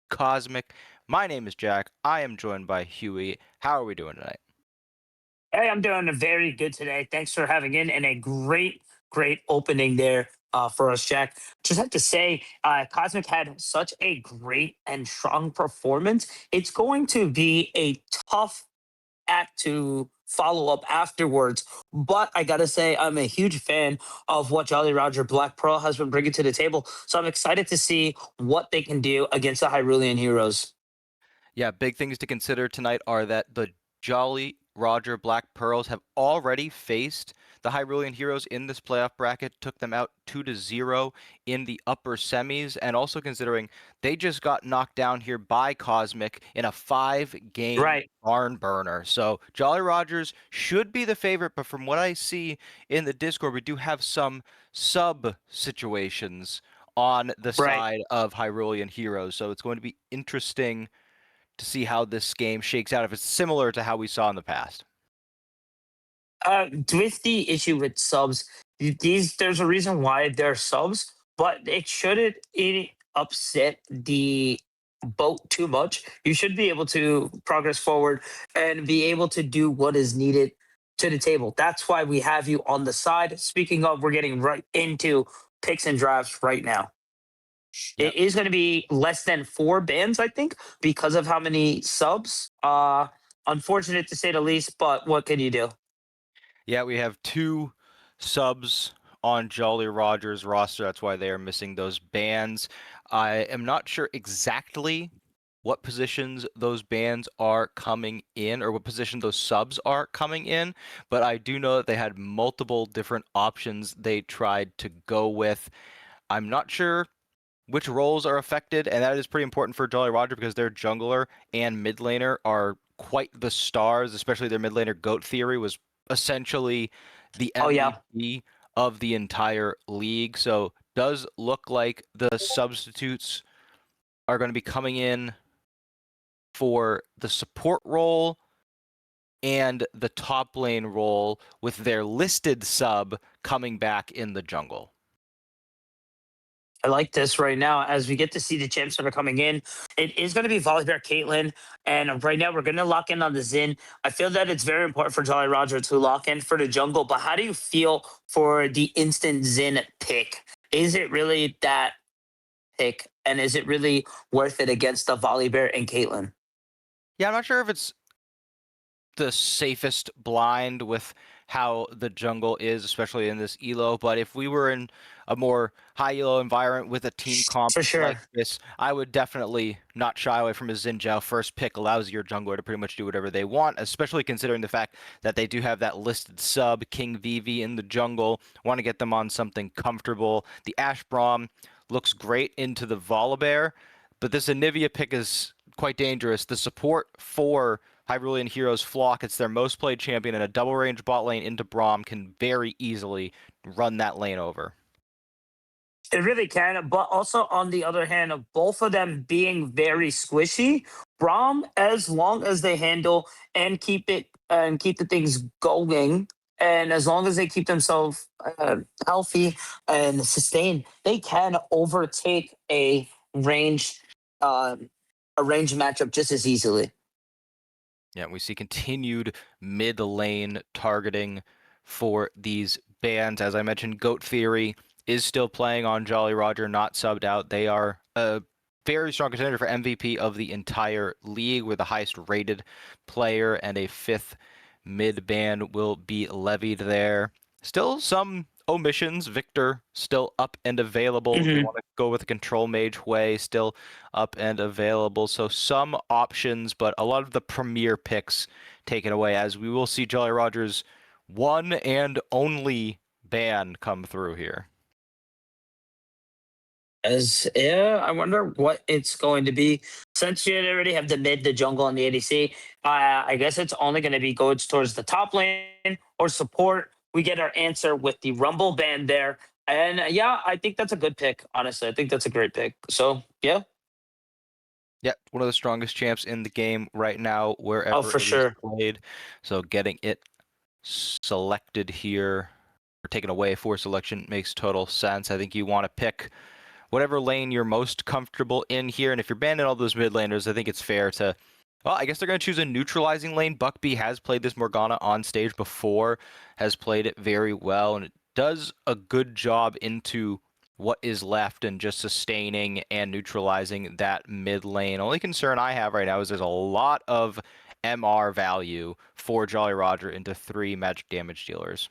Cosmic. My name is Jack. I am joined by Huey. How are we doing tonight? Hey, I'm doing very good today. Thanks for having in and a great opening there for us, Jack. Just have to say, Cosmic had such a great and strong performance. It's going to be a tough act to follow up afterwards. But I gotta say, I'm a huge fan of what Jolly Roger Black Pearl has been bringing to the table. So I'm excited to see what they can do against the Hyrulean heroes. Yeah, big things to consider tonight are that the Jolly Roger Black Pearls have already faced the Hyrulean Heroes in this playoff bracket, took them out 2-0 in the upper semis, and also considering they just got knocked down here by Cosmic in a 5-game Right. barn burner. So Jolly Rogers should be the favorite, but from what I see in the Discord, we do have some sub situations on the Right. side of Hyrulean Heroes. So it's going to be interesting to see how this game shakes out, if it's similar to how we saw in the past. With the issue with subs, these there's a reason why they're subs, but it shouldn't upset the boat too much. You should be able to progress forward and be able to do what is needed to the table. That's why we have you on the side. Speaking of, we're getting right into picks and drafts right now. Yep. It is going to be less than four bans, I think, because of how many subs. Unfortunate to say the least, but what can you do? Yeah, we have 2 subs on Jolly Rogers roster. That's why they are missing those bans. I am not sure exactly what positions those bans are coming in, or what position those subs are coming in, but I do know that they had multiple different options they tried to go with. I'm not sure which roles are affected, and that is pretty important for Jolly Roger because their jungler and mid laner are quite the stars, especially their mid laner Goat Theory was essentially the Oh yeah. MVP of the entire league. So does look like the substitutes are going to be coming in for the support role and the top lane role, with their listed sub coming back in the jungle. I like this right now as we get to see the champs that are coming in. It is going to be Volibear Caitlyn. And right now we're going to lock in on the Xin. I feel that it's very important for Jolly Roger to lock in for the jungle. But how do you feel for the instant Xin pick? Is it really that pick? And is it really worth it against the Volibear and Caitlyn? Yeah, I'm not sure if it's the safest blind with how the jungle is, especially in this elo. But if we were in a more high elo environment with a team comp For like sure. this, I would definitely not shy away from a Xin Zhao. First pick allows your jungler to pretty much do whatever they want, especially considering the fact that they do have that listed sub, King Vivi, in the jungle. Want to get them on something comfortable. The Ash Braum looks great into the Volibear, but this Anivia pick is quite dangerous. The support for Hyrulean Heroes Flock, it's their most played champion, and a double range bot lane into Braum can very easily run that lane over. It really can, but also on the other hand, of both of them being very squishy, Braum, as long as they handle and keep the things going, and as long as they keep themselves healthy and sustained, they can overtake range uh, a range matchup just as easily. Yeah, we see continued mid lane targeting for these bans. As I mentioned, Goat Theory is still playing on Jolly Roger, not subbed out. They are a very strong contender for MVP of the entire league. We're the highest rated player, and a 5th mid ban will be levied there. Still some omissions. Victor still up and available. If you Mhm. want to go with a control mage way, still up and available. So some options, but a lot of the premier picks taken away, as we will see Jolly Rogers' one and only ban come through here. As yeah, I wonder what it's going to be. Since you already have the mid, the jungle, and the ADC, I guess it's only going to be goes towards the top lane or support. We get our answer with the Rumble band there, and yeah, I think that's a good pick. Honestly, I think that's a great pick. So yeah, Yeah, one of the strongest champs in the game right now, oh wherever for it is sure. played. So getting it selected here, or taken away for selection, makes total sense. I think you want to pick whatever lane you're most comfortable in here. And if you're banning all those mid laners, I think it's fair to, well, I guess they're going to choose a neutralizing lane. Buckbee has played this Morgana on stage before, has played it very well, and it does a good job into what is left and just sustaining and neutralizing that mid lane. Only concern I have right now is there's a lot of MR value for Jolly Roger into 3 magic damage dealers.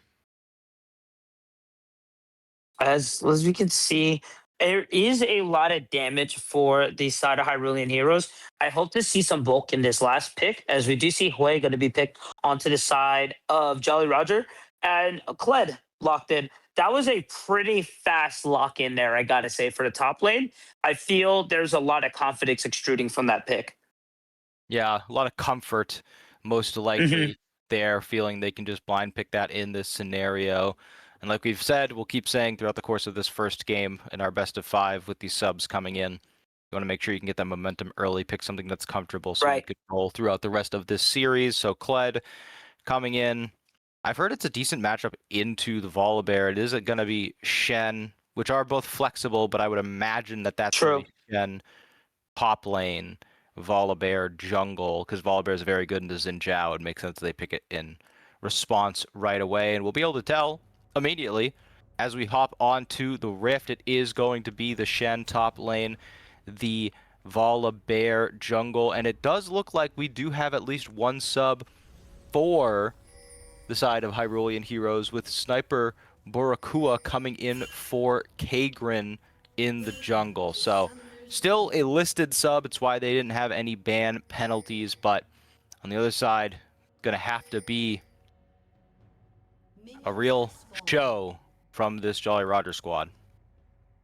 As we can see, there is a lot of damage for the side of Hyrulean heroes. I hope to see some bulk in this last pick, as we do see Hui going to be picked onto the side of Jolly Roger and Kled locked in. That was a pretty fast lock in there, I gotta say, for the top lane. I feel there's a lot of confidence extruding from that pick. Yeah, a lot of comfort, most Hmm. likely, there, feeling they can just blind pick that in this scenario. And like we've said, we'll keep saying throughout the course of this first game in our best of 5 with these subs coming in, you want to make sure you can get that momentum early, pick something that's comfortable so you Right. can roll throughout the rest of this series. So Kled coming in. I've heard it's a decent matchup into the Volibear. It isn't going to be Shen, which are both flexible, but I would imagine that that's going to True. be Shen top lane, Volibear jungle, because Volibear is very good into Xin Zhao. It makes sense they pick it in response right away, and we'll be able to tell immediately as we hop onto the Rift. It is going to be the Shen top lane, the Volibear jungle, and it does look like we do have at least one sub for the side of Hyrulean heroes, with Sniper Borakua coming in for Kagrin in the jungle. So still a listed sub. It's why they didn't have any ban penalties, but on the other side, gonna have to be a real show from this Jolly Roger squad.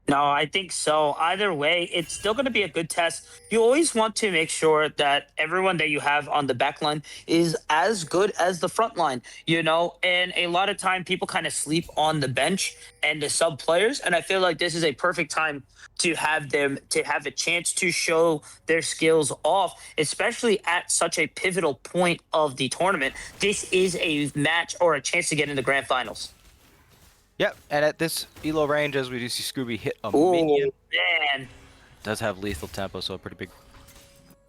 No, I think so. Either way, it's still going to be a good test. You always want to make sure that everyone that you have on the back line is as good as the front line, and a lot of time people kind of sleep on the bench and the sub players. And I feel like this is a perfect time to have them to have a chance to show their skills off, especially at such a pivotal point of the tournament. This is a match or a chance to get in the grand finals. Yep, and at this elo range, as we do see Scooby hit a minion, Oh, man. does have lethal tempo, so a pretty big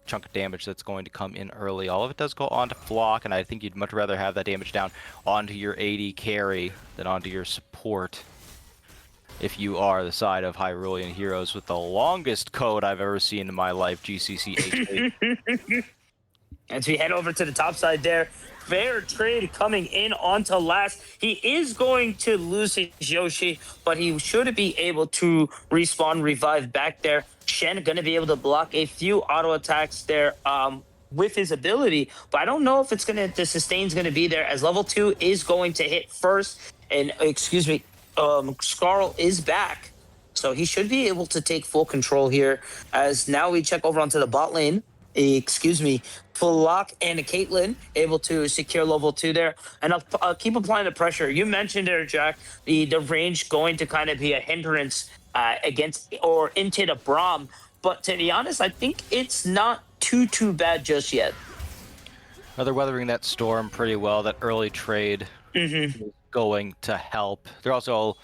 chunk of damage that's going to come in early. All of it does go onto Flock, and I think you'd much rather have that damage down onto your AD carry than onto your support if you are the side of Hyrulean heroes with the longest code I've ever seen in my life, GCCe. As we head over to the top side there, fair trade coming in onto last. He is going to lose his Yoshi, but he should be able to respawn, revive back there. Shen going to be able to block a few auto attacks there with his ability, but I don't know if the sustain's going to be there, as level 2 is going to hit first. And excuse me, Skarl is back. So he should be able to take full control here, as now we check over onto the bot lane. Excuse me, Flock and Caitlyn able to secure level 2 there. And I'll keep applying the pressure. You mentioned there, Jack, the range going to kind of be a hindrance against or into the Braum. But to be honest, I think it's not too bad just yet. They're weathering that storm pretty well. That early trade is going to help. They're also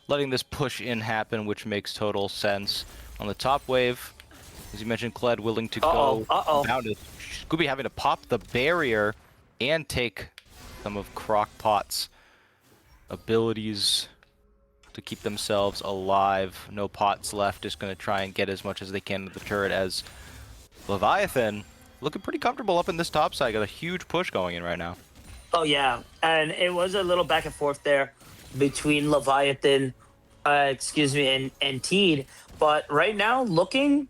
letting this push in happen, which makes total sense. On the top wave, as you mentioned, Kled willing to go down it. Scooby having to pop the barrier and take some of Crockpot's abilities to keep themselves alive. No pots left, just going to try and get as much as they can to the turret, as Leviathan looking pretty comfortable up in this top side. Got a huge push going in right now. Oh, yeah. And it was a little back and forth there between Leviathan, and Teed. But right now, looking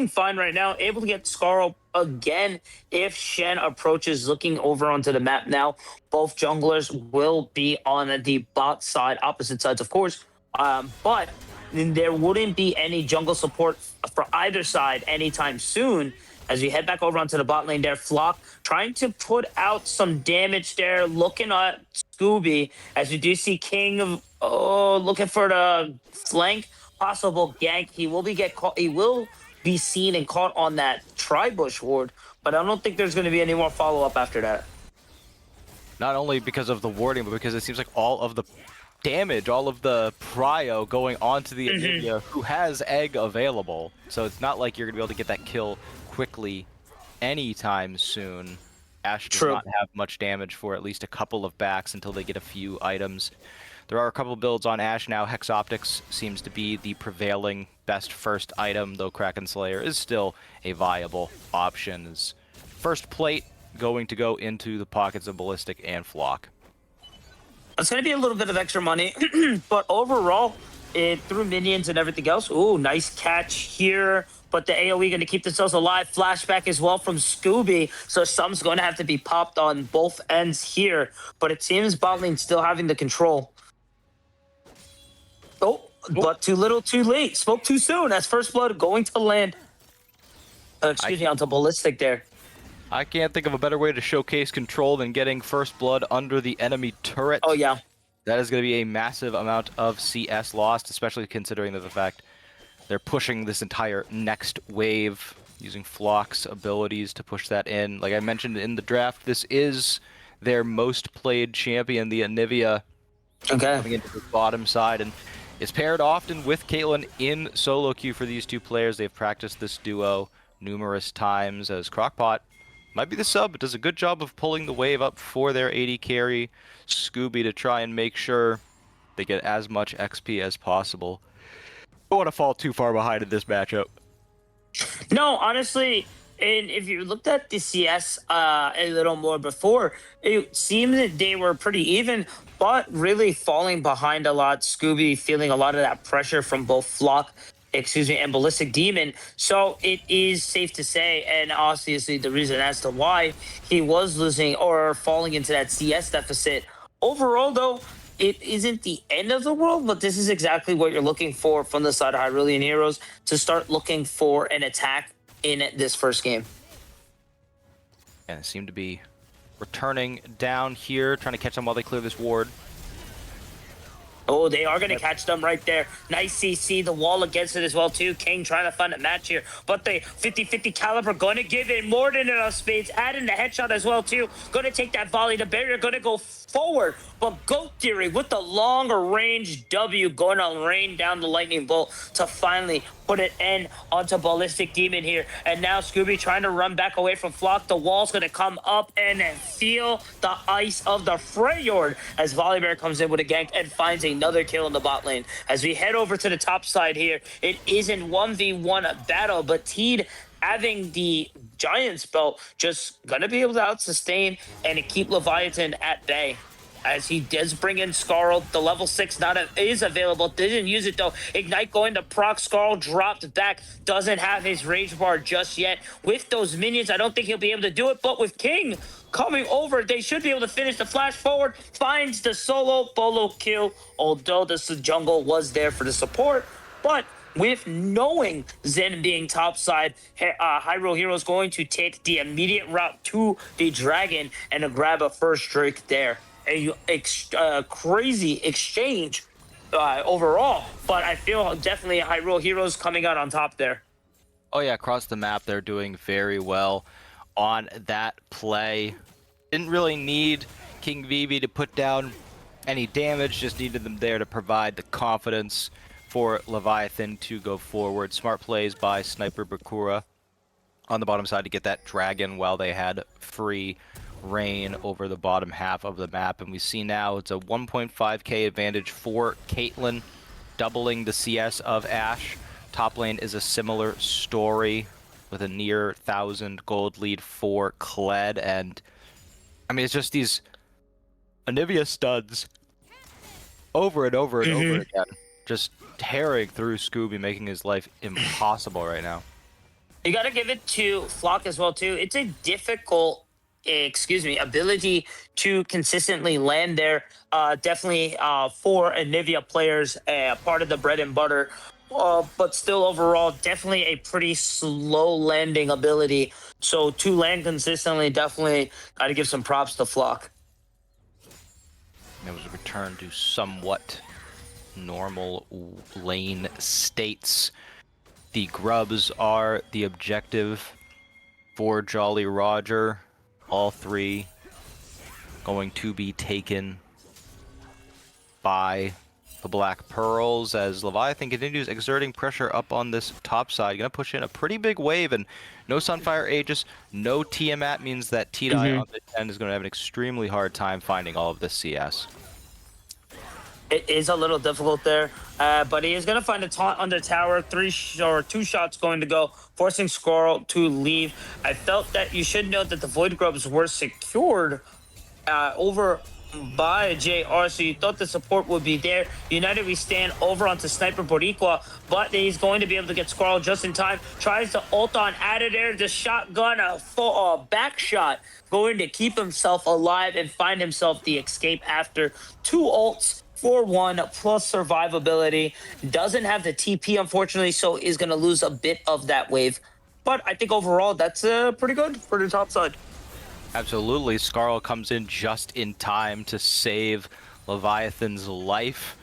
fine right now. Able to get Skarl again if Shen approaches, looking over onto the map now. Both junglers will be on the bot side, opposite sides, of course. But there wouldn't be any jungle support for either side anytime soon. As we head back over onto the bot lane there, Flock trying to put out some damage there, looking at Scooby, as we do see King looking for the flank, possible gank. He will be caught. He will be seen and caught on that tri-bush ward, but I don't think there's going to be any more follow-up after that. Not only because of the warding, but because it seems like all of the damage all of the prio going onto the Anivia, who has egg available. So it's not like you're going to be able to get that kill quickly anytime soon. Ashe does True. not have much damage for at least a couple of backs until they get a few items. There are a couple builds on Ashe now. Hex Optics seems to be the prevailing best first item, though Kraken Slayer is still a viable option. As first plate going to go into the pockets of Ballistic and Flock. It's going to be a little bit of extra money, but overall, it through minions and everything else. Ooh, nice catch here. But the AoE going to keep themselves alive. Flashback as well from Scooby. So some's going to have to be popped on both ends here. But it seems bot lane still having the control. Oh, but too little, too late. Spoke too soon. As first blood going to land. Excuse me, onto Ballistic there. I can't think of a better way to showcase control than getting first blood under the enemy turret. Oh, yeah. That is going to be a massive amount of CS lost, especially considering the fact they're pushing this entire next wave, using Flock's abilities to push that in. Like I mentioned in the draft, this is their most played champion, the Anivia, coming into the bottom side, and it's paired often with Caitlyn in solo queue for these two players. They've practiced this duo numerous times, as Crockpot might be the sub, but does a good job of pulling the wave up for their AD carry, Scooby, to try and make sure they get as much XP as possible. Don't want to fall too far behind in this matchup. No, honestly, and if you looked at the CS a little more before, it seemed that they were pretty even, but really falling behind a lot. Scooby feeling a lot of that pressure from both Flock, and Ballistic Demon. So it is safe to say, and obviously the reason as to why he was losing or falling into that CS deficit. Overall, though, it isn't the end of the world, but this is exactly what you're looking for from the side of Hyrulean Heroes, to start looking for an attack in this first game. And it seemed to be returning down here, trying to catch them while they clear this ward. Oh, they are going to catch them right there. Nice CC, the wall against it as well, too. King trying to find a match here. But the 50-50 caliber going to give it more than enough spades. Add in the headshot as well, too. Going to take that volley. The barrier going to go forward. But Goat Theory with the longer range W going to rain down the lightning bolt to finally put an end onto Ballistic Demon here. And now Scooby trying to run back away from Flock. The wall's going to come up and feel the ice of the Freyord as Volibear comes in with a gank and finds another kill in the bot lane. As we head over to the top side here, it isn't 1v1 battle, but Teed, having the Giant's belt, just going to be able to out-sustain and keep Leviathan at bay. As he does bring in Scarl, the level 6 is available. Didn't use it though. Ignite going to proc. Scarl dropped back. Doesn't have his rage bar just yet. With those minions, I don't think he'll be able to do it. But with King coming over, they should be able to finish the flash forward. Finds the solo kill. Although the jungle was there for the support. But with knowing Zen being topside, Hyrule Heroes going to take the immediate route to the dragon and to grab a first Drake there. A crazy exchange overall, but I feel definitely Hyrule Heroes coming out on top there. Oh yeah, across the map they're doing very well on that play. Didn't really need King Vivi to put down any damage, just needed them there to provide the confidence for Leviathan to go forward. Smart plays by Sniper Bakura on the bottom side to get that dragon while they had free reign over the bottom half of the map, and we see now it's a 1.5k advantage for Caitlyn, doubling the CS of Ashe. Top lane is a similar story with a near 1,000 gold lead for Kled, and I mean it's just these Anivia studs over and over and over again, just tearing through Scooby, making his life impossible right now. You got to give it to Flock as well too. It's a difficult ability to consistently land there. Definitely for Anivia players, part of the bread and butter. But still overall, definitely a pretty slow landing ability. So to land consistently, definitely got to give some props to Flock. There was a return to somewhat normal lane states. The grubs are the objective for Jolly Roger. All three going to be taken. by the Black Pearls as Leviathan continues exerting pressure up on this top side. Gonna push in a pretty big wave, and no Sunfire Aegis, no Tiamat means that T-Dye on the end is gonna have an extremely hard time finding all of this CS. It is a little difficult there, but he is going to find a taunt on the tower. Two shots going to go, forcing Squirrel to leave. I felt that you should note that the Void Grubs were secured over by JR, so you thought the support would be there. United we stand over onto Sniper Boricua, but he's going to be able to get Squirrel just in time. Tries to ult on out of there, the shotgun, a back shot, going to keep himself alive and find himself the escape after 2 ults. 4-1 plus survivability. Doesn't have the TP, unfortunately, so is going to lose a bit of that wave. But I think overall, that's pretty good for the top side. Absolutely. Scarl comes in just in time to save Leviathan's life.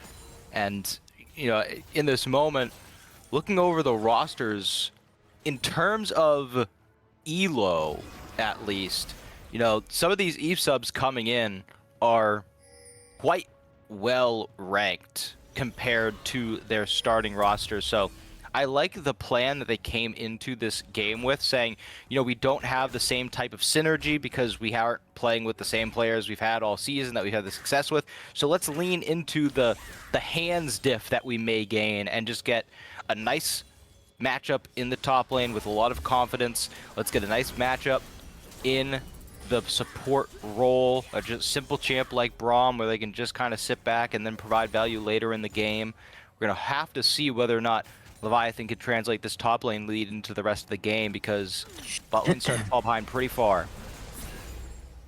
And, you know, in this moment, looking over the rosters, in terms of elo, at least, you know, some of these Eve subs coming in are quite well ranked compared to their starting roster. So I like the plan that they came into this game with, saying, you know, we don't have the same type of synergy because we aren't playing with the same players we've had all season that we've had the success with. So let's lean into the hands diff that we may gain and just get a nice matchup in the top lane with a lot of confidence. Let's get a nice matchup in the support role, a just simple champ like Braum, where they can just kind of sit back and then provide value later in the game. We're going to have to see whether or not Leviathan can translate this top lane lead into the rest of the game, because bot lane's starting to fall behind pretty far.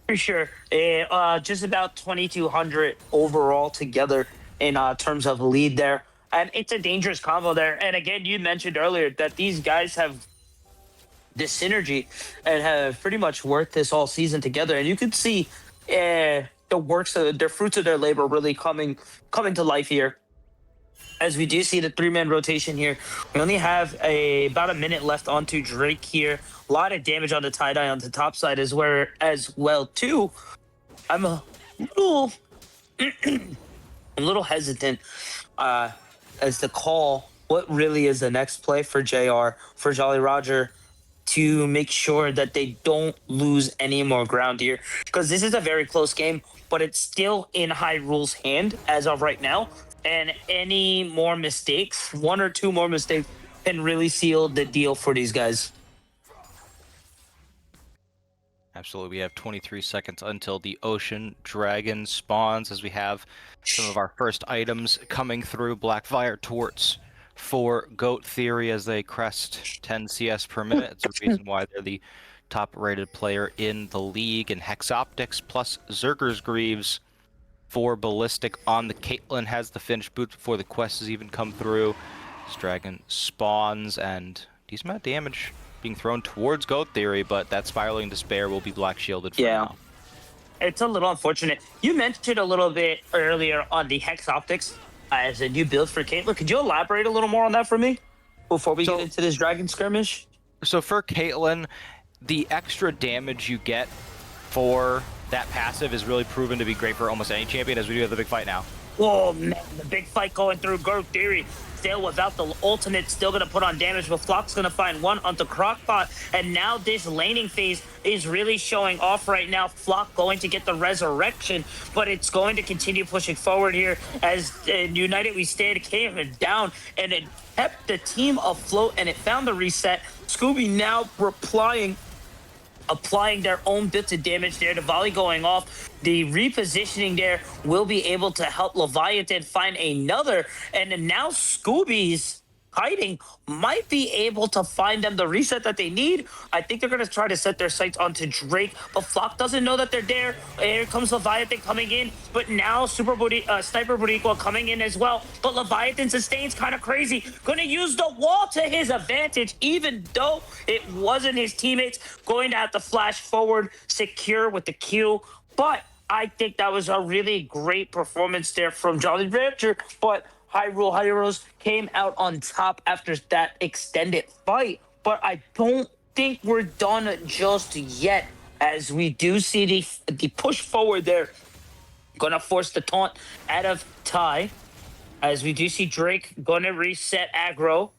For sure. Just about 2,200 overall together in terms of lead there. And it's a dangerous combo there. And again, you mentioned earlier that these guys have this synergy and have pretty much worked this all season together, and you can see the works of their fruits of their labor really coming to life here, as we do see the 3-man rotation here. We only have about a minute left onto Drake here. A lot of damage on the tie-dye on the top side as well too. I'm a little hesitant as to call what really is the next play for JR, for Jolly Roger, to make sure that they don't lose any more ground here, because this is a very close game, but it's still in Hyrule's hand as of right now, and any more mistakes, 1 or 2 more mistakes, can really seal the deal for these guys. Absolutely. We have 23 seconds until the Ocean Dragon spawns, as we have some of our first items coming through. Blackfire Torts for Goat Theory as they crest 10 CS per minute. It's a reason why they're the top-rated player in the league. And Hexoptics plus Zerger's Greaves for Ballistic on the Caitlyn has the finished boot before the quest has even come through. This dragon spawns, and decent amount of damage being thrown towards Goat Theory, but that Spiraling Despair will be black shielded for now. It's a little unfortunate. You mentioned a little bit earlier on the Hex Optics as a new build for Caitlyn. Could you elaborate a little more on that for me before we get into this dragon skirmish? So for Caitlyn, the extra damage you get for that passive is really proven to be great for almost any champion, as we do have the big fight now. Oh man, the big fight going through. Goat Theory still without the ultimate, still gonna put on damage, but Flock's gonna find one onto Crockpot, and now this laning phase is really showing off right now. Flock going to get the resurrection, but it's going to continue pushing forward here as United We Stand came down, and it kept the team afloat, and it found the reset. Scooby now applying their own bits of damage there. The volley going off. The repositioning there will be able to help Leviathan find another. And now Scooby's hiding might be able to find them the reset that they need. I think they're going to try to set their sights onto Drake, but Flock doesn't know that they're there. Here comes Leviathan coming in, but now Sniper Boricua coming in as well. But Leviathan sustains kind of crazy. Going to use the wall to his advantage, even though it wasn't his teammates. Going to have to flash forward, secure with the Q. But I think that was a really great performance there from Jolly Rancher. But Hyrule Heroes came out on top after that extended fight, but I don't think we're done just yet, as we do see the push forward there Gonna force the taunt out of Ty, as we do see Drake gonna reset aggro.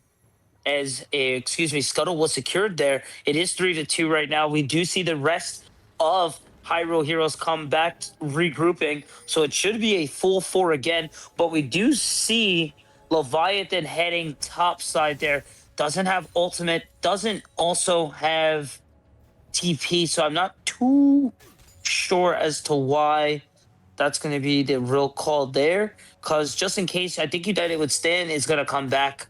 As excuse me, Scuttle was secured there. It is 3-2 right now. We do see the rest of Hyrule Heroes come back, regrouping. So it should be a full 4 again. But we do see Leviathan heading top side there. Doesn't have ultimate, doesn't also have TP. So I'm not too sure as to why that's going to be the real call there. Because just in case, I think you that it would stand is going to come back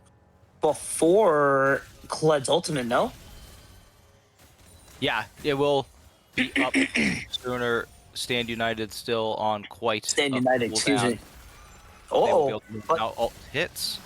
before Kled's ultimate, no? Yeah, it will be up sooner. Stand United still on quite Stand a United, excuse cooldown. me. They will be Oh, able to but now ult hits.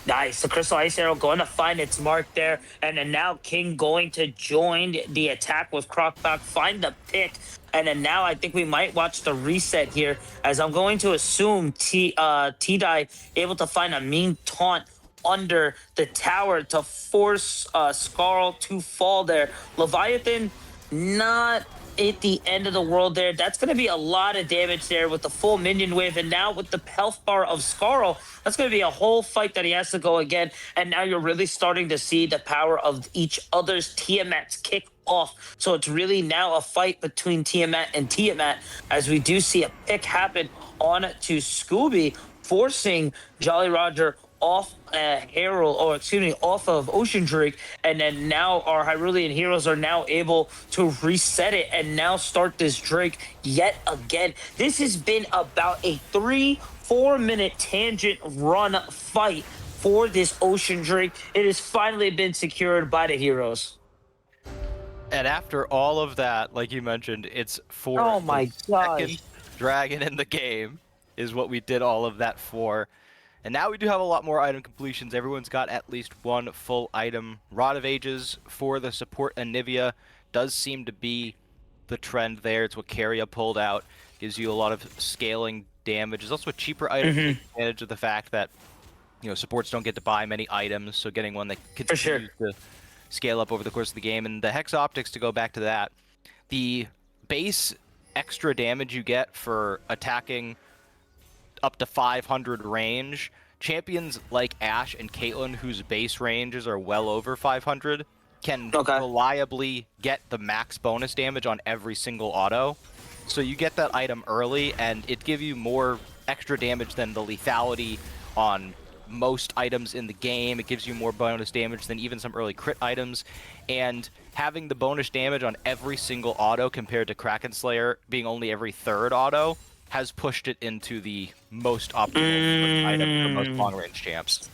nice. The Crystal Ice Arrow going to find its mark there. And then now King going to join the attack with Crockback, find the pick. And then now I think we might watch the reset here, as I'm going to assume T-Dye able to find a mean taunt under the tower to force Skarl to fall there. Leviathan not at the end of the world there. That's going to be a lot of damage there with the full minion wave. And now with the health bar of Skarl, that's going to be a whole fight that he has to go again. And now you're really starting to see the power of each other's Tiamats kick off. So it's really now a fight between Tiamat and Tiamat, as we do see a pick happen on to Scooby, forcing Jolly Roger off Herald, or excuse me, off of Ocean Drake, and then now our Hyrulean heroes are now able to reset it and now start this Drake yet again. This has been about a 3-4 minute tangent run fight for this Ocean Drake. It has finally been secured by the heroes. And after all of that, like you mentioned, it's for Oh the my gosh. second dragon in the game is what we did all of that for. And now we do have a lot more item completions. Everyone's got at least one full item. Rod of Ages for the support Anivia does seem to be the trend there. It's what Carria pulled out. Gives you a lot of scaling damage. It's also a cheaper item to take advantage of the fact that, you know, supports don't get to buy many items, so getting one that continues to scale up over the course of the game. And the Hex Optics, to go back to that, the base extra damage you get for attacking up to 500 range, champions like Ashe and Caitlyn, whose base ranges are well over 500, can reliably get the max bonus damage on every single auto. So you get that item early, and it gives you more extra damage than the lethality on most items in the game. It gives you more bonus damage than even some early crit items. And having the bonus damage on every single auto compared to Kraken Slayer being only every third auto has pushed it into the most optimal item for most long-range champs.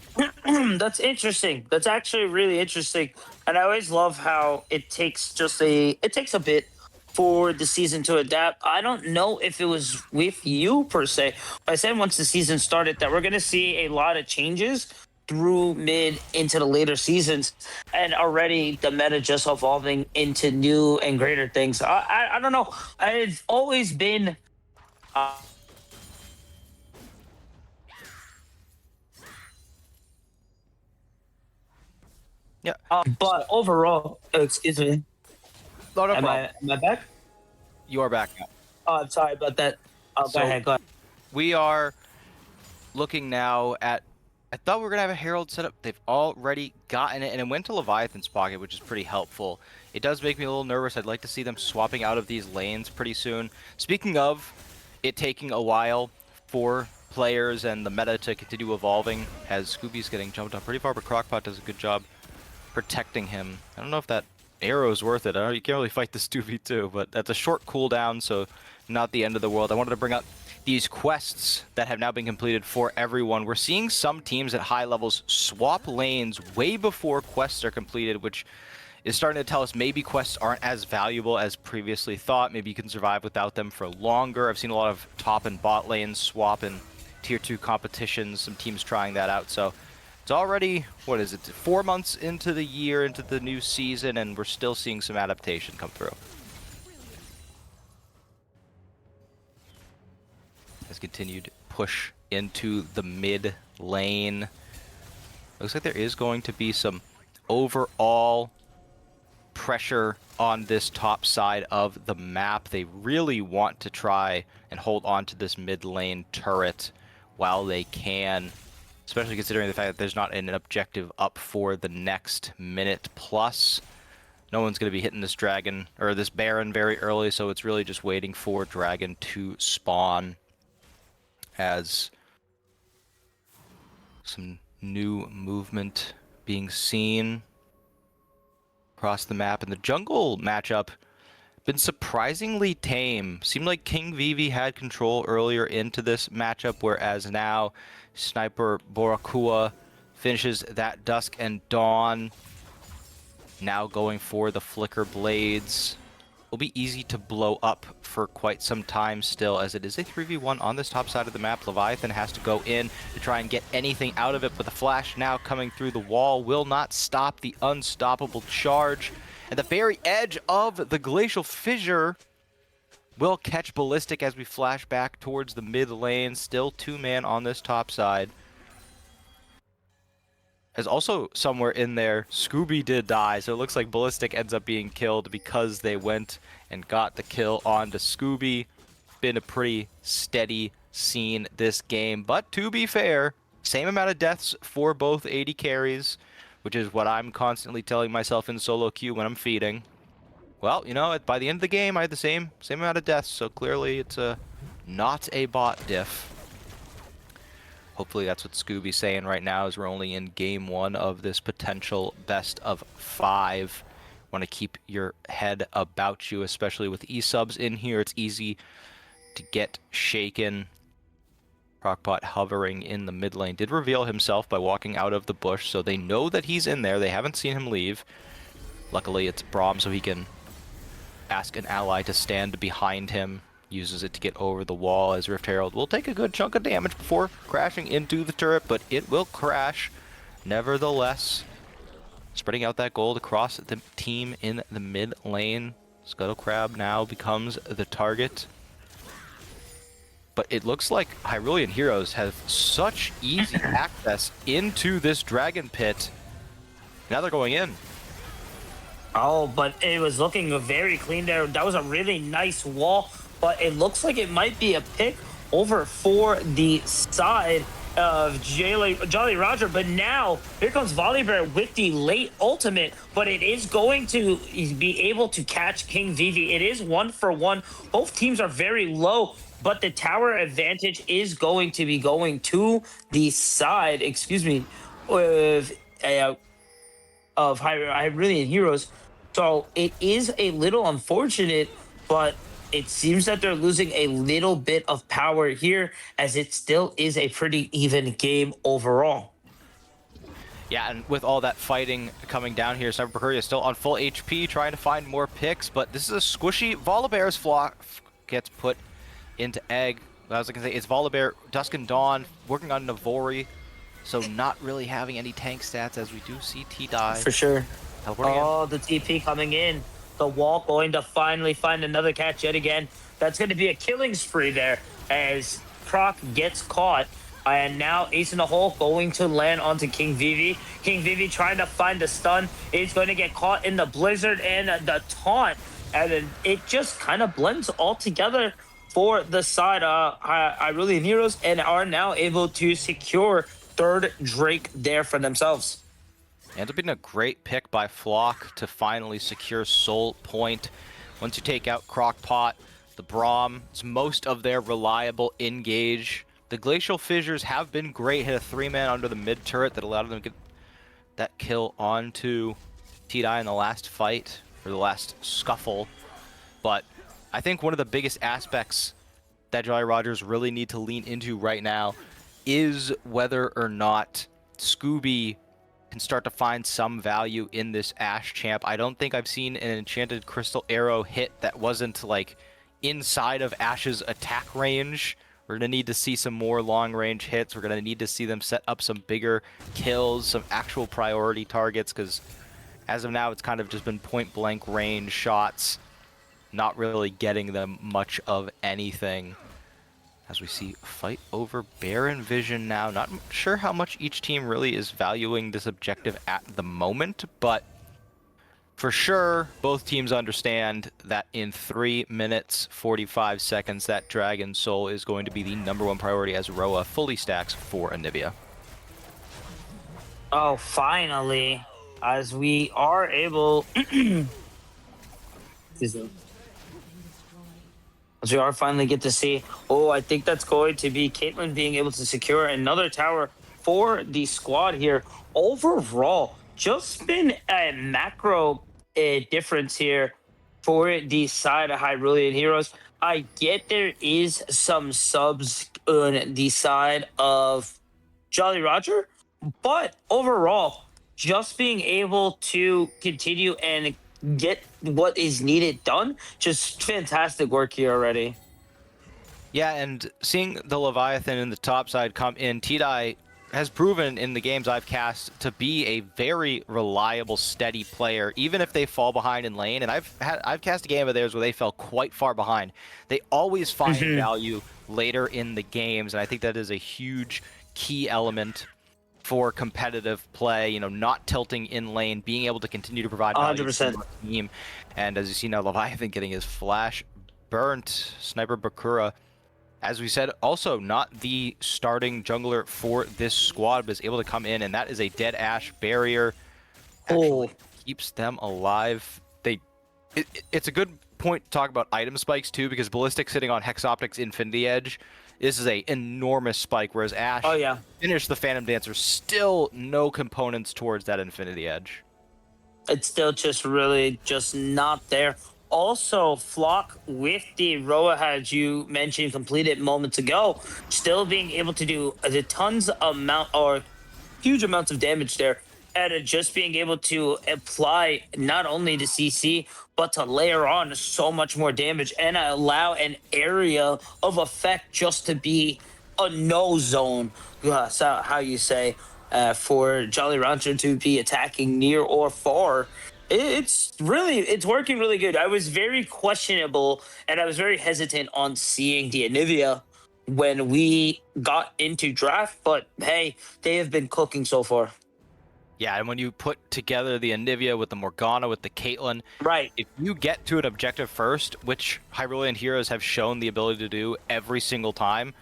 That's interesting. That's actually really interesting. And I always love how it takes a bit for the season to adapt. I don't know if it was with you per se. I said once the season started that we're going to see a lot of changes through mid into the later seasons, and already the meta just evolving into new and greater things. I don't know. I've always been Yeah. but overall, excuse me. No Am problem. am I back? You are back now. Oh, I'm sorry about that. Oh, So- go ahead. Go ahead. We are looking now at... I thought we were going to have a Herald set up. They've already gotten it, and it went to Leviathan's pocket, which is pretty helpful. It does make me a little nervous. I'd like to see them swapping out of these lanes pretty soon. Speaking of it taking a while for players and the meta to continue evolving, as Scooby's getting jumped on pretty far, but Crockpot does a good job protecting him. I don't know if that arrow's worth it. I don't know, you can't really fight this 2v2, but that's a short cooldown, so not the end of the world. I wanted to bring up these quests that have now been completed for everyone. We're seeing some teams at high levels swap lanes way before quests are completed, which is starting to tell us maybe quests aren't as valuable as previously thought. Maybe you can survive without them for longer. I've seen a lot of top and bot lanes swap in tier 2 competitions, some teams trying that out. So it's already, what is it, 4 months into the year, into the new season, and we're still seeing some adaptation come through. Has continued push into the mid lane. Looks like there is going to be some overall pressure on this top side of the map. They really want to try and hold on to this mid lane turret while they can, especially considering the fact that there's not an objective up for the next minute plus. No one's going to be hitting this dragon or this Baron very early, so it's really just waiting for dragon to spawn as some new movement being seen across the map. And the jungle matchup been surprisingly tame. Seemed like King Vivi had control earlier into this matchup, whereas now Sniper Borakua finishes that Dusk and Dawn. Now going for the Flicker Blades. Will be easy to blow up for quite some time still, as it is a 3v1 on this top side of the map. Leviathan has to go in to try and get anything out of it, but the flash now coming through the wall will not stop the unstoppable charge. At the very edge of the Glacial Fissure will catch Ballistic as we flash back towards the mid lane. Still 2-man on this top side. As also somewhere in there, Scooby did die, so it looks like Ballistic ends up being killed because they went and got the kill onto Scooby. Been a pretty steady scene this game, but to be fair, same amount of deaths for both AD carries, which is what I'm constantly telling myself in solo queue when I'm feeding. Well, you know, by the end of the game, I had the same amount of deaths, so clearly it's not a bot diff. Hopefully that's what Scooby's saying right now, as we're only in game 1 of this potential best of 5. Want to keep your head about you, especially with E-subs in here. It's easy to get shaken. Crockpot hovering in the mid lane did reveal himself by walking out of the bush, so they know that he's in there. They haven't seen him leave. Luckily it's Braum, so he can ask an ally to stand behind him. Uses it to get over the wall, as Rift Herald will take a good chunk of damage before crashing into the turret, but it will crash nevertheless. Spreading out that gold across the team in the mid lane. Scuttle Crab now becomes the target. But it looks like Hyrulean heroes have such easy access into this dragon pit. Now they're going in. Oh, but it was looking very clean there. That was a really nice wall, but it looks like it might be a pick over for the side of Jolly Roger. But now here comes Volibear with the late ultimate, but it is going to be able to catch King Vivi. It is 1-for-1. Both teams are very low, but the tower advantage is going to be going to the side, of Hyrulean heroes. So it is a little unfortunate, but it seems that they're losing a little bit of power here, as it still is a pretty even game overall. Yeah, and with all that fighting coming down here, Sniper Precuria is still on full HP, trying to find more picks, but this is a squishy Volibear's flock gets put into egg. I was going to say, it's Volibear, Dusk and Dawn working on Navori, so not really having any tank stats, as we do see T die. For sure. Oh, the TP coming in. The wall going to finally find another catch yet again. That's going to be a killing spree there, as Croc gets caught. And now Ace in the Hole going to land onto King Vivi. King Vivi trying to find the stun. Is going to get caught in the blizzard and the taunt. And then it just kind of blends all together for the side Hyrulean heroes, and are now able to secure third Drake there for themselves. Ends up being a great pick by Flock to finally secure Soul Point. Once you take out Crockpot, the Braum, it's most of their reliable engage. The Glacial Fissures have been great. Hit a 3-man under the mid turret that allowed them to get that kill onto T-Die in the last fight, or the last scuffle. But I think one of the biggest aspects that Jolly Rogers really need to lean into right now is whether or not Scooby can start to find some value in this Ashe champ. I don't think I've seen an Enchanted Crystal Arrow hit that wasn't like inside of Ashe's attack range. We're going to need to see some more long-range hits. We're going to need to see them set up some bigger kills, some actual priority targets, because as of now, it's kind of just been point-blank range shots, not really getting them much of anything. As we see fight over Baron Vision now. Not sure how much each team really is valuing this objective at the moment, but For sure, both teams understand that in 3 minutes 45 seconds, that Dragon Soul is going to be the #1 priority as Roa fully stacks for Anivia. Oh, finally, as we are able, excuse me, as we are finally get to see. Oh, I think that's going to be Caitlyn being able to secure another tower for the squad here. Overall, just been a macro difference here for the side of Hyrulean Heroes. I get there is some subs on the side of Jolly Roger, but overall, just being able to continue and get what is needed done, just fantastic work here already. Yeah, and seeing the Leviathan in the top side come in, Tidai has proven in the games I've cast to be a very reliable, steady player, even if they fall behind in lane. And I've cast a game of theirs where they fell quite far behind. They always find value later in the games, and I think that is a huge key element for competitive play. You know, not tilting in lane, being able to continue to provide value to 100%. your team. And as you see now, Leviathan getting his flash burnt, Sniper Bakura, as we said, also not the starting jungler for this squad, but is able to come in, and that is a dead Ash barrier. Actually keeps them alive. It's a good point to talk about item spikes too, because Ballistic sitting on Hex Optics Infinity Edge, this is a enormous spike, whereas Ash finished the Phantom Dancer, still no components towards that Infinity Edge. It's still just really just not there. Also, Flock with the Roa, as you mentioned, completed moments ago, still being able to do the tons amount or huge amounts of damage there, and just being able to apply not only to CC but to layer on so much more damage and allow an area of effect just to be a no zone. So how you say for Jolly Rancher to be attacking near or far. It's working really good. I was very questionable and I was very hesitant on seeing the Anivia when we got into draft, but hey, they have been cooking so far. Yeah, and when you put together the Anivia with the Morgana, with the Caitlyn, Right. if you get to an objective first, which Hyrulean heroes have shown the ability to do every single time,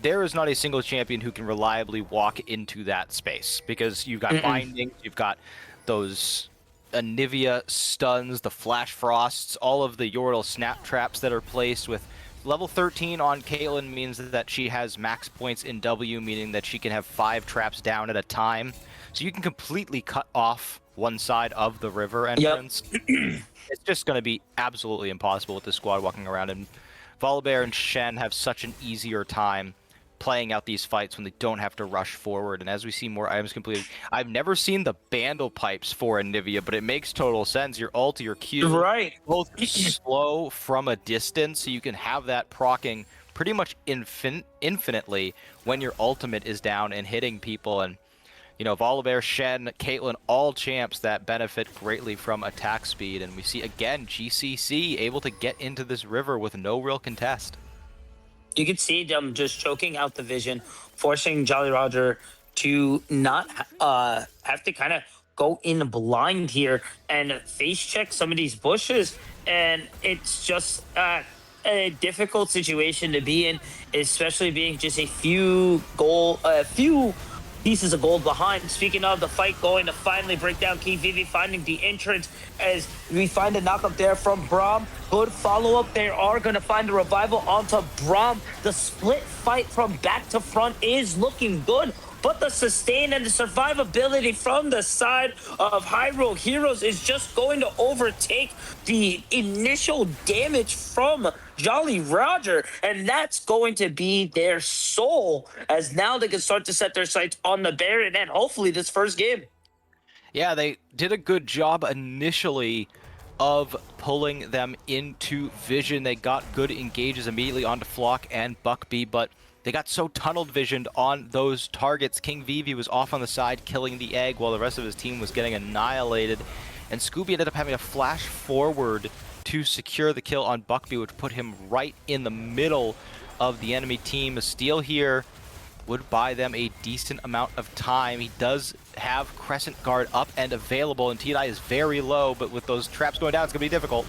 there is not a single champion who can reliably walk into that space, because you've got bindings, you've got those Anivia stuns, the flash frosts, all of the Yordle snap traps that are placed. With level 13 on Caitlyn means that she has max points in W, meaning that she can have 5 traps down at a time. So you can completely cut off one side of the river entrance. It's just going to be absolutely impossible with this squad walking around. And Volibear and Shen have such an easier time playing out these fights when they don't have to rush forward. And as we see more items completed, I've never seen the bandle pipes for Anivia, but it makes total sense. Your ult, your Q, both slow from a distance, so you can have that proccing pretty much infinitely when your ultimate is down and hitting people. And you know, Volibear, Shen, Caitlyn, all champs that benefit greatly from attack speed. And we see, again, GCCe able to get into this river with no real contest. You could see them just choking out the vision, forcing Jolly Roger to not have to kind of go in blind here and face check some of these bushes. And it's just a difficult situation to be in, especially being just a few pieces of gold behind. Speaking of the fight going to finally break down, King Vivi finding the entrance as we find a knock up there from Braum. Good follow-up. They are going to find the revival onto Braum. The split fight from back to front is looking good, but the sustain and the survivability from the side of Hyrule Heroes is just going to overtake the initial damage from Jolly Roger, and that's going to be their soul, as now they can start to set their sights on the Baron and hopefully this first game. Yeah, they did a good job initially of pulling them into vision. They got good engages immediately onto Flock and Buckbee, but they got so tunneled visioned on those targets. King Vivi was off on the side killing the egg while the rest of his team was getting annihilated. And Scooby ended up having to flash forward to secure the kill on Buckbee, which put him right in the middle of the enemy team. A steal here would buy them a decent amount of time. He does have Crescent Guard up and available, and T-Die is very low, but with those traps going down, it's going to be difficult.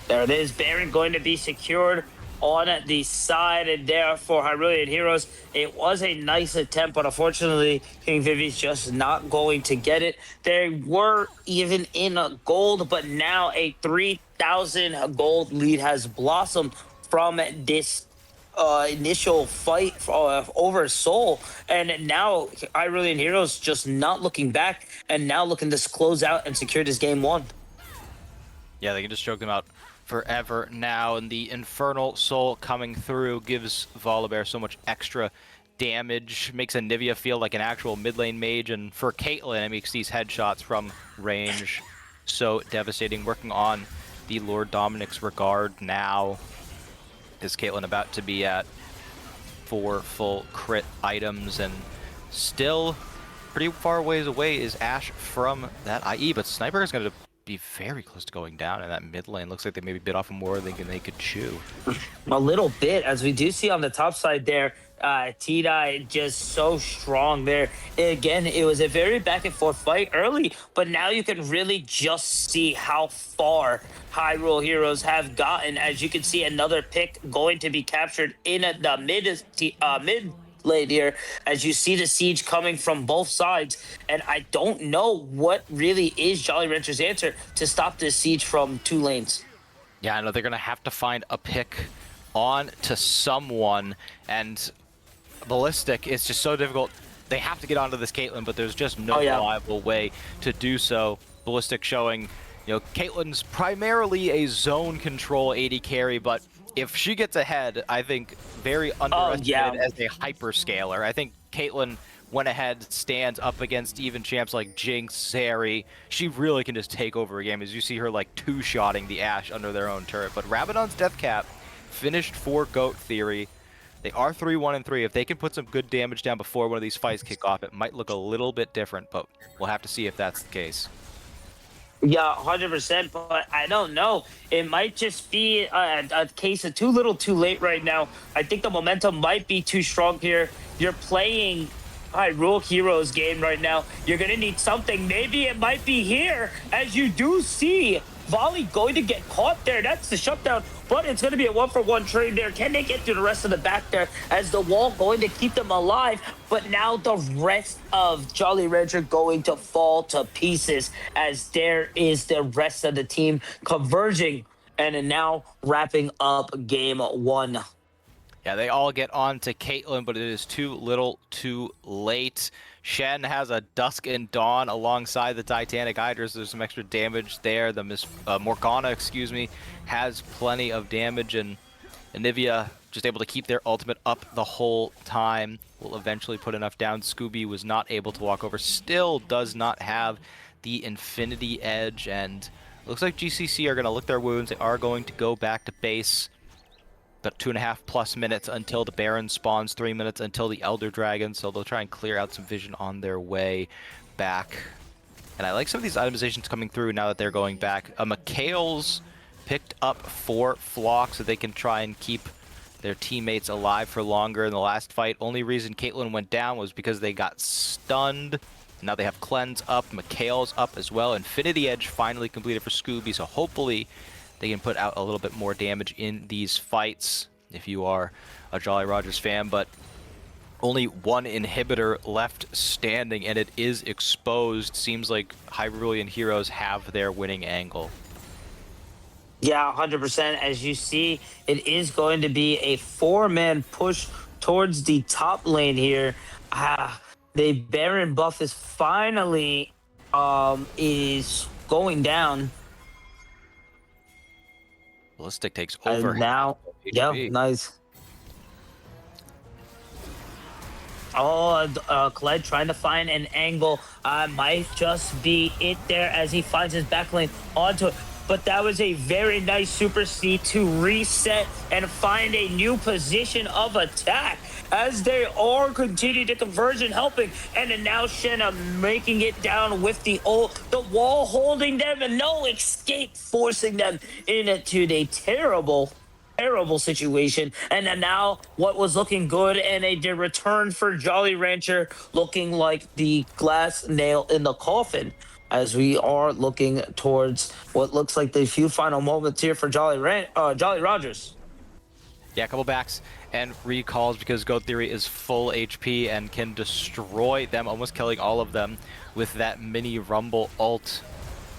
There it is. Baron going to be secured on the side, and there for Hyrulean Heroes. It was a nice attempt, but unfortunately, King Vivi's just not going to get it. They were even in a gold, but now a 3,000 gold lead has blossomed from this initial fight over Soul, and now Hyrulean Heroes just not looking back, and now looking to close out and secure this game one. Yeah, they can just choke them out forever now, and the Infernal Soul coming through gives Volibear so much extra damage, makes Anivia feel like an actual mid lane mage, and for Caitlyn, it makes these headshots from range so devastating. Working on the Lord Dominic's regard now, is Caitlyn about to be at 4 full crit items, and still pretty far ways away is Ashe from that IE, but Sniper is going to be very close to going down in that mid lane. Looks like they maybe bit off more than they could chew. A little bit, as we do see on the top side there. T-Die just so strong there. Again, it was a very back and forth fight early, but now you can really just see how far Hyrule Heroes have gotten. As you can see, another pick going to be captured in the mid lane here, as you see the siege coming from both sides, and I don't know what really is Jolly Rancher's answer to stop this siege from 2 lanes. Yeah, I know they're gonna have to find a pick on to someone, and Ballistic is just so difficult. They have to get onto this Caitlyn, but there's just no reliable way to do so. Ballistic showing, Caitlyn's primarily a zone control AD carry, but if she gets ahead, I think very underestimated as a hyperscaler. I think Caitlyn went ahead, stands up against even champs like Jinx, Zeri. She really can just take over a game, as you see her like two-shotting the Ashe under their own turret. But Rabadon's death cap finished for Goat Theory. They are 3-1-3. If they can put some good damage down before one of these fights kick off, it might look a little bit different, but we'll have to see if that's the case. Yeah, 100%, but I don't know. It might just be a case of too little too late right now. I think the momentum might be too strong here. You're playing Hyrule Heroes game right now. You're going to need something. Maybe it might be here, as you do see Volley going to get caught there. That's the shutdown, but it's going to be a 1-for-1 trade there. Can they get through the rest of the back there, as the wall going to keep them alive? But now the rest of Jolly Rancher going to fall to pieces, as there is the rest of the team converging and now wrapping up game one. Yeah, they all get on to Caitlyn, but it is too little too late. Shen has a Dusk and Dawn alongside the Titanic Hydras. There's some extra damage there. The Morgana, has plenty of damage, and Anivia just able to keep their ultimate up the whole time. Will eventually put enough down. Scooby was not able to walk over. Still does not have the Infinity Edge, and looks like GCCe are going to lick their wounds. They are going to go back to base. But 2.5+ minutes until the Baron spawns, 3 minutes until the Elder Dragon, so they'll try and clear out some vision on their way back. And I like some of these itemizations coming through now that they're going back. Mikhail's picked up 4 Flock so they can try and keep their teammates alive for longer. In the last fight, only reason Caitlyn went down was because they got stunned. Now they have Cleanse up, Mikhail's up as well. Infinity Edge finally completed for Scooby, so hopefully they can put out a little bit more damage in these fights if you are a Jolly Rogers fan, but only 1 inhibitor left standing, and it is exposed. Seems like Hyrulean Heroes have their winning angle. Yeah, 100%. As you see, it is going to be a 4-man push towards the top lane here. The Baron buff is finally is going down. Ballistic takes over. And now, yeah, nice. Oh, Kled trying to find an angle. Might just be it there, as he finds his back lane onto it. But that was a very nice Super C to reset and find a new position of attack, as they are continuing to converge and helping. And then now Shenna making it down with the wall holding them, and no escape, forcing them into the terrible terrible situation. And then now what was looking good and a return for Jolly Rancher looking like the glass nail in the coffin as we are looking towards what looks like the few final moments here for Jolly Rogers. Yeah, a couple backs and recalls because Goat Theory is full HP and can destroy them, almost killing all of them with that mini Rumble ult.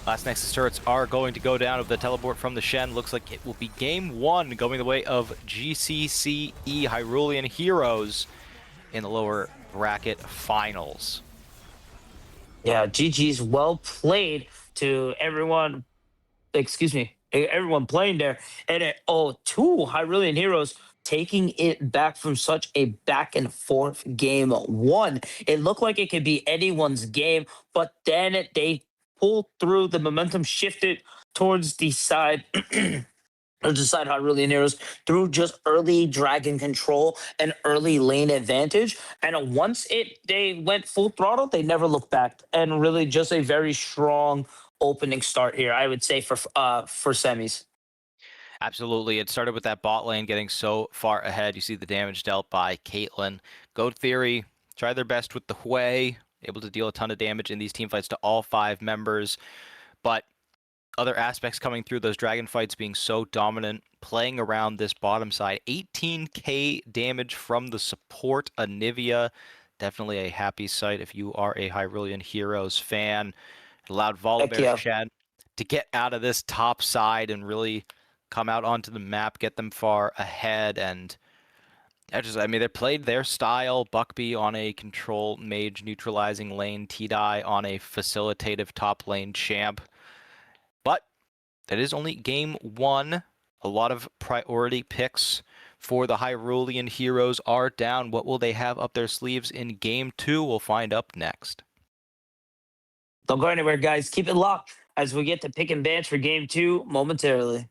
Last Nexus turrets are going to go down with the teleport from the Shen. Looks like it will be game one going the way of GCCe Hyrulean Heroes in the lower bracket finals. Yeah, GG's well played to everyone. Excuse me, everyone playing there. And two Hyrulean Heroes taking it back from such a back and forth game one. It looked like it could be anyone's game, but then they pulled through. The momentum shifted towards the side. Or decide how really Heroes through just early dragon control and early lane advantage. And once they went full throttle, they never looked back. And really just a very strong opening start here, I would say, for semis. Absolutely. It started with that bot lane getting so far ahead. You see the damage dealt by Caitlyn. Goat Theory tried their best with the Hui, able to deal a ton of damage in these team fights to all 5 members. But other aspects coming through, those dragon fights being so dominant, playing around this bottom side. 18k damage from the support Anivia. Definitely a happy sight if you are a Hyrulean Heroes fan. It allowed Heck Volibear yeah. Shen to get out of this top side and really come out onto the map, get them far ahead. And I mean, they played their style. Buckby on a control mage neutralizing lane, T-Die on a facilitative top lane champ. But that is only game one. A lot of priority picks for the Hyrulean Heroes are down. What will they have up their sleeves in game two? We'll find up next. Don't go anywhere, guys. Keep it locked as we get to pick and bans for game two momentarily.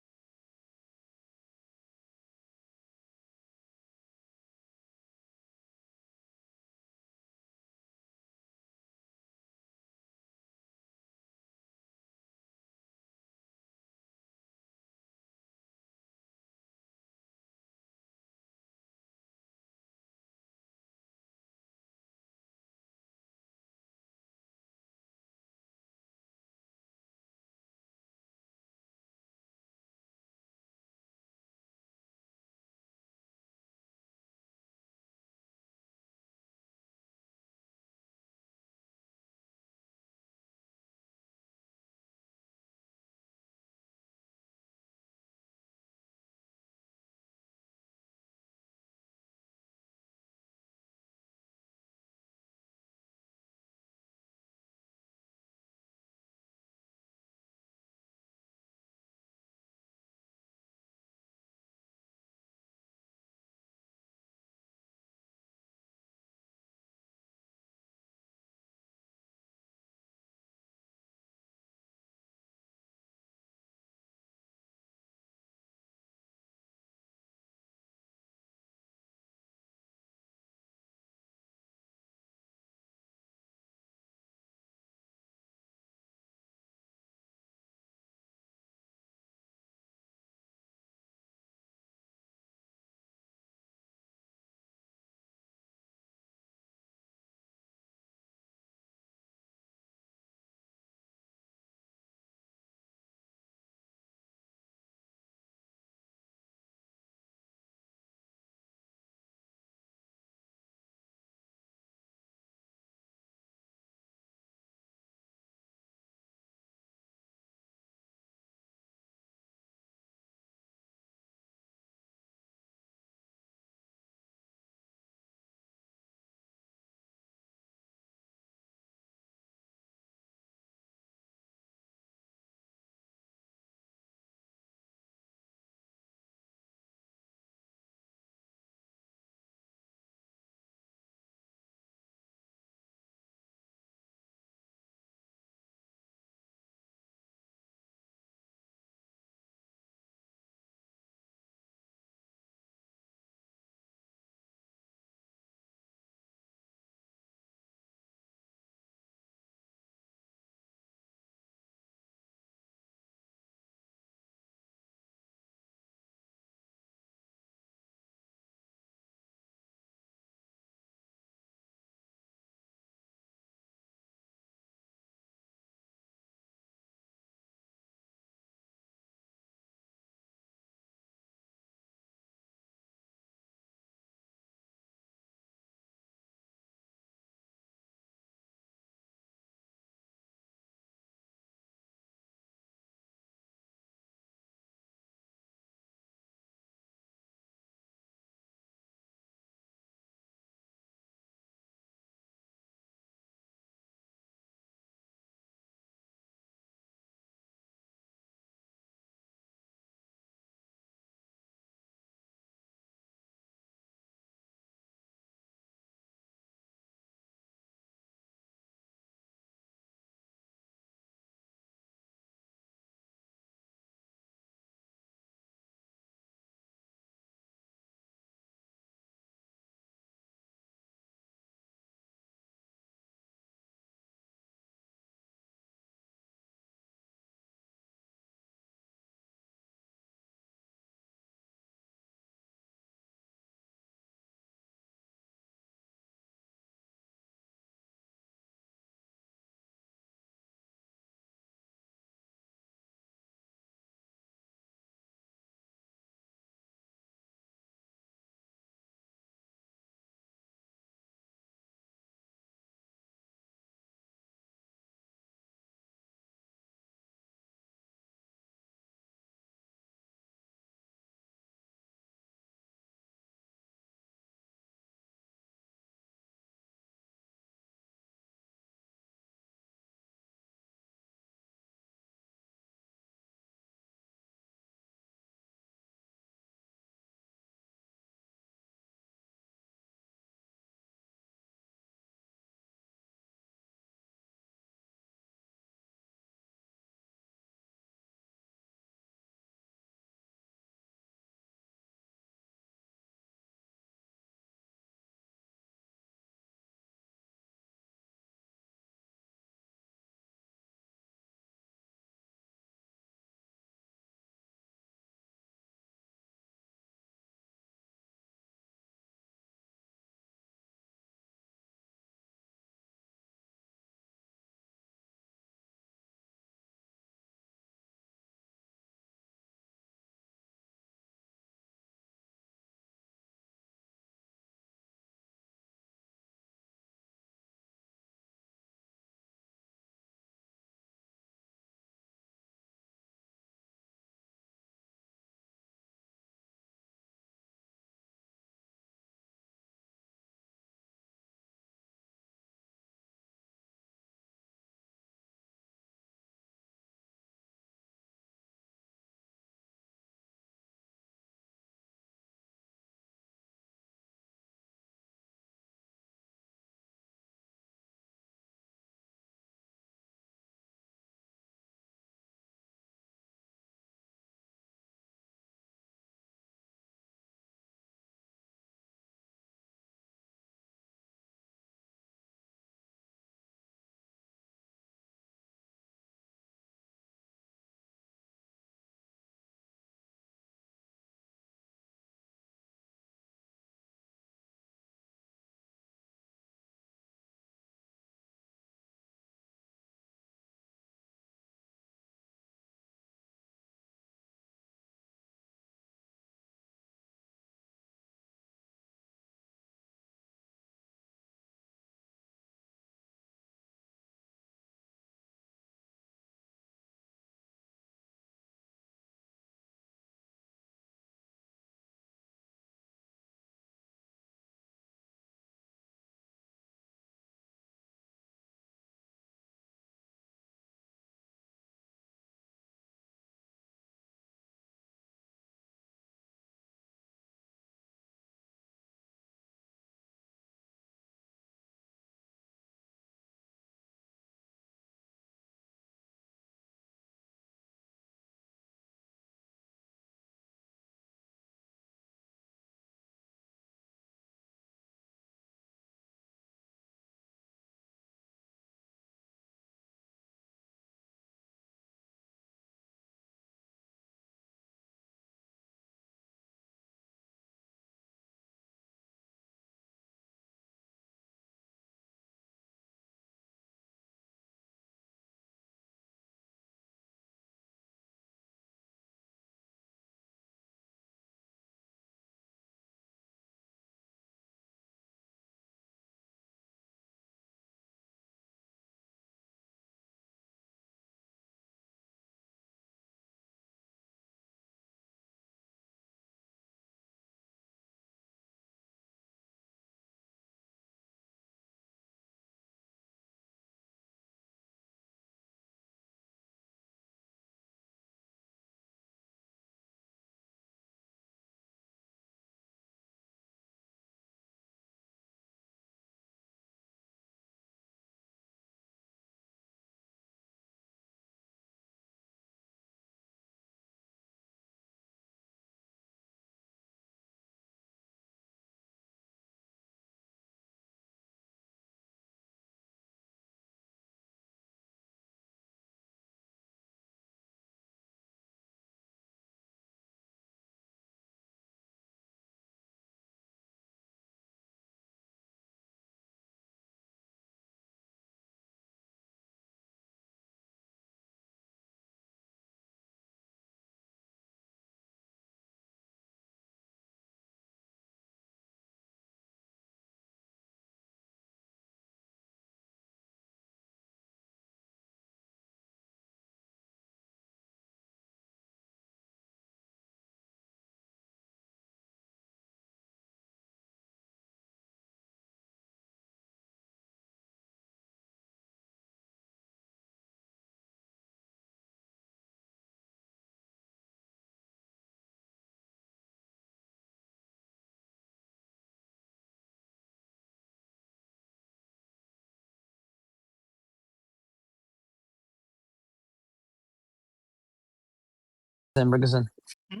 Ferguson. Hmm?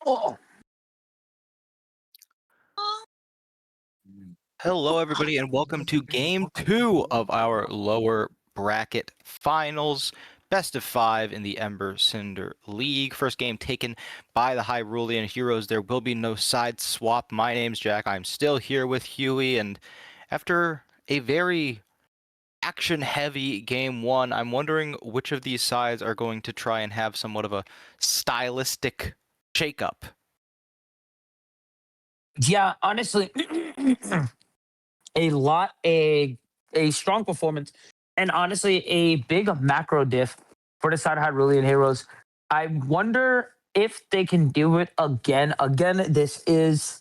Oh. Hello, everybody, and welcome to Game 2 of our lower bracket finals. Best of 5 in the Ember Cinder League. First game taken by the Hyrulean heroes. There will be no side swap. My name's Jack. I'm still here with Huey, and after a very action-heavy game 1, I'm wondering which of these sides are going to try and have somewhat of a stylistic shakeup. Yeah, honestly, a strong performance, and honestly, a big macro diff for the side of Hyrulean Heroes. I wonder if they can do it again. Again, this is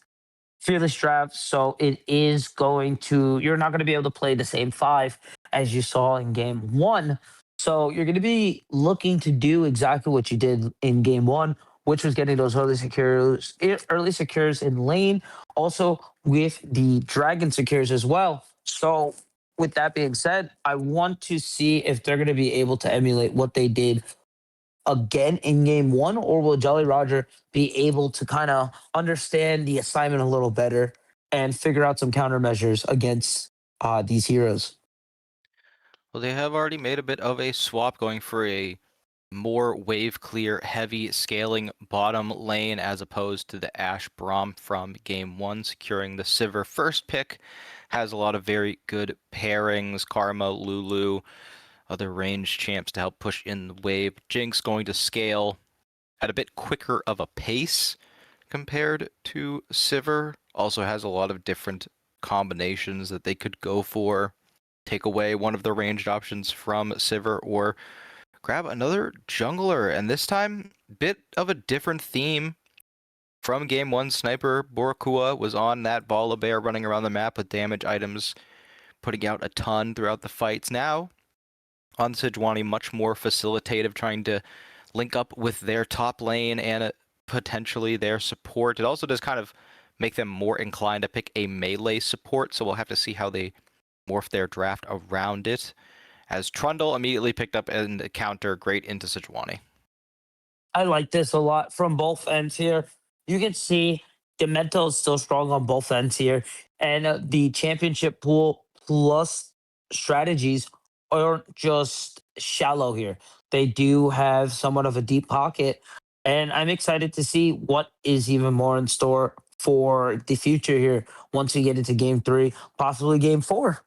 fearless draft, so it is going to. You're not going to be able to play the same five as you saw in game one. So you're going to be looking to do exactly what you did in game one, which was getting those early secures in lane, also with the dragon secures as well. So with that being said, I want to see if they're going to be able to emulate what they did again in game one, or will Jolly Roger be able to kind of understand the assignment a little better and figure out some countermeasures against these heroes? Well, they have already made a bit of a swap, going for a more wave clear, heavy scaling bottom lane as opposed to the Ash Braum from game 1, securing the Sivir first pick. Has a lot of very good pairings, Karma, Lulu, other range champs to help push in the wave. Jinx going to scale at a bit quicker of a pace compared to Sivir. Also has a lot of different combinations that they could go for. Take away one of the ranged options from Sivir or grab another jungler, and this time, bit of a different theme from game 1. Sniper Borakua was on that Bear running around the map with damage items, putting out a ton throughout the fights. Now, on Sejuani, much more facilitative, trying to link up with their top lane and potentially their support. It also does kind of make them more inclined to pick a melee support, so we'll have to see how they morph their draft around it, as Trundle immediately picked up and counter great into Sejuani. I like this a lot from both ends here. You can see the mental is still strong on both ends here, and the championship pool plus strategies aren't just shallow here. They do have somewhat of a deep pocket, and I'm excited to see what is even more in store for the future here once we get into game three, possibly game four.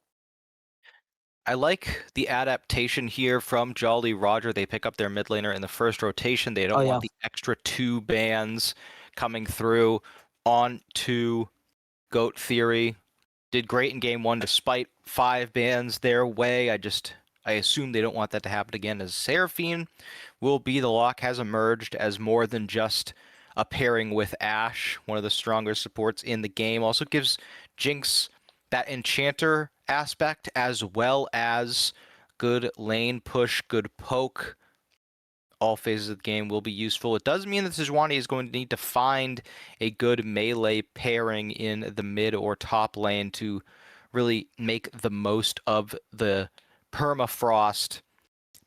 I like the adaptation here from Jolly Roger. They pick up their mid laner in the first rotation. They Oh don't yeah. want the extra 2 bans coming through onto Goat Theory. Did great in game 1 despite 5 bans their way. I assume they don't want that to happen again, as Seraphine will be the lock, has emerged as more than just a pairing with Ashe, one of the stronger supports in the game. Also gives Jinx that enchanter aspect, as well as good lane push, good poke. All phases of the game will be useful. It does mean that Sejuani is going to need to find a good melee pairing in the mid or top lane to really make the most of the permafrost.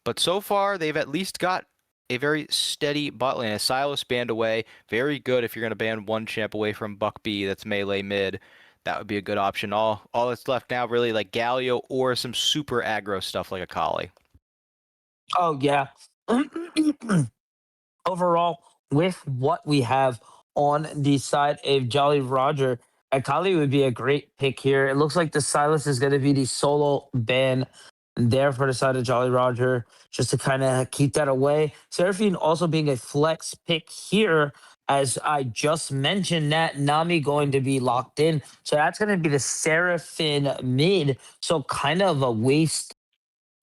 But so far, they've at least got a very steady bot lane. A Silas banned away. Very good if you're going to ban one champ away from Buck B that's melee mid. That would be a good option. All that's left now, really, like Galio or some super aggro stuff like Akali. Oh yeah. Overall, with what we have on the side of Jolly Roger, Akali would be a great pick here. It looks like the Silas is going to be the solo ban there for the side of Jolly Roger, just to kind of keep that away. Seraphine also being a flex pick here, as I just mentioned, that Nami going to be locked in. So that's going to be the Seraphine mid. So kind of a waste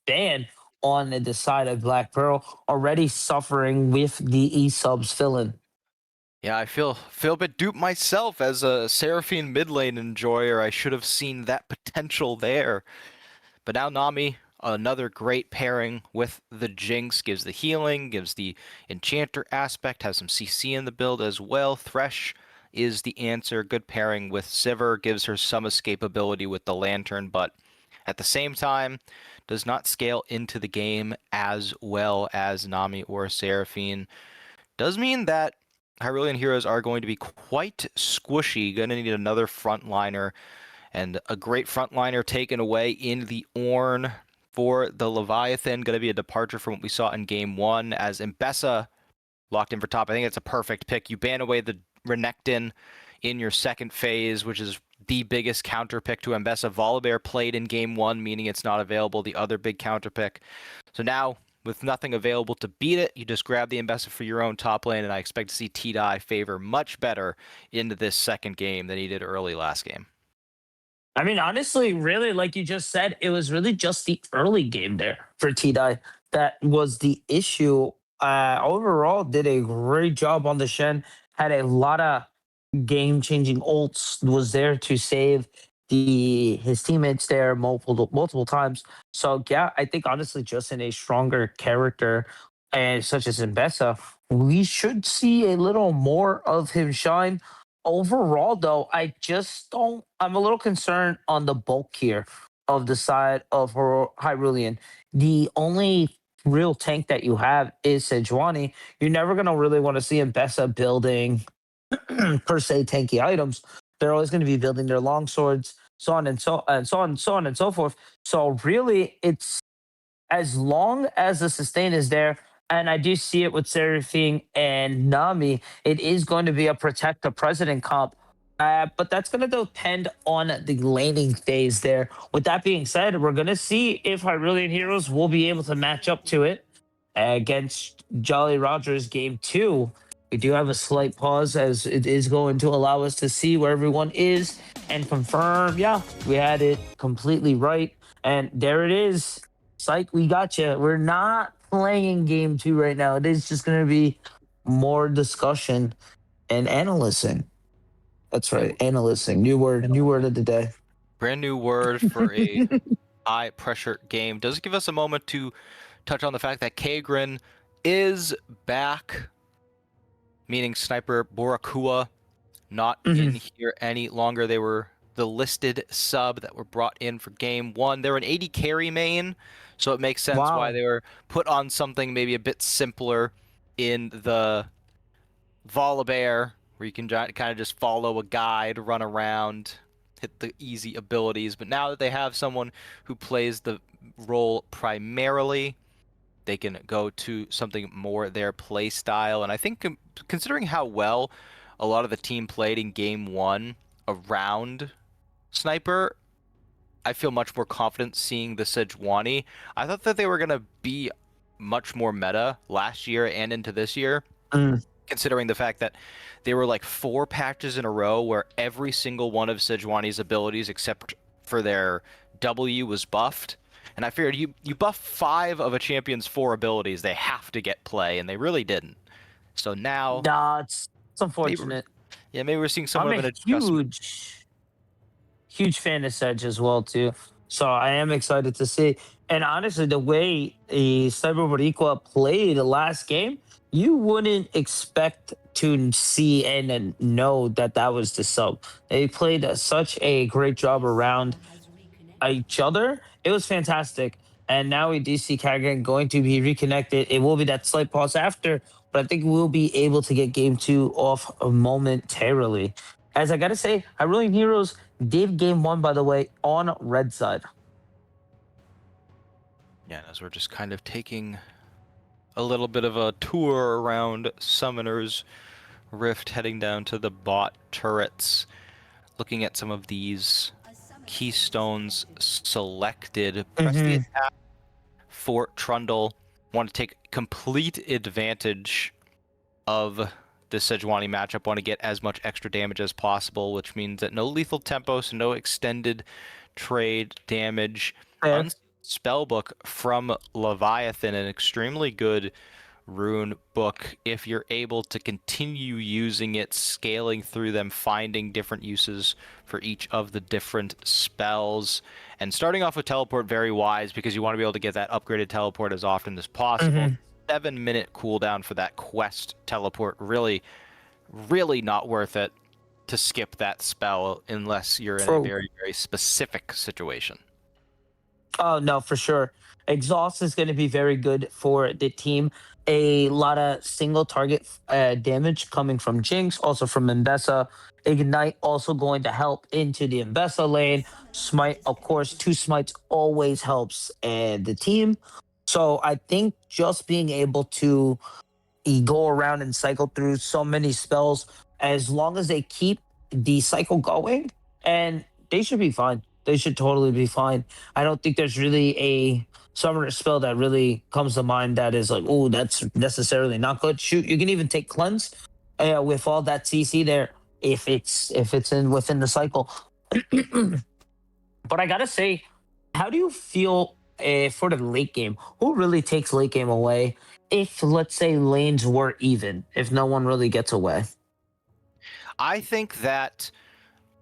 ban on the side of Black Pearl, already suffering with the E subs fill-in. Yeah, I feel a bit duped myself as a Seraphine mid lane enjoyer. I should have seen that potential there. But now Nami, another great pairing with the Jinx, gives the healing, gives the enchanter aspect, has some CC in the build as well. Thresh is the answer. Good pairing with Sivir, gives her some escapability with the lantern, but at the same time, does not scale into the game as well as Nami or Seraphine. Does mean that Hyrulean heroes are going to be quite squishy. Going to need another frontliner, and a great frontliner taken away in the Ornn for the Leviathan. Going to be a departure from what we saw in game one as Mbessa locked in for top. I think it's a perfect pick. You ban away the Renekton in your second phase, which is the biggest counter pick to Mbessa. Volibear played in game one, meaning it's not available, the other big counter pick. So now, with nothing available to beat it, you just grab the Mbessa for your own top lane, and I expect to see T-Dye favor much better into this second game than he did early last game. I mean, honestly, really, like you just said, it was really just the early game there for T-Dye that was the issue. Overall, did a great job on the Shen, had a lot of game-changing ults, was there to save his teammates there multiple times. So yeah, I think honestly, just in a stronger character and such as Mbessa, we should see a little more of him shine. Overall, though, I just don't. I'm a little concerned on the bulk here of the side of Hyrulean. The only real tank that you have is Sejuani. You're never gonna really want to see Mbessa building per se tanky items. They're always going to be building their long swords, so on and so forth. So really, it's as long as the sustain is there, and I do see it with Seraphine and Nami, it is going to be a protect the president comp. But that's going to depend on the laning phase there. With that being said, we're going to see if Hyrulean Heroes will be able to match up to it against Jolly Rogers game two. We do have a slight pause as it is going to allow us to see where everyone is and confirm, yeah, we had it completely right. And there it is. Psych, we got you. We're not playing game two right now. It is just going to be more discussion and analyzing. That's right, analyzing. New word of the day. Brand new word for a high pressure game. Does it give us a moment to touch on the fact that Kagrin is back, meaning Sniper Borakua not in here any longer. They were the listed sub that were brought in for game one. They're an 80 carry main, so it makes sense why they were put on something maybe a bit simpler in the Volibear, where you can kind of just follow a guide, run around, hit the easy abilities. But now that they have someone who plays the role primarily, they can go to something more their play style. And I think considering how well a lot of the team played in game one around Sniper, I feel much more confident seeing the Sejuani. I thought that they were going to be much more meta last year and into this year, considering the fact that there were like 4 patches in a row where every single one of Sejuani's abilities, except for their W, was buffed. And I figured you buff 5 of a champion's 4 abilities, they have to get play, and they really didn't. So now, nah, it's unfortunate. Maybe we're seeing some of an adjustment. Huge fan of Sedge as well too. So I am excited to see. And honestly, the way a Cyber Boricua played the last game, you wouldn't expect to see and know that that was the sub. They played such a great job around each other. It was fantastic. And now we do see Kagran going to be reconnected. It will be that slight pause after, but I think we'll be able to get game two off momentarily. As I gotta say, Hyrulean Heroes did game one, by the way, on red side. Yeah, as we're just kind of taking a little bit of a tour around Summoner's Rift, heading down to the bot turrets, looking at some of these keystones selected. Press the attack for Trundle. Want to take complete advantage of the Sejuani matchup. Want to get as much extra damage as possible, which means that no lethal tempo, so no extended trade damage. Spellbook from Leviathan, an extremely good rune book if you're able to continue using it, scaling through them, finding different uses for each of the different spells. And starting off with teleport, very wise, because you want to be able to get that upgraded teleport as often as possible. 7-minute cooldown for that quest teleport. Really not worth it to skip that spell unless you're in a very, very specific situation. Oh, no, for sure. Exhaust is going to be very good for the team. A lot of single target damage coming from Jinx, also from Mbessa. Ignite also going to help into the Mbessa lane. Smite, of course, two smites always helps the team. So I think just being able to go around and cycle through so many spells as long as they keep the cycle going, and they should be fine. They should totally be fine. I don't think there's really a summoner spell that really comes to mind that is like, oh, that's necessarily not good. Shoot, you can even take cleanse with all that CC there if it's in within the cycle. But I gotta say, how do you feel for the late game? Who really takes late game away? If let's say lanes were even, if no one really gets away. I think that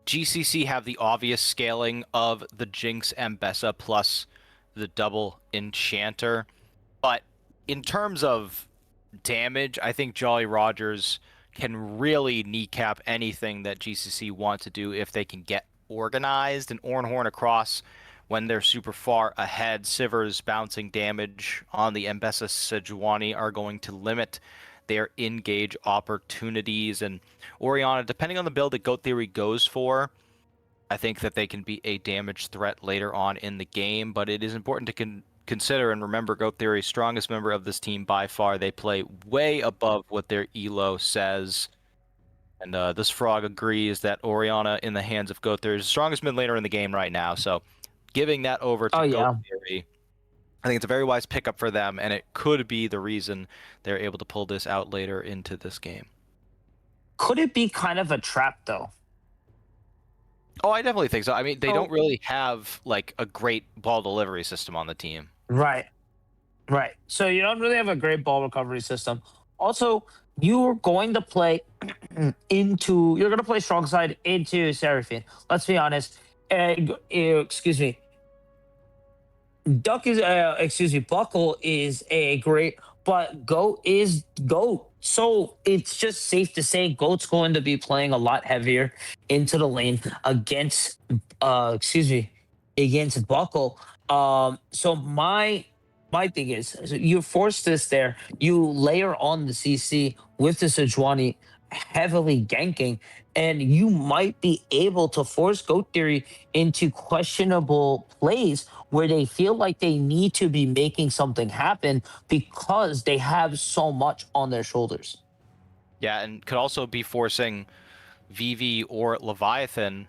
GCC have the obvious scaling of the Jinx Ambessa plus the double Enchanter. But in terms of damage, I think Jolly Rogers can really kneecap anything that GCC want to do if they can get organized and Ornhorn across when they're super far ahead. Sivir's bouncing damage on the Mbessa Sejuani are going to limit their engage opportunities. And Orianna, depending on the build that Goat Theory goes for, I think that they can be a damage threat later on in the game, but it is important to consider and remember Goat Theory's strongest member of this team by far. They play way above what their elo says. And this frog agrees that Orianna in the hands of Goat Theory is the strongest mid laner in the game right now. So giving that over to Oh Goat yeah. Theory, I think it's a very wise pickup for them, and it could be the reason they're able to pull this out later into this game. Could it be kind of a trap though? Oh, I definitely think so. I mean, they don't So really have like a great ball delivery system on the team. right, right. So you don't really have a great ball recovery system. Also, you're going to play you're going to play strong side into Seraphine. Let's be honest. Excuse me. Duck is excuse me, Buckle is a great, but Goat is Goat. So it's just safe to say Goat's going to be playing a lot heavier into the lane against excuse me, against Buckle. So my thing is so you force this there, you layer on the CC with the Sejuani heavily ganking, and you might be able to force Goat Theory into questionable plays where they feel like they need to be making something happen because they have so much on their shoulders. Yeah, and could also be forcing Vivi or Leviathan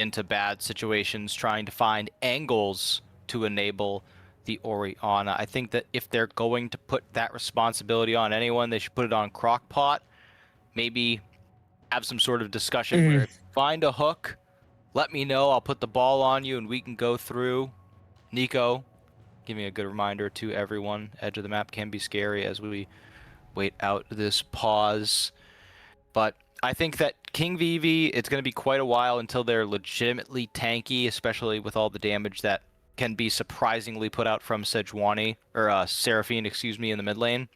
into bad situations, trying to find angles to enable the Orianna. I think that if they're going to put that responsibility on anyone, they should put it on Crockpot. Maybe have some sort of discussion where Mm, if you find a hook, let me know. I'll put the ball on you and we can go through. Nico, give me a good reminder to everyone. Edge of the map can be scary as we wait out this pause. But I think that King Vivi, it's going to be quite a while until they're legitimately tanky, especially with all the damage that can be surprisingly put out from Sejuani, or Seraphine, excuse me, in the mid lane.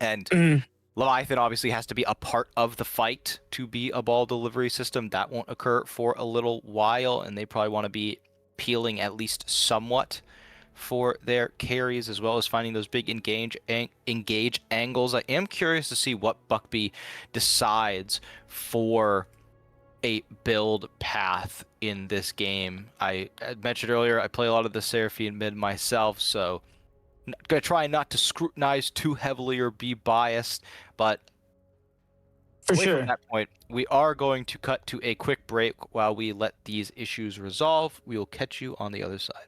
And mm, Leviathan obviously has to be a part of the fight to be a ball delivery system. That won't occur for a little while, and they probably want to be peeling at least somewhat for their carries, as well as finding those big engage angles. I am curious to see what Buckby decides for a build path in this game. I mentioned earlier I play a lot of the Seraphine mid myself, so gonna try not to scrutinize too heavily or be biased, but for away from sure. that point, we are going to cut to a quick break while we let these issues resolve. We will catch you on the other side.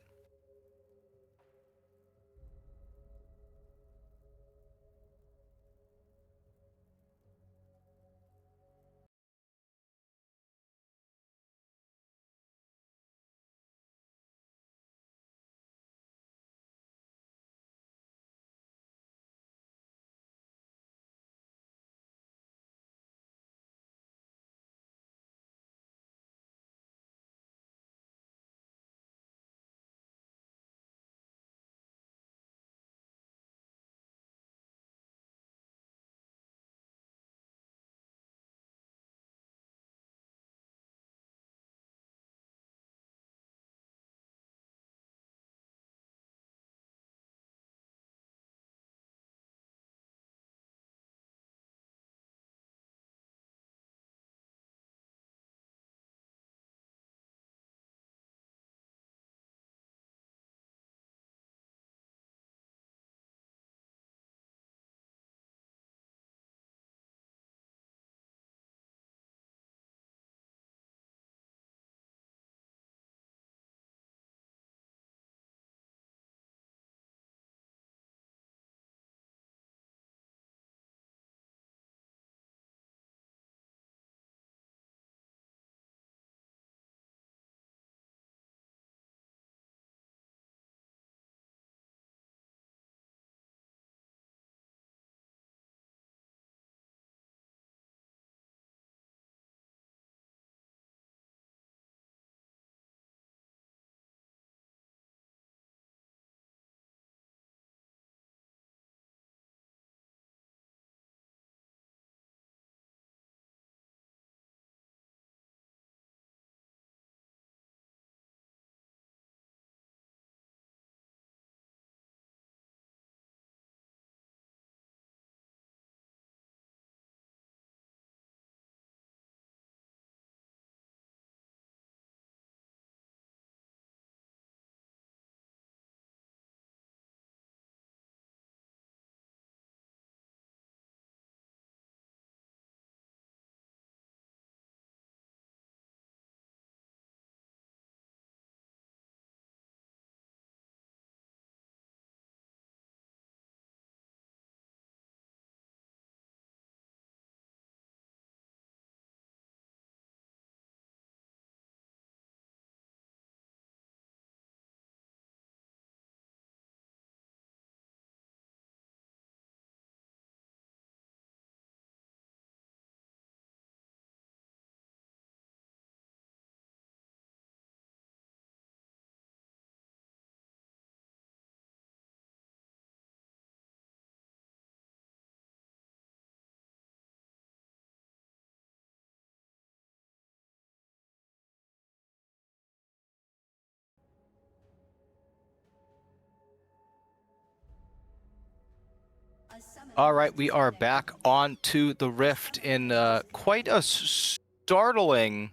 All right, we are back on to the Rift in quite a startling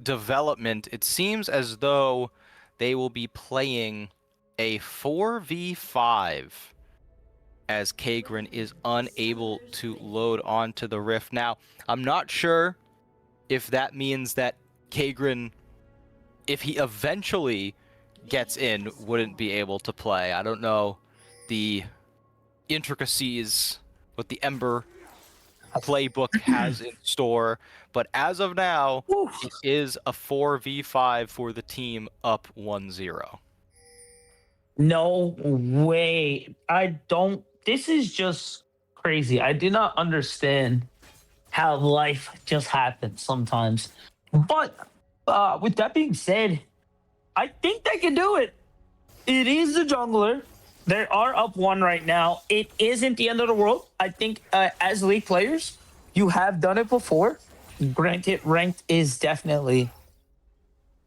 development. It seems as though they will be playing a 4v5 as Kagrin is unable to load onto the Rift. Now, I'm not sure if that means that Kagrin, if he eventually gets in, wouldn't be able to play. I don't know the intricacies, what the Ember playbook has in store, but as of now, it is a 4v5 for the team up 1-0. No way. I don't. This is just crazy. I do not understand how life just happens sometimes. But with that being said, I think they can do it. It is the jungler. They are up one right now. It isn't the end of the world. I think as league players, you have done it before. Granted, ranked is definitely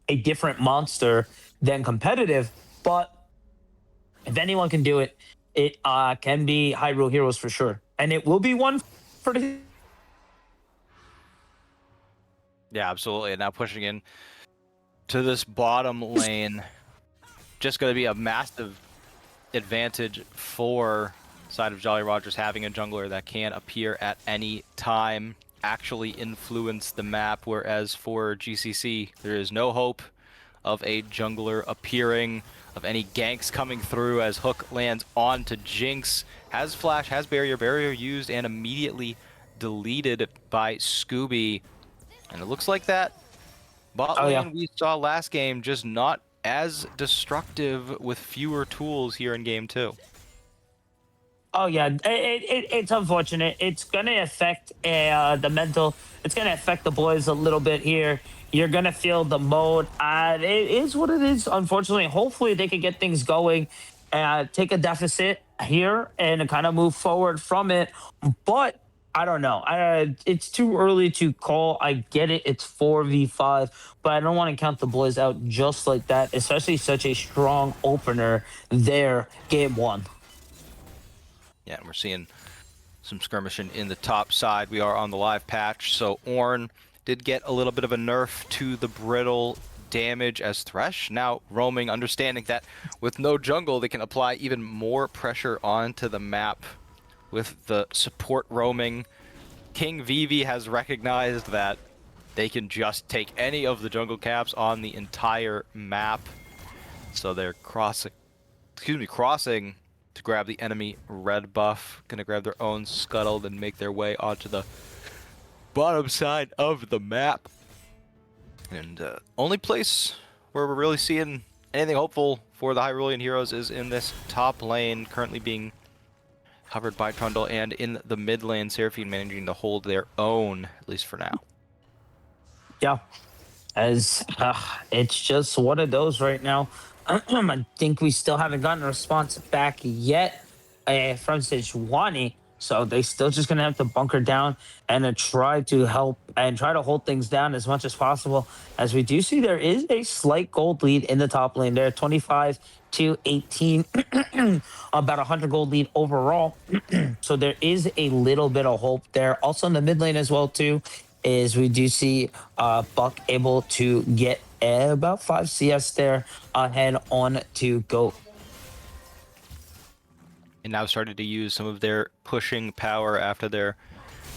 a different monster than competitive, but if anyone can do it, it can be Hyrule Heroes for sure. And it will be one for the. Yeah, absolutely. And now pushing in to this bottom lane, just going to be a massive advantage for side of Jolly Rogers having a jungler that can appear at any time, actually influence the map, whereas for GCC, there is no hope of a jungler appearing, of any ganks coming through as Hook lands onto Jinx. Has flash, has barrier used and immediately deleted by Scooby. And it looks like that bot lane we saw last game, just not as destructive with fewer tools here in game 2. Oh yeah, it's unfortunate. It's gonna affect the mental. It's gonna affect the boys a little bit here. You're gonna feel the mode. It is what it is. Unfortunately, hopefully they can get things going, take a deficit here and kind of move forward from it. But I don't know. It's too early to call. I get it. It's 4v5, but I don't want to count the boys out just like that, especially such a strong opener there, game 1. Yeah, and we're seeing some skirmishing in the top side. We are on the live patch, so Ornn did get a little bit of a nerf to the brittle damage as Thresh now roaming, understanding that with no jungle, they can apply even more pressure onto the map with the support roaming. King Vivi has recognized that they can just take any of the jungle caps on the entire map, so they're crossing to grab the enemy red buff. Gonna grab their own scuttled and make their way onto the bottom side of the map. And only place where we're really seeing anything hopeful for the Hyrulean heroes is in this top lane, currently being covered by Trundle, and in the mid lane, Seraphine managing to hold their own, at least for now. Yeah, as it's just one of those right now. I think we still haven't gotten a response back yet from Sejuani. So they still just gonna have to bunker down and try to help and try to hold things down as much as possible. As we do see, there is a slight gold lead in the top lane there, 25 to 18, about 100 gold lead overall. So there is a little bit of hope there. Also in the mid lane as well too, is we do see Buck able to get about 5 CS there ahead on to GOAT. And now started to use some of their pushing power after their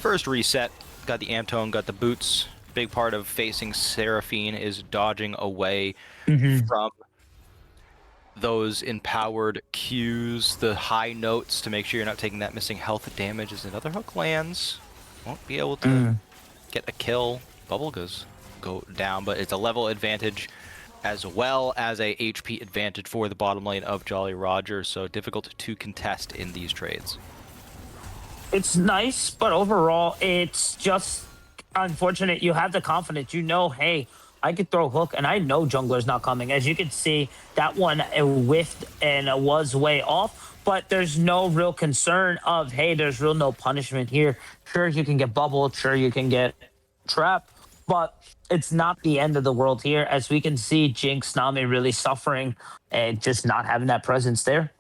first reset. Got the Antone, got the boots. Big part of facing Seraphine is dodging away from those empowered Qs, the high notes, to make sure you're not taking that missing health damage as another hook lands. Won't be able to get a kill. Bubble goes down, but it's a level advantage as well as a HP advantage for the bottom lane of Jolly Rogers, so difficult to contest in these trades. It's nice, but overall, it's just unfortunate. You have the confidence. You know, hey, I could throw hook, and I know jungler's not coming. As you can see, that one whiffed and was way off, but there's no real concern of, hey, there's real no punishment here. Sure, you can get bubbled. Sure, you can get trapped, but it's not the end of the world here. As we can see, Jinx, Nami really suffering and just not having that presence there.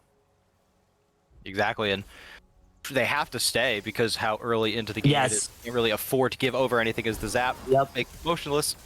Exactly, and they have to stay because how early into the game it is. Yes. Can't really afford to give over anything as the zap Yep. makes motionless.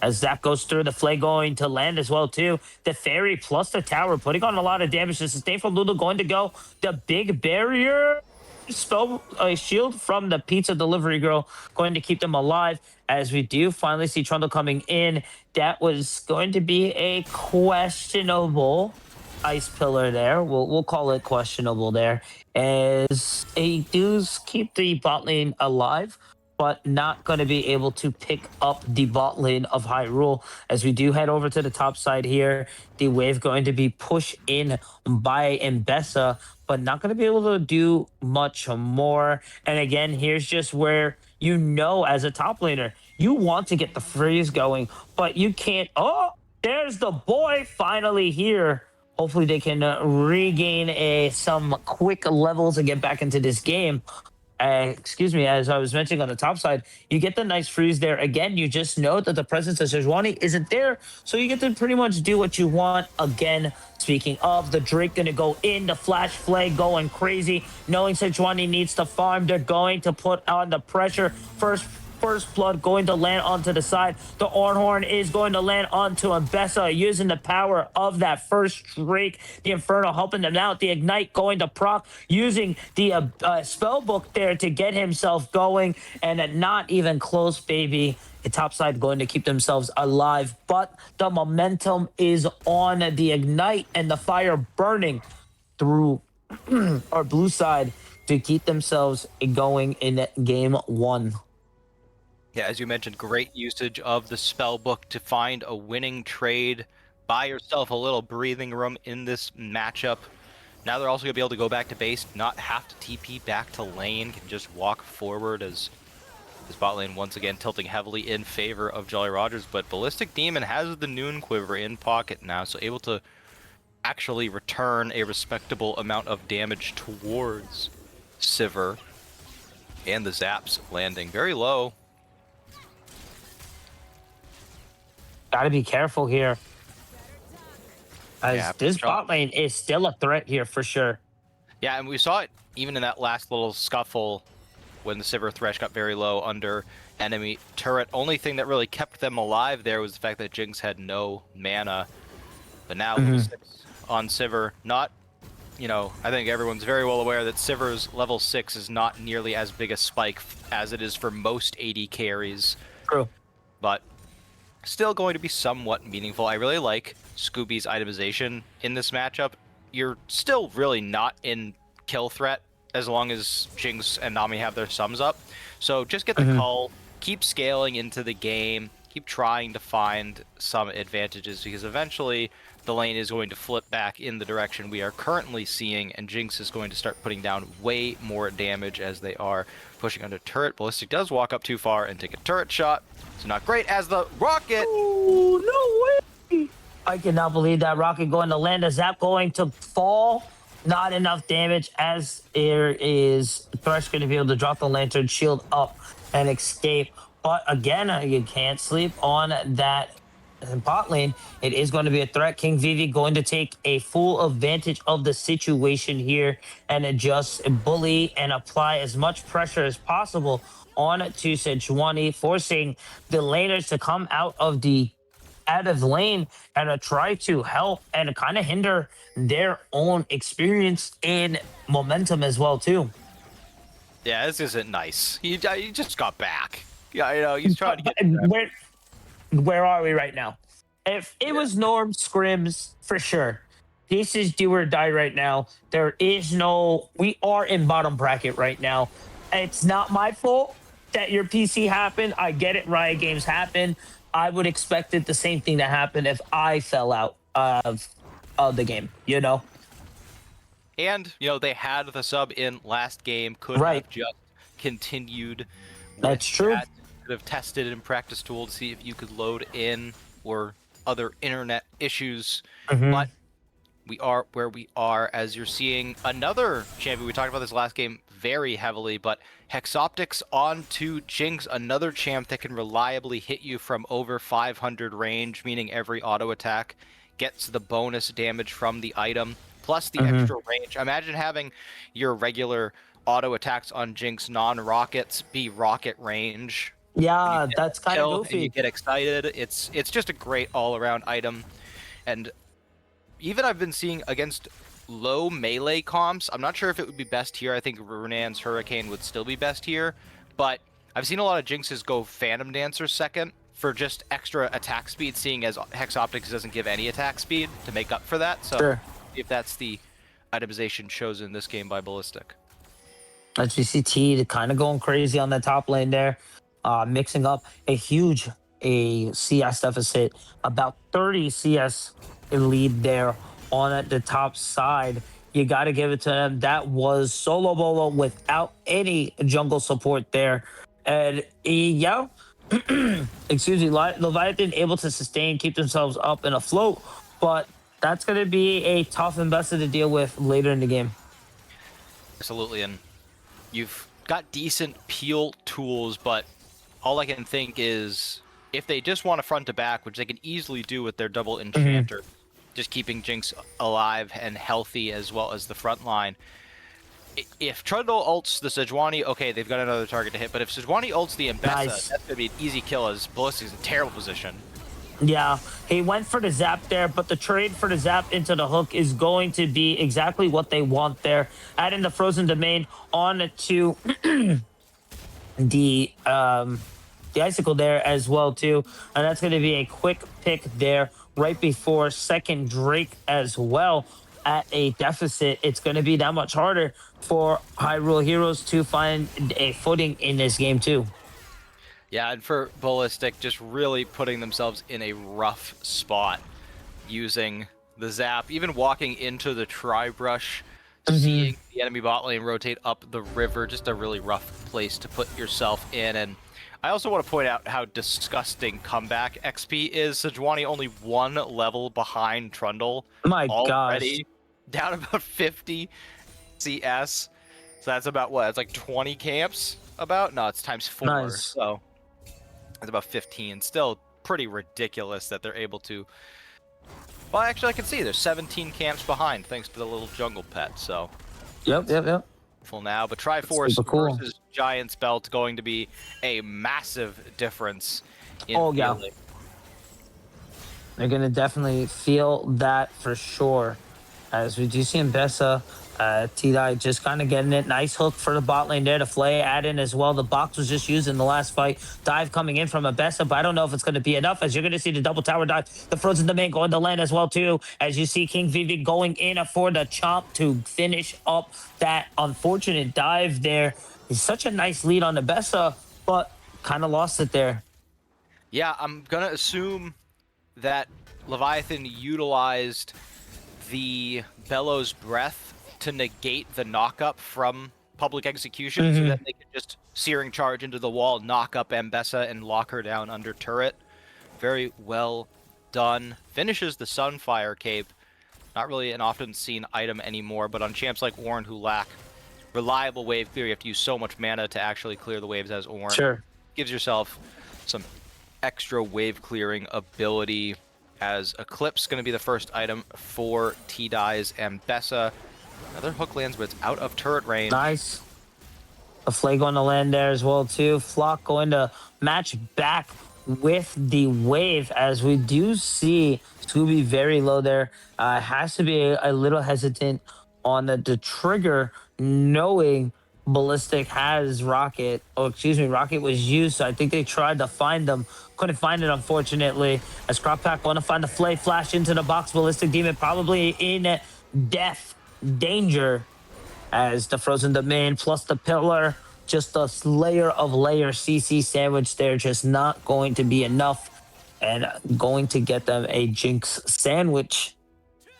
As that goes through, the flay going to land as well too. The fairy plus the tower putting on a lot of damage to sustain from Lulu. Going to go the big barrier spell shield from the pizza delivery girl, going to keep them alive. As we do finally see Trundle coming in, that was going to be a questionable ice pillar there. We'll call it questionable there, as they do keep the bot lane alive, but not going to be able to pick up the bot lane of Hyrule. As we do head over to the top side here, the wave going to be pushed in by Mbessa, but not going to be able to do much more. And again, here's just where you know, as a top laner, you want to get the freeze going, but you can't. Oh, there's the boy finally here. Hopefully, they can regain some quick levels and get back into this game. Excuse me, as I was mentioning on the top side, you get the nice freeze there. Again, you just know that the presence of Sejuani isn't there, so you get to pretty much do what you want. Again, speaking of, the Drake going to go in, the flash flag going crazy, knowing Sejuani needs to farm. They're going to put on the pressure. First blood going to land onto the side. The Ornhorn is going to land onto Mbessa, using the power of that first Drake. The Inferno helping them out. The Ignite going to proc, using the spell book there to get himself going. And not even close, baby. The top side going to keep themselves alive. But the momentum is on the Ignite and the fire burning through our blue side to keep themselves going in game one. Yeah, as you mentioned, great usage of the spell book to find a winning trade. Buy yourself a little breathing room in this matchup. Now they're also going to be able to go back to base, not have to TP back to lane, can just walk forward as this bot lane once again tilting heavily in favor of Jolly Rogers. But Ballistic Demon has the Noon Quiver in pocket now, so able to actually return a respectable amount of damage towards Sivir. And the zaps landing very low. Gotta be careful here, as Yeah, this bot lane is still a threat here for sure. Yeah, and we saw it even in that last little scuffle when the Sivir Thresh got very low under enemy turret. Only thing that really kept them alive there was the fact that Jinx had no mana. But now level 6 on Sivir, not, you know, I think everyone's very well aware that Sivir's level 6 is not nearly as big a spike as it is for most AD carries. True. But still going to be somewhat meaningful. I really like Scooby's itemization in this matchup. You're still really not in kill threat as long as Jinx and Nami have their sums up. So just get the call, keep scaling into the game, keep trying to find some advantages, because eventually the lane is going to flip back in the direction we are currently seeing, and Jinx is going to start putting down way more damage as they are pushing under turret. Ballistic does walk up too far and take a turret shot, so not great as the rocket. Oh, no way! I cannot believe that rocket going to land. A zap going to fall. Not enough damage, as there is Thresh going to be able to drop the lantern, shield up, and escape. But again, you can't sleep on that bot lane. It is going to be a threat. King Vivi going to take a full advantage of the situation here and just bully and apply as much pressure as possible on to Sejuani, forcing the laners to come out of lane and try to help and kind of hinder their own experience and momentum as well too. Yeah, this isn't nice. He just got back. Yeah, you know, he's trying to get where are we right now? If it was Norm Scrims, for sure. This is do or die right now. There is no, we are in bottom bracket right now. It's not my fault that your PC happened. I get it, Riot Games happen. I would expect it the same thing to happen if I fell out of the game, you know? And, you know, they had the sub in last game, could have just continued. That's true. That. Could have tested and practiced tool to see if you could load in or other internet issues. But we are where we are, as you're seeing another champion. We talked about this last game very heavily, but Hexoptics onto Jinx, another champ that can reliably hit you from over 500 range, meaning every auto attack gets the bonus damage from the item. plus the Hmm. extra range. Imagine having your regular auto attacks on Jinx non-rockets be rocket range. When you Yeah, get that's a kind of kill and you goofy. get excited, it's just a great all-around item. And even I've been seeing against low melee comps, I'm not sure if it would be best here. I think Runan's Hurricane would still be best here, but I've seen a lot of Jinxes go Phantom Dancer second for just extra attack speed, seeing as Hex Optics doesn't give any attack speed to make up for that. So Sure. if that's the itemization chosen in this game by Ballistic. GCT kind of going crazy on the top lane there, mixing up a huge CS deficit, about 30 CS lead there on at the top side. You got to give it to them. That was solo bolo without any jungle support there, and yeah, excuse me, Leviathan able to sustain, keep themselves up and afloat, but that's going to be a tough investor to deal with later in the game. Absolutely, and you've got decent peel tools, but all I can think is if they just want to front to back, which they can easily do with their double Mhm. enchanter, just keeping Jinx alive and healthy as well as the front line. If Trundle ults the Sejuani, okay, they've got another target to hit, but if Sejuani ults the Mbessa, Nice. that's going to be an easy kill as Ballistic's in a terrible position. Yeah, he went for the zap there, but the trade for the zap into the hook is going to be exactly what they want there. Adding the frozen domain on to the icicle there as well too, and that's going to be a quick pick there right before second Drake as well. At a deficit, it's going to be that much harder for Hyrule Heroes to find a footing in this game too. Yeah, and for Ballistic, just really putting themselves in a rough spot using the zap, even walking into the tri-brush, Hmm. seeing the enemy bot lane rotate up the river, just a really rough place to put yourself in. And I also want to point out how disgusting comeback XP is. Sejuani only one level behind Trundle My gosh, already, down about 50 CS. So that's about what? It's like 20 camps about? No, it's times 4. nice. So it's about 15. Still pretty ridiculous that they're able to. Well, actually, I can see there's 17 camps behind thanks to the little jungle pet. So Yep, yep, yep. full now, but Triforce Super cool. versus Giant's Belt going to be a massive difference in Oh yeah, feeling. they're gonna definitely feel that for sure. As we do see Mbessa, T-Dye just kind of getting it. Nice hook for the bot lane there to Flay. Add in as well. The box was just used in the last fight. Dive coming in from Mbessa, but I don't know if it's going to be enough as you're going to see the double tower dive. The frozen domain going to land as well too. As you see King Vivi going in for the chomp to finish up that unfortunate dive there. It's such a nice lead on Mbessa, but kind of lost it there. Yeah, I'm gonna assume that Leviathan utilized the Bellows Breath to negate the knockup from Public Execution so that they could just Searing Charge into the wall, knock up Ambessa, and lock her down under turret. Very well done. Finishes the Sunfire Cape. Not really an often seen item anymore, but on champs like Ornn who lack reliable wave clear, you have to use so much mana to actually clear the waves as Ornn. Sure. Gives yourself some extra wave clearing ability, as Eclipse going to be the first item for T-Dye's Ambessa. Another hook lands, but it's out of turret range. Nice. A Flay going to land there as well too. Flock going to match back with the wave as we do see Scooby very low there. Has to be a little hesitant on the trigger, knowing Ballistic has Rocket. Oh, excuse me, Rocket was used, so I think they tried to find them. Couldn't find it, unfortunately. As Crop Pack want to find the Flay, flash into the box. Ballistic Demon probably in death danger as the frozen domain plus the pillar, just a layer of layer CC sandwich there, just not going to be enough and going to get them a Jinx sandwich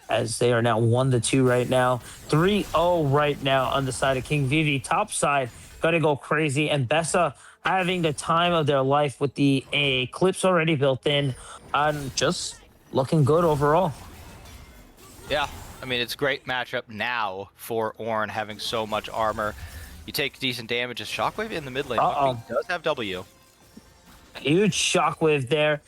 as they are now 1-2 right now. 3-0 right now on the side of King Vivi. Top side, gonna go crazy. And Bessa having the time of their life with the Eclipse already built in and just looking good overall. Yeah, I mean, it's a great matchup now for Ornn having so much armor. You take decent damage as Shockwave in the mid lane. Uh-oh. He does have W. Huge shockwave there.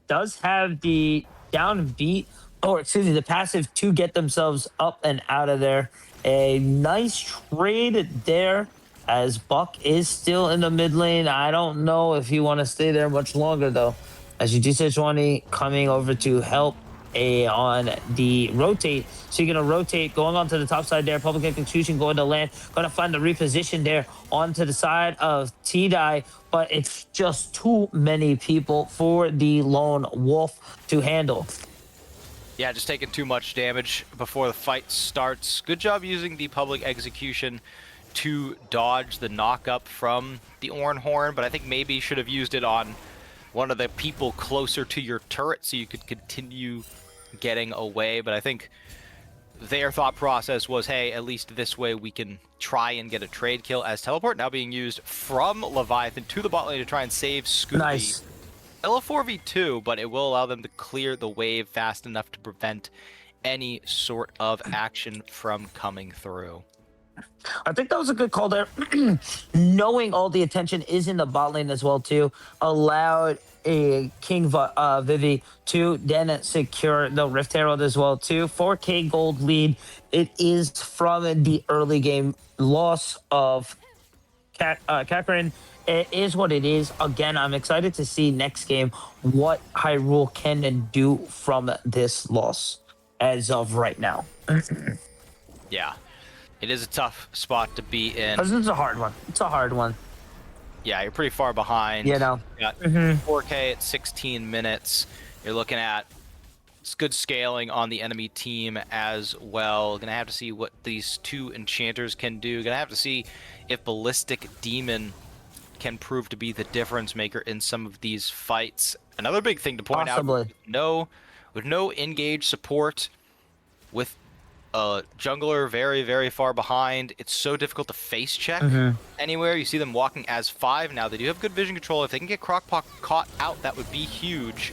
Does have the down beat, or excuse me, the passive to get themselves up and out of there. A nice trade there as Buck is still in the mid lane. I don't know if you want to stay there much longer though. As you do Sejuani coming over to help on the rotate. So you're gonna rotate, going onto the top side there. Public execution going to land, gonna find the reposition there onto the side of T-Die, but it's just too many people for the lone wolf to handle. Yeah, just taking too much damage before the fight starts. Good job using the public execution to dodge the knock-up from the Ornhorn, but I think maybe you should have used it on one of the people closer to your turret so you could continue getting away. But I think their thought process was, hey, at least this way we can try and get a trade kill, as teleport now being used from Leviathan to the bot lane to try and save Scooby. Nice. Still a 4v2, but it will allow them to clear the wave fast enough to prevent any sort of action from coming through. I think that was a good call there. Knowing all the attention is in the bot lane as well too, allowed a Vivi to then secure the Rift Herald as well too. 4K gold lead. It is from the early game loss of Kakrin. It is what it is. Again, I'm excited to see next game what Hyrule can do from this loss as of right now. Yeah, it is a tough spot to be in. Because it's a hard one. It's a hard one. Yeah, you're pretty far behind. You know. You got 4K at 16 minutes. You're looking at good scaling on the enemy team as well. Gonna have to see what these two enchanters can do. Gonna have to see if Ballistic Demon can prove to be the difference maker in some of these fights. Another big thing to point out, with no engage support, with a jungler very, very far behind, it's so difficult to face check anywhere. You see them walking as 5 now. They do have good vision control. If they can get Crockpot caught out, that would be huge.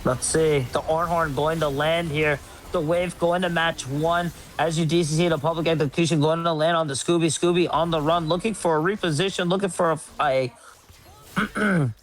Let's see. The Ornhorn going to land here. The wave going to match 1. As you GCCe, the public execution going to land on the Scooby. Scooby on the run, looking for a reposition, looking for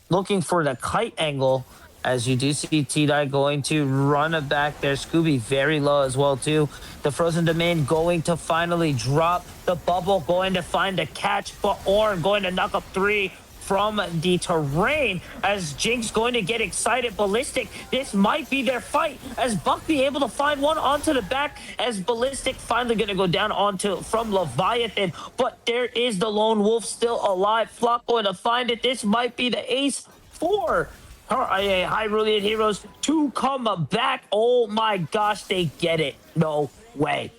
looking for the kite angle. As you do see T-Die going to run it back there. Scooby very low as well too. The Frozen Domain going to finally drop. The bubble going to find a catch, but Orn going to knock up 3 from the terrain. As Jinx going to get excited. Ballistic, this might be their fight. As Buck be able to find one onto the back. As Ballistic finally going to go down onto from Leviathan. But there is the Lone Wolf still alive. Flock going to find it. This might be the ace for Hyrulean heroes to come back. Oh my gosh, they get it. No way.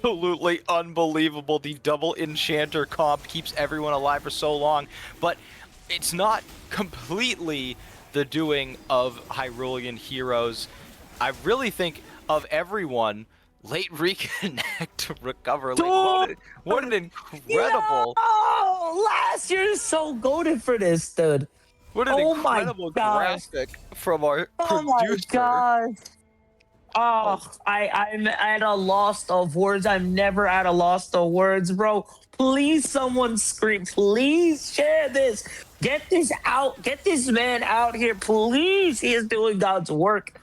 Absolutely unbelievable. The double enchanter comp keeps everyone alive for so long, but it's not completely the doing of Hyrulean heroes. I really think of everyone, late reconnect, recover. Like, what an incredible. Oh, last year is so goaded for this, dude. What an incredible graphic from our producer. My gosh. Oh, I'm at a loss of words. I'm never at a loss of words, bro. Please, someone scream. Please share this. Get this out. Get this man out here. Please. He is doing God's work.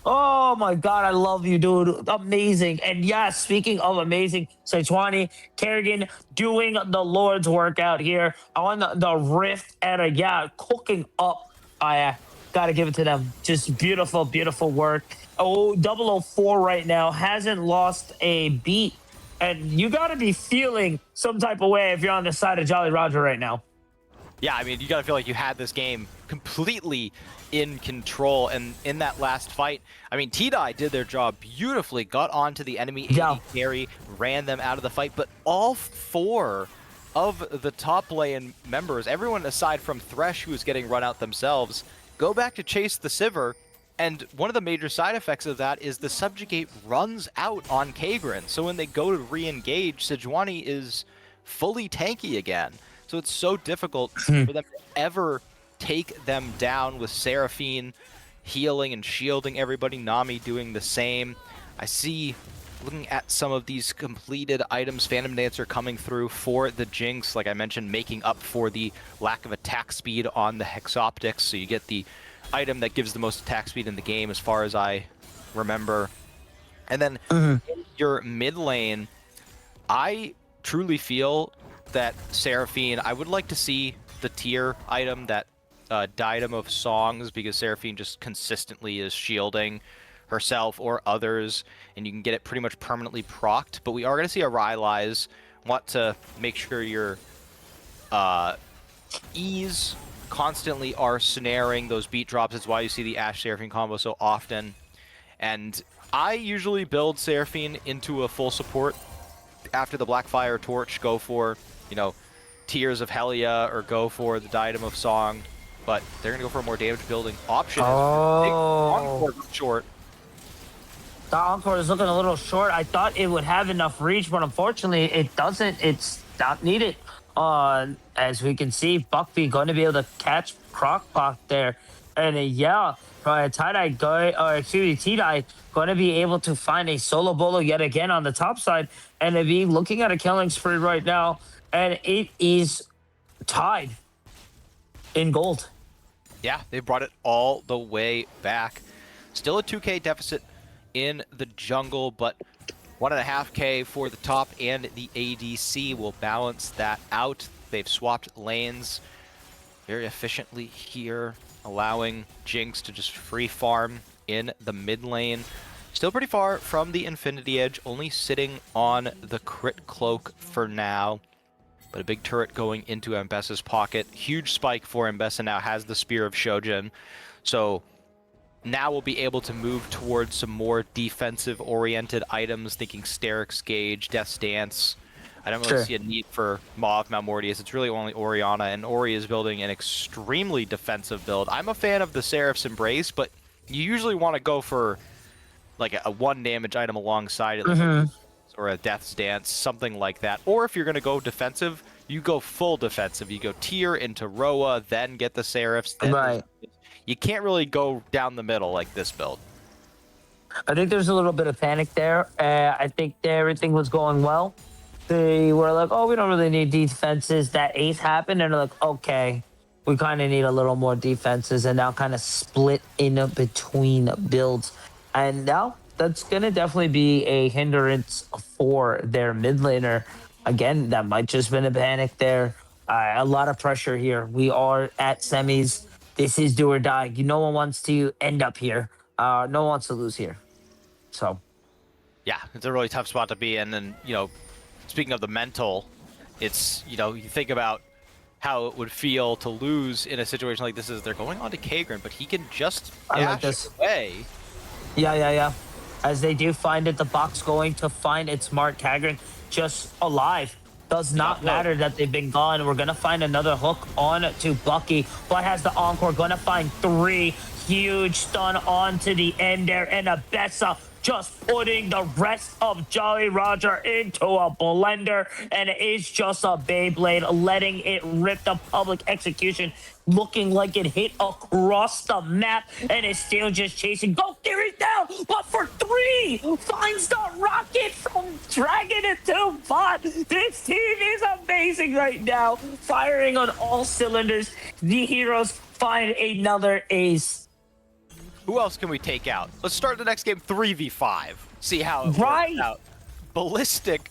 Oh, my God. I love you, dude. Amazing. And yeah, speaking of amazing, Sejuani, Kerrigan doing the Lord's work out here on the Rift era. Yeah, cooking up. I got to give it to them. Just beautiful, beautiful work. Oh, 004 right now hasn't lost a beat, and you got to be feeling some type of way if you're on the side of Jolly Roger right now. Yeah, I mean, you got to feel like you had this game completely in control, and in that last fight, I mean, T-Die did their job beautifully, got onto the enemy AD carry, ran them out of the fight, but all 4 of the top lane members, everyone aside from Thresh, who was getting run out themselves, go back to chase the Sivir. And one of the major side effects of that is the Subjugate runs out on Kagran. So when they go to re-engage, Sejuani is fully tanky again. So it's so difficult for them to ever take them down, with Seraphine healing and shielding everybody, Nami doing the same. I see, looking at some of these completed items, Phantom Dancer coming through for the Jinx, like I mentioned, making up for the lack of attack speed on the Hexoptics. So you get the item that gives the most attack speed in the game, as far as I remember. And then Mhm. in your mid lane, I truly feel that Seraphine, I would like to see the tier item, that Diadem of Songs, because Seraphine just consistently is shielding herself or others, and you can get it pretty much permanently procced. But we are going to see a Rylai's. Want to make sure your E's constantly are snaring those beat drops. That's why you see the Ashe Seraphine combo so often. And I usually build Seraphine into a full support after the Blackfire Torch, go for, Tears of Helia or go for the Diadem of Song, but they're going to go for a more damage building option as big Oh, Encore short. the Encore is looking a little short. I thought it would have enough reach, but unfortunately, it doesn't. It's not needed. As we can see, Buckby going to be able to catch Crockpot there, and yeah, Tie-Dye going, or excuse me, T-Dye going to be able to find a solo bolo yet again on the top side, and to be looking at a killing spree right now, and it is tied in gold. Yeah, they brought it all the way back. Still a 2K deficit in the jungle, but 1.5K for the top, and the ADC will balance that out. They've swapped lanes very efficiently here, allowing Jinx to just free farm in the mid lane. Still pretty far from the Infinity Edge, only sitting on the crit cloak for now. But a big turret going into Ambessa's pocket. Huge spike for Ambessa, now has the Spear of Shojin. So now we'll be able to move towards some more defensive-oriented items, thinking Sterix Gauge, Death's Dance. I don't really see a need for Mauve Malmortius. It's really only Orianna, and Ori is building an extremely defensive build. I'm a fan of the Seraph's Embrace, but you usually want to go for like a 1 damage item alongside it, like or a Death's Dance, something like that. Or if you're going to go defensive, you go full defensive. You go tier into Roa, then get the Seraphs. Then Right. you can't really go down the middle like this build. I think there's a little bit of panic there. I think everything was going well. They were like, oh, we don't really need defenses. That ace happened, and they're like, okay, we kind of need a little more defenses, and now kind of split in between builds. And now that's going to definitely be a hindrance for their mid laner. Again, that might just been a panic there. A lot of pressure here. We are at semis. This is do or die. No one wants to end up here. No one wants to lose here. So, Yeah, it's a really tough spot to be in. And, speaking of the mental, it's, you think about how it would feel to lose in a situation like this as they're going on to Kagran, but he can just I like dash this. away. Yeah. As they do find it, the box going to find its Mark Kagran just alive. Does not matter that they've been gone. We're going to find another hook on to Bucky, but has the Encore. Going to find 3. Huge stun onto the end there, and Abessa just putting the rest of Jolly Roger into a blender, and it is just a Beyblade, letting it rip the public execution, looking like it hit across the map, and is still just chasing. Go Theory down, but for 3, finds the rocket from Dragon into bot. This team is amazing right now, firing on all cylinders. The heroes find another ace. Who else can we take out? Let's start the next game 3v5. See how it Right. works out. Ballistic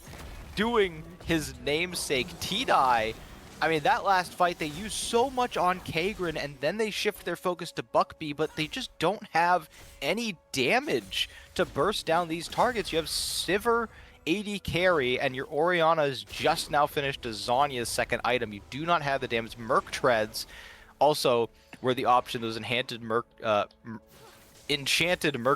doing his namesake T-Dye. I mean, that last fight, they used so much on Kagran, and then they shift their focus to Buckby, but they just don't have any damage to burst down these targets. You have Sivir, AD carry, and your Orianna is just now finished as Zhonya's second item. You do not have the damage. Merc Treads also were the option. Those enchanted Merc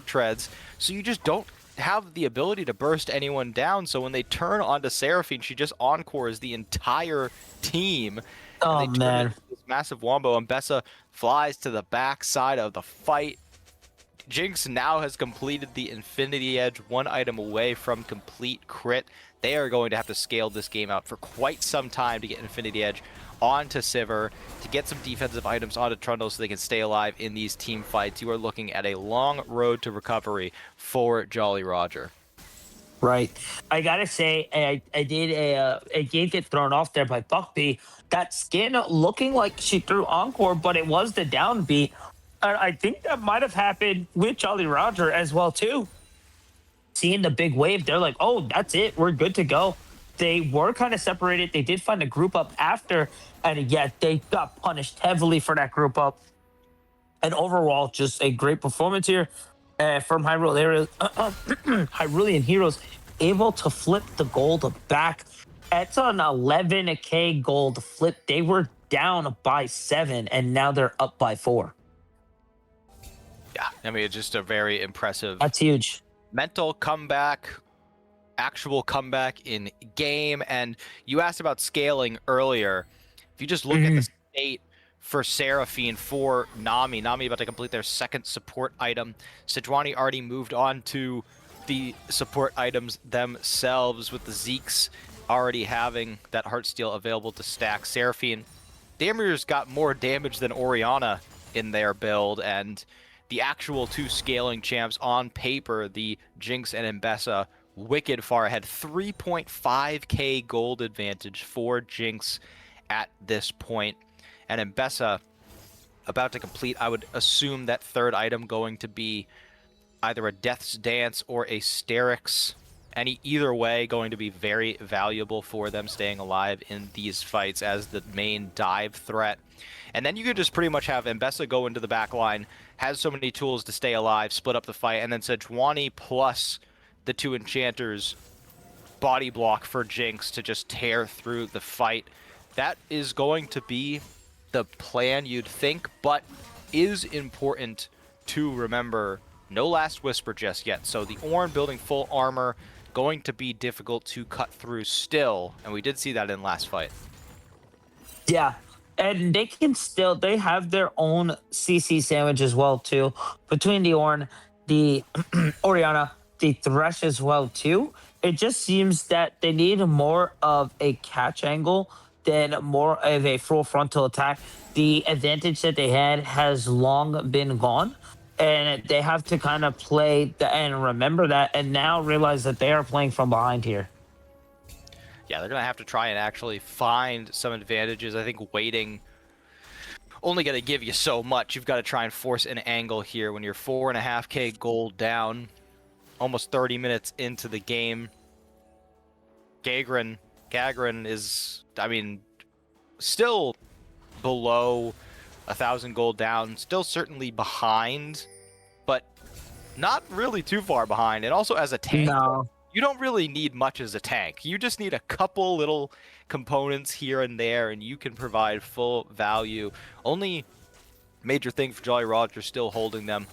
Treads, so you just don't have the ability to burst anyone down. So when they turn onto Seraphine, she just encores the entire team. Oh, and they turn man. into this massive wombo. Ambessa flies to the backside of the fight. Jinx now has completed the Infinity Edge, 1 item away from complete crit. They are going to have to scale this game out for quite some time to get Infinity Edge onto Sivir, to get some defensive items onto Trundle so they can stay alive in these team fights. You are looking at a long road to recovery for Jolly Roger. Right. I gotta say, I did a did get thrown off there by Buckby. That skin looking like she threw Encore, but it was the downbeat. And I think that might have happened with Jolly Roger as well too. Seeing the big wave, they're like, "Oh, that's it. We're good to go." They were kind of separated. They did find a group up after, and yet they got punished heavily for that group up. And overall, just a great performance here from Hyrulean Heroes, able to flip the gold back. It's an 11K gold flip. They were down by 7, and now they're up by 4. Yeah, I mean, it's just a very impressive That's huge. mental comeback, actual comeback in game. And you asked about scaling earlier. If you just look at the state for Seraphine, for Nami about to complete their second support item. Sejuani already moved on to the support items themselves, with the Zeeks already having that Heartsteel available to stack. Seraphine, Damir's got more damage than Orianna in their build, and the actual two scaling champs on paper, the Jinx and Mbessa, wicked far ahead. 3.5k gold advantage for Jinx at this point. And Mbessa about to complete, I would assume, that third item going to be either a Death's Dance or a Sterix. Either way, going to be very valuable for them staying alive in these fights as the main dive threat. And then you could just pretty much have Mbessa go into the back line, has so many tools to stay alive, split up the fight, and then Sejuani plus the two enchanters body block for Jinx to just tear through the fight. That is going to be the plan, you'd think, but is important to remember. No Last Whisper just yet, so the Ornn building full armor, going to be difficult to cut through still, and we did see that in last fight. Yeah, and they have their own CC sandwich as well too, between the Ornn, the Orianna, the Thresh as well too. It just seems that they need more of a catch angle than more of a full frontal attack. The advantage that they had has long been gone, and they have to kind of play and remember that, and now realize that they are playing from behind here. Yeah, they're going to have to try and actually find some advantages. I think waiting only going to give you so much. You've got to try and force an angle here when you're 4.5k gold down, almost 30 minutes into the game. Gagrin is, I mean, still below 1,000 gold down, still certainly behind, but not really too far behind. And also as a tank, No. you don't really need much as a tank. You just need a couple little components here and there, and you can provide full value. Only major thing for Jolly Roger still holding them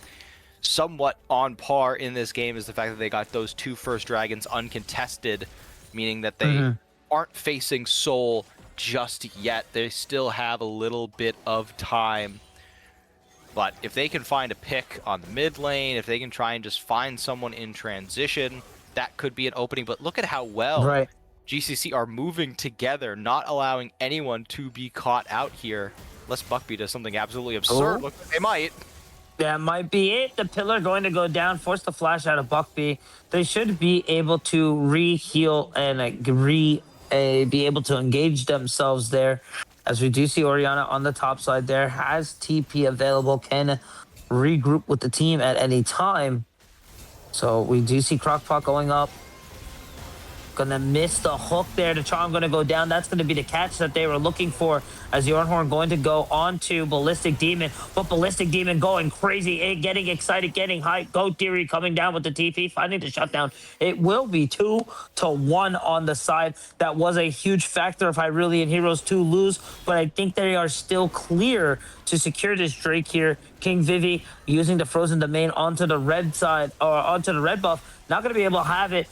somewhat on par in this game is the fact that they got those two first dragons uncontested, meaning that they aren't facing Soul just yet. They still have a little bit of time. But if they can find a pick on the mid lane, if they can try and just find someone in transition, that could be an opening. But look at how well GCCe are moving together, not allowing anyone to be caught out here. Unless Buckby does something absolutely absurd. Look, they might. That might be it. The pillar going to go down, force the flash out of Buckby. They should be able to re-heal and be able to engage themselves there. As we do see Orianna on the top side there, has TP available, can regroup with the team at any time. So we do see Crockpot going up. Gonna miss the hook there. The charm gonna go down. That's gonna be the catch that they were looking for, as Yornhorn going to go onto Ballistic Demon. But Ballistic Demon going crazy, getting excited, getting hyped. Goat Theory coming down with the TP, finding the shutdown. It will be 2-1 on the side. That was a huge factor of Hyrulean Heroes to lose, but I think they are still clear to secure this Drake here. King Vivi using the Frozen Domain onto the red side, or onto the red buff. Not going to be able to have it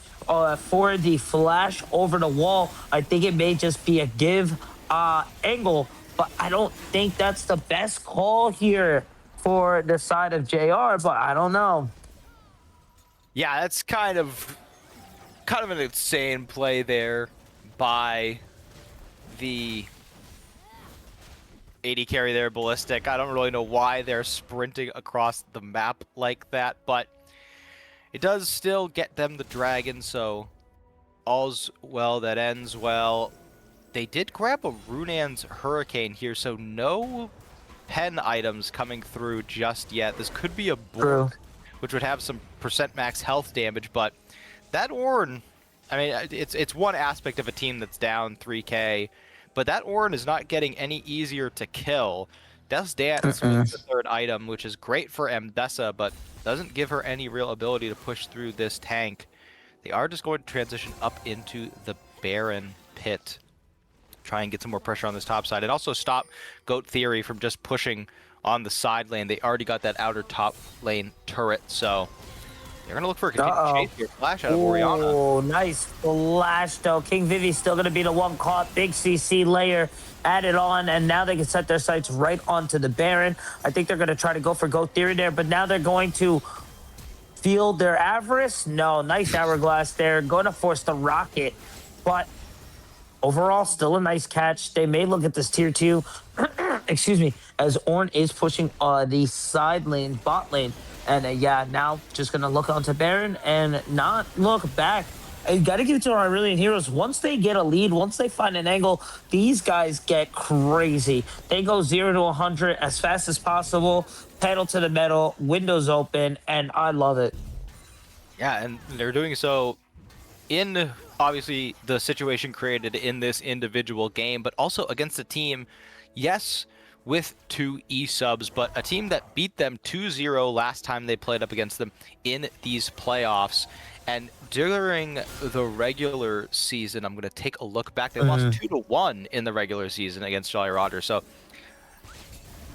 for the flash over the wall. I think it may just be a give angle, but I don't think that's the best call here for the side of JR, but I don't know. Yeah, that's kind of an insane play there by the AD carry there, Ballistic. I don't really know why they're sprinting across the map like that, but it does still get them the dragon, so all's well that ends well. They did grab a Runan's Hurricane here, so no pen items coming through just yet. This could be a True. Bork, which would have some percent max health damage, but that Ornn, I mean, it's one aspect of a team that's down 3k, but that Ornn is not getting any easier to kill. Death's Dance was the third item, which is great for Mbessa, but doesn't give her any real ability to push through this tank. They are just going to transition up into the Baron pit. Try and get some more pressure on this top side, and also stop Goat Theory from just pushing on the side lane. They already got that outer top lane turret, so they're going to look for a continued chase here. Flash out of Orianna. Oh, nice flash, though. King Vivi's still going to be the one caught. Big CC layer added on, and now they can set their sights right onto the Baron. I think they're going to try to go for Goat Theory there, but now they're going to field their Avarice. No, nice Hourglass there. Going to force the Rocket, but overall, still a nice catch. They may look at this tier 2, excuse me, as Ornn is pushing the side lane, bot lane. And yeah, now just going to look onto Baron and not look back. You got to give it to our Hyrulean heroes. Once they get a lead, once they find an angle, these guys get crazy. They go 0 to 100 as fast as possible, pedal to the metal, windows open, and I love it. Yeah, and they're doing so in, obviously, the situation created in this individual game, but also against a team, yes, with 2 E-subs, but a team that beat them 2-0 last time they played up against them in these playoffs. And during the regular season, I'm going to take a look back. They lost 2-1 in the regular season against Jolly Roger. So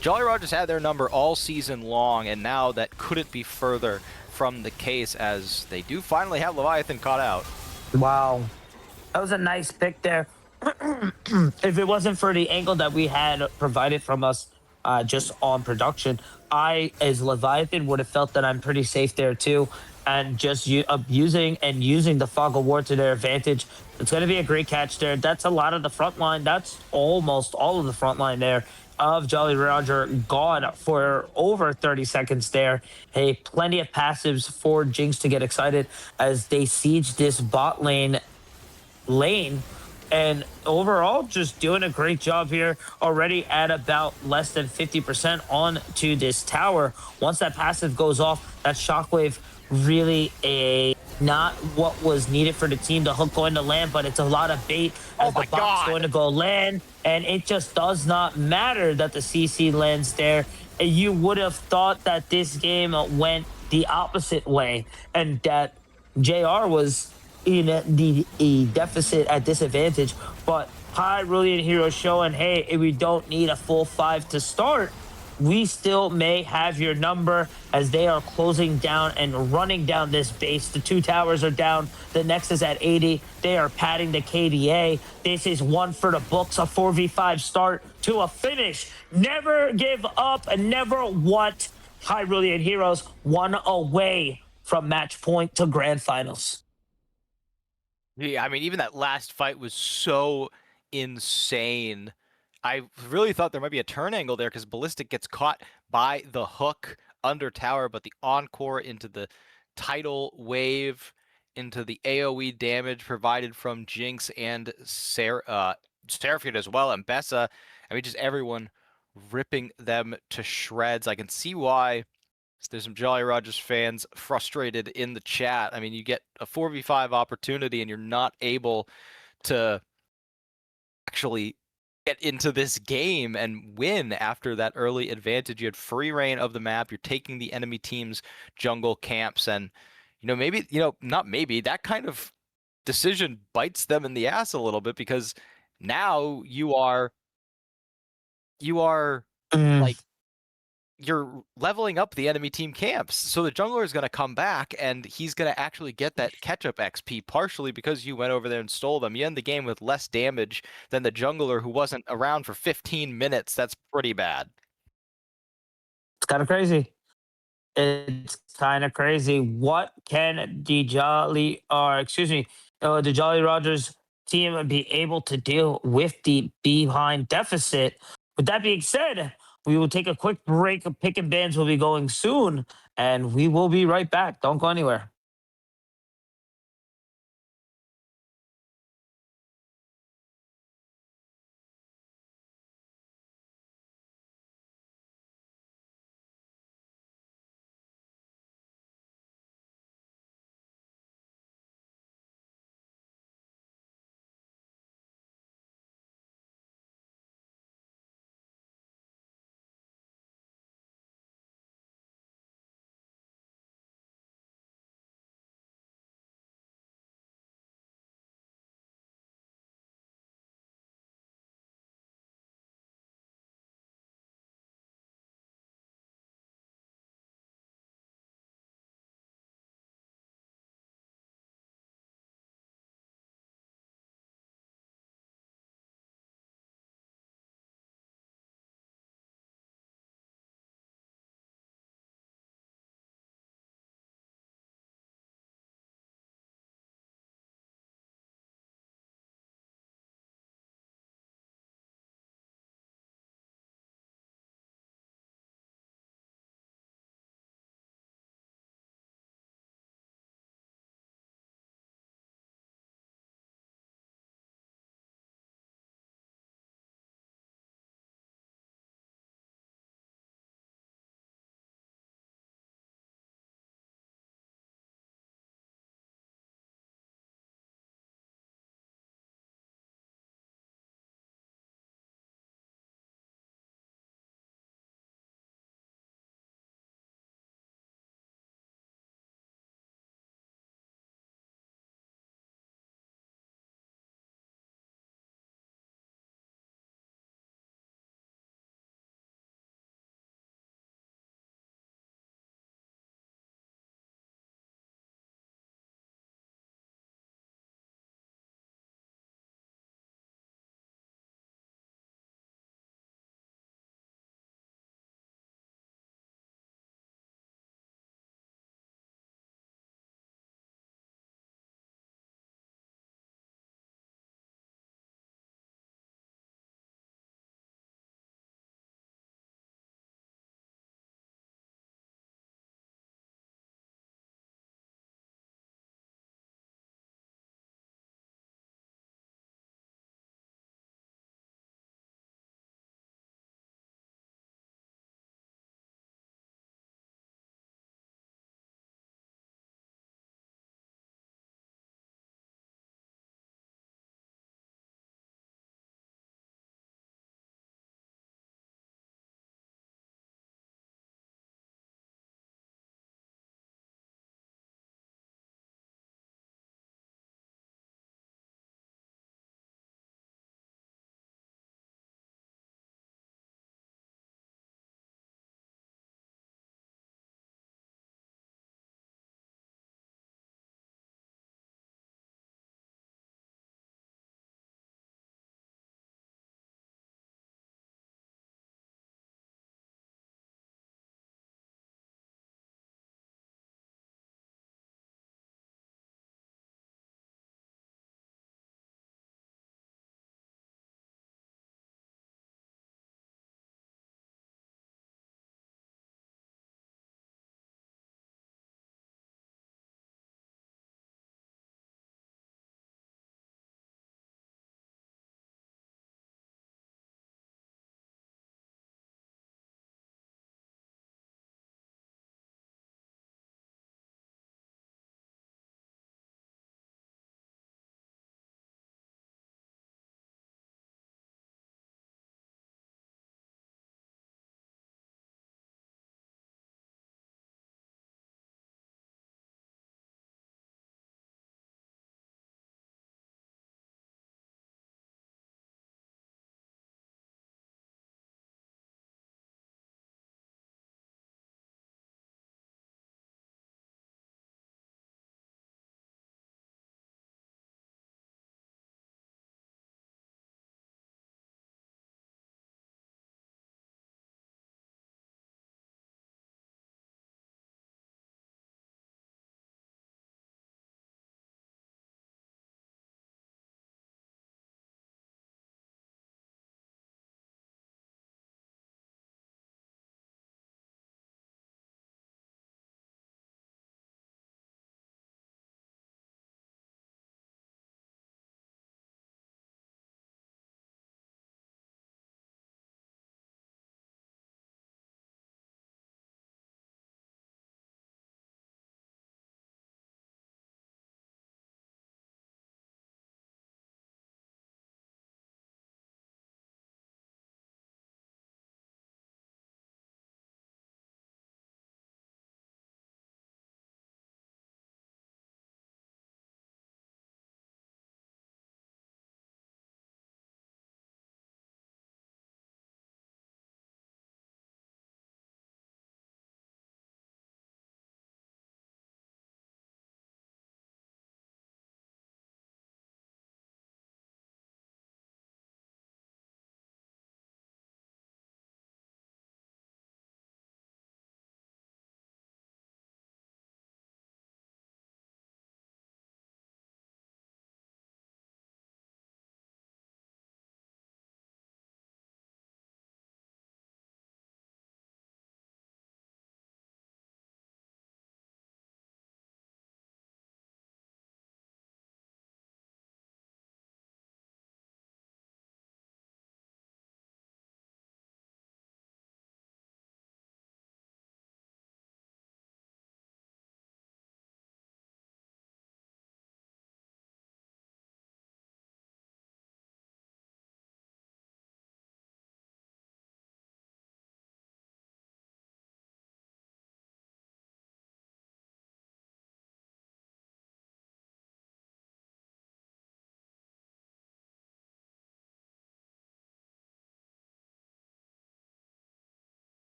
Jolly Roger's had their number all season long, and now that couldn't be further from the case, as they do finally have Leviathan caught out. Wow. That was a nice pick there. If it wasn't for the angle that we had provided from us just on production, I, as Leviathan, would have felt that I'm pretty safe there too. And just using the Fog of War to their advantage. It's going to be a great catch there. That's a lot of the front line. That's almost all of the front line there of Jolly Roger gone for over 30 seconds there. Hey, plenty of passives for Jinx to get excited as they siege this bot lane and overall just doing a great job here, already at about less than 50% on to this tower. Once that passive goes off, that shockwave really not what was needed for the team. The hook going to land, but it's a lot of bait as the bot's going to go land, and it just does not matter that the CC lands there. You would have thought that this game went the opposite way and that JR was in the deficit at disadvantage, but Hyrulean heroes showing, hey, if we don't need a full 5 to start, we still may have your number as they are closing down and running down this base. The 2 towers are down. The next is at 80. They are padding the KDA. This is one for the books, a 4v5 start to a finish. Never give up and never what. Hyrulean heroes 1 away from match point to grand finals. Yeah, I mean, even that last fight was so insane. I really thought there might be a turn angle there because Ballistic gets caught by the hook under tower, but the encore into the tidal wave, into the AoE damage provided from Jinx and Seraphine as well, and Bessa. I mean, just everyone ripping them to shreds. I can see why there's some Jolly Rogers fans frustrated in the chat. I mean, you get a 4v5 opportunity and you're not able to actually get into this game and win after that early advantage. You had free reign of the map. You're taking the enemy team's jungle camps, and maybe, not maybe, that kind of decision bites them in the ass a little bit, because now you are like, you're leveling up the enemy team camps. So the jungler is going to come back and he's going to actually get that catch-up XP, partially because you went over there and stole them. You end the game with less damage than the jungler who wasn't around for 15 minutes. That's pretty bad. It's kind of crazy. It's kind of crazy. What can the the Jolly Rogers team be able to do with the behind deficit? With that being said, we will take a quick break. Pick and Bands will be going soon, and we will be right back. Don't go anywhere.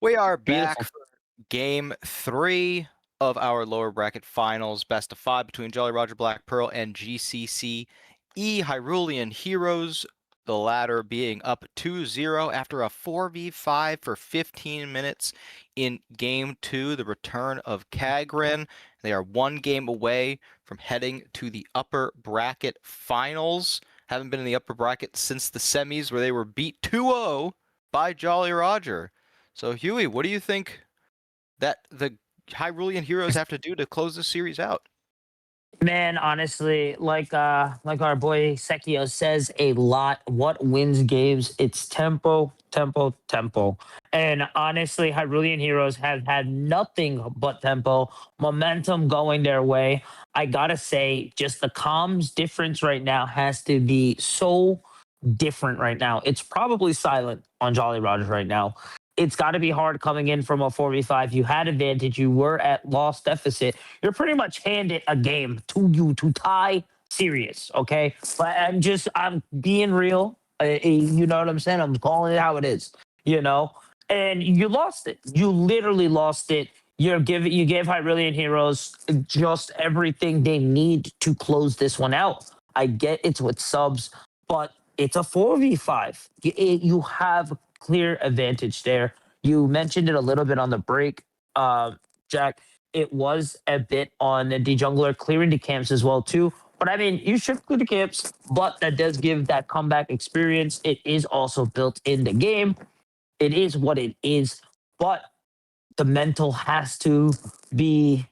We are back Beautiful. for game 3 of our lower bracket finals, best of 5 between Jolly Roger Black Pearl and GCCe Hyrulean Heroes, the latter being up 2-0 after a 4v5 for 15 minutes in game 2, the return of Kagrin. They are one game away from heading to the upper bracket finals. Haven't been in the upper bracket since the semis where they were beat 2-0 by Jolly Roger. So, Huey, what do you think that the Hyrulean heroes have to do to close this series out? Man, honestly, like our boy Sekio says a lot, what wins games? It's tempo, tempo, tempo. And honestly, Hyrulean Heroes have had nothing but tempo, momentum going their way. I gotta say, just the comms difference right now has to be so different right now. It's probably silent on Jolly Rogers right now. It's got to be hard coming in from a 4v5. You had advantage. You were at loss deficit. You're pretty much handed a game to you to tie serious. Okay. But I'm being real. You know what I'm saying? I'm calling it how it is, you know? And you lost it. You literally lost it. You gave Hyrulean Heroes just everything they need to close this one out. I get it's with subs, but it's a 4v5. You have clear advantage there. You mentioned it a little bit on the break, uh, Jack. It was a bit on the jungler clearing the camps as well too. But I mean, you should clear the camps, but that does give that comeback experience. It is also built in the game. It is what it is. But the mental has to be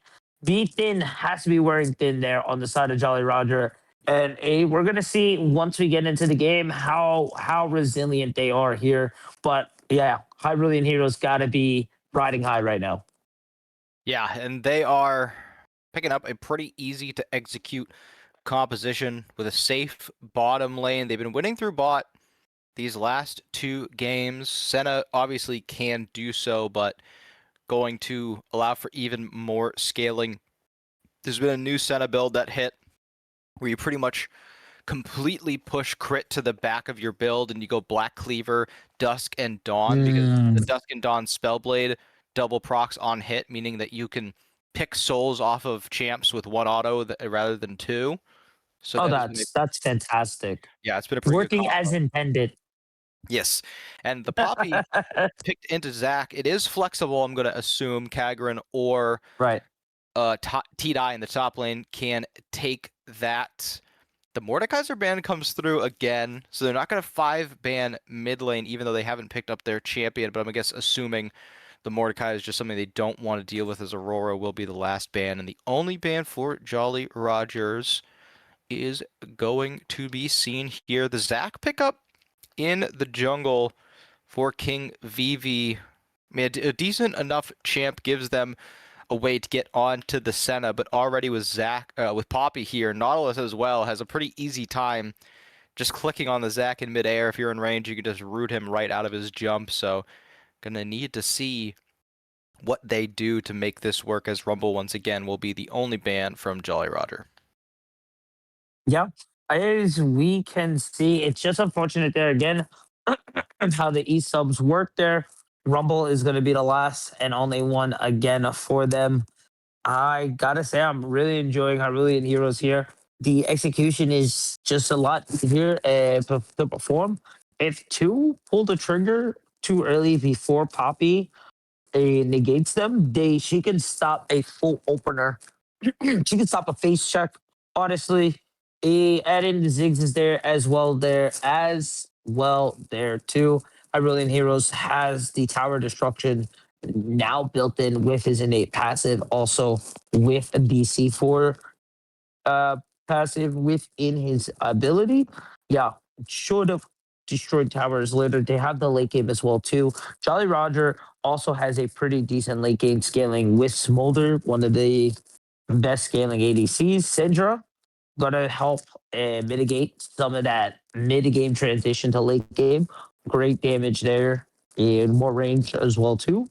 be thin, has to be wearing thin there on the side of Jolly Roger. And we're gonna see once we get into the game how resilient they are here. But yeah, Hyrulean Heroes got to be riding high right now. Yeah, and they are picking up a pretty easy to execute composition with a safe bottom lane. They've been winning through bot these last 2 games. Senna obviously can do so, but going to allow for even more scaling. There's been a new Senna build that hit where you pretty much completely push crit to the back of your build and you go Black Cleaver, Dusk, and Dawn, because the Mm. Dusk and Dawn Spellblade double procs on hit, meaning that you can pick souls off of champs with 1 auto rather than 2. So Oh, that has been that's fantastic. yeah, it's been a pretty good Working as combo. intended. Yes, and the Poppy picked into Zac. It is flexible, I'm going to assume. Kagrin or Right. T-Die in the top lane can take that. The Mordekaiser ban comes through again, so they're not going to 5-ban mid lane, even though they haven't picked up their champion. But I'm, I guess, assuming the Mordecai is just something they don't want to deal with, as Aurora will be the last ban. And the only ban for Jolly Rogers is going to be seen here. The Zac pickup in the jungle for King Vivi. I mean, a decent enough champ gives them a way to get onto the Senna, but already with with Poppy here, Nautilus as well has a pretty easy time just clicking on the Zac in midair. If you're in range, you can just root him right out of his jump. So, gonna need to see what they do to make this work, as Rumble once again will be the only ban from Jolly Roger. Yeah. As we can see, it's just unfortunate there again how the E subs work there. Rumble is going to be the last and only one again for them. I gotta say, I'm really enjoying Hyrulean Heroes here. The execution is just a lot easier to perform. If two pull the trigger too early before Poppy negates them, she can stop a full opener. She can stop a face check. Honestly, add in the Ziggs is there as well there too. Hyrulean Heroes has the tower destruction now built in with his innate passive, also with a DC4 uh, passive within his ability. Yeah, should have destroyed towers later. They have the late game as well too. Jolly Roger also has a pretty decent late game scaling with Smolder, one of the best scaling ADCs. Syndra gonna help mitigate some of that mid game transition to late game. Great damage there and more range as well too.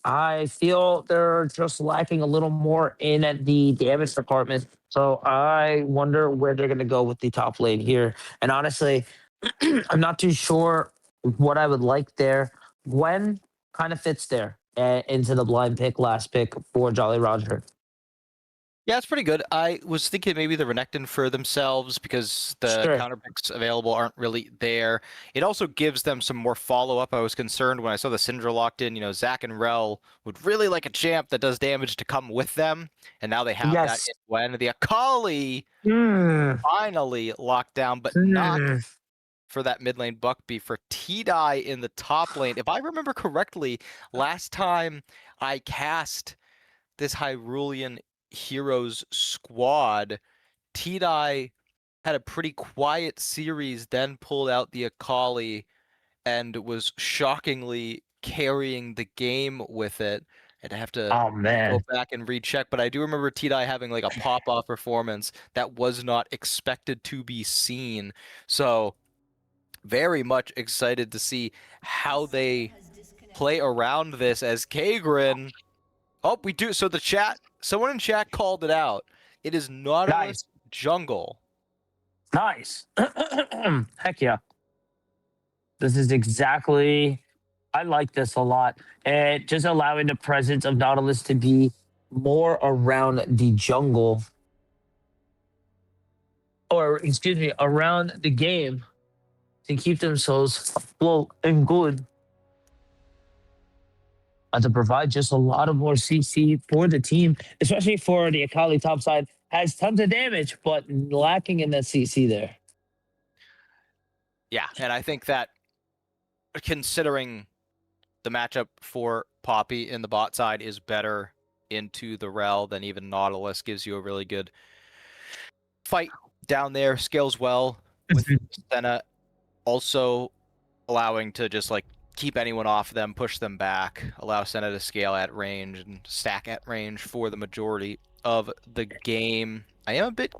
I feel they're just lacking a little more in at the damage department. So I wonder where they're going to go with the top lane here. And honestly, I'm not too sure what I would like there. Gwen kind of fits there into the blind pick, last pick for Jolly Roger. Yeah, it's pretty good. I was thinking maybe the Renekton for themselves because the Sure. counter picks available aren't really there. It also gives them some more follow-up. I was concerned when I saw the Cinder locked in. Zach and Rel would really like a champ that does damage to come with them, and now they have that Yes. in when the Akali Mm, finally locked down, but not mm. for that mid lane Buckby, for T-Die in the top lane. If I remember correctly, last time I cast this Hyrulean Heroes squad, T-Die had a pretty quiet series, then pulled out the Akali and was shockingly carrying the game with it. I'd have to Oh go man. back and recheck, but I do remember T-Die having like a pop-off performance that was not expected to be seen. So very much excited to see how they play around this as Kagrin. Oh, we do. So the chat, someone in chat called it out. It is Nautilus Nice. jungle. Nice. Heck yeah. This is exactly, I like this a lot. And just allowing the presence of Nautilus to be more around the jungle, or excuse me, around the game to keep themselves afloat and good. To provide just a lot of more CC for the team, especially for the Akali top side. Has tons of damage, but lacking in that CC there. Yeah, and I think that considering the matchup for Poppy in the bot side is better into the Rel than even Nautilus, gives you a really good fight down there, scales well with Senna, also allowing to just like keep anyone off them, push them back, allow Senna to scale at range and stack at range for the majority of the game. I am a bit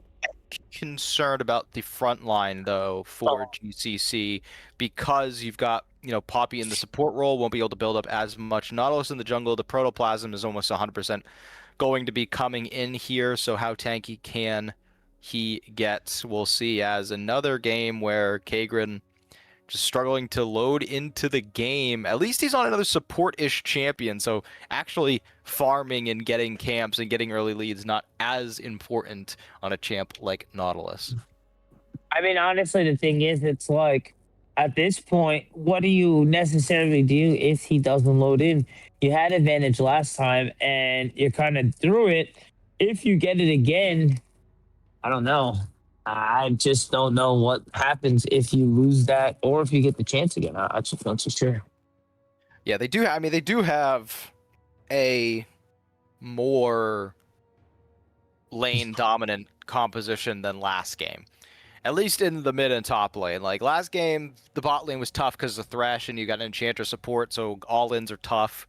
concerned about the front line though for GCC because you've got Poppy in the support role, won't be able to build up as much. Nautilus in the jungle, the protoplasm is almost 100% going to be coming in here, so how tanky can he get, we'll see, as another game where Kagrin just struggling to load into the game. At least he's on another support-ish champion, so actually farming and getting camps and getting early leads not as important on a champ like Nautilus. I mean, honestly, the thing is, it's like at this point, what do you necessarily do if he doesn't load in? You had advantage last time, and you kind of threw it. If you get it again, I don't know. I just don't know what happens if you lose that or if you get the chance again. I just not so sure. Yeah, they do. I mean, they do have a more lane dominant composition than last game. At least in the mid and top lane. Like last game, the bot lane was tough because of Thresh and you got Enchanter support, so all-ins are tough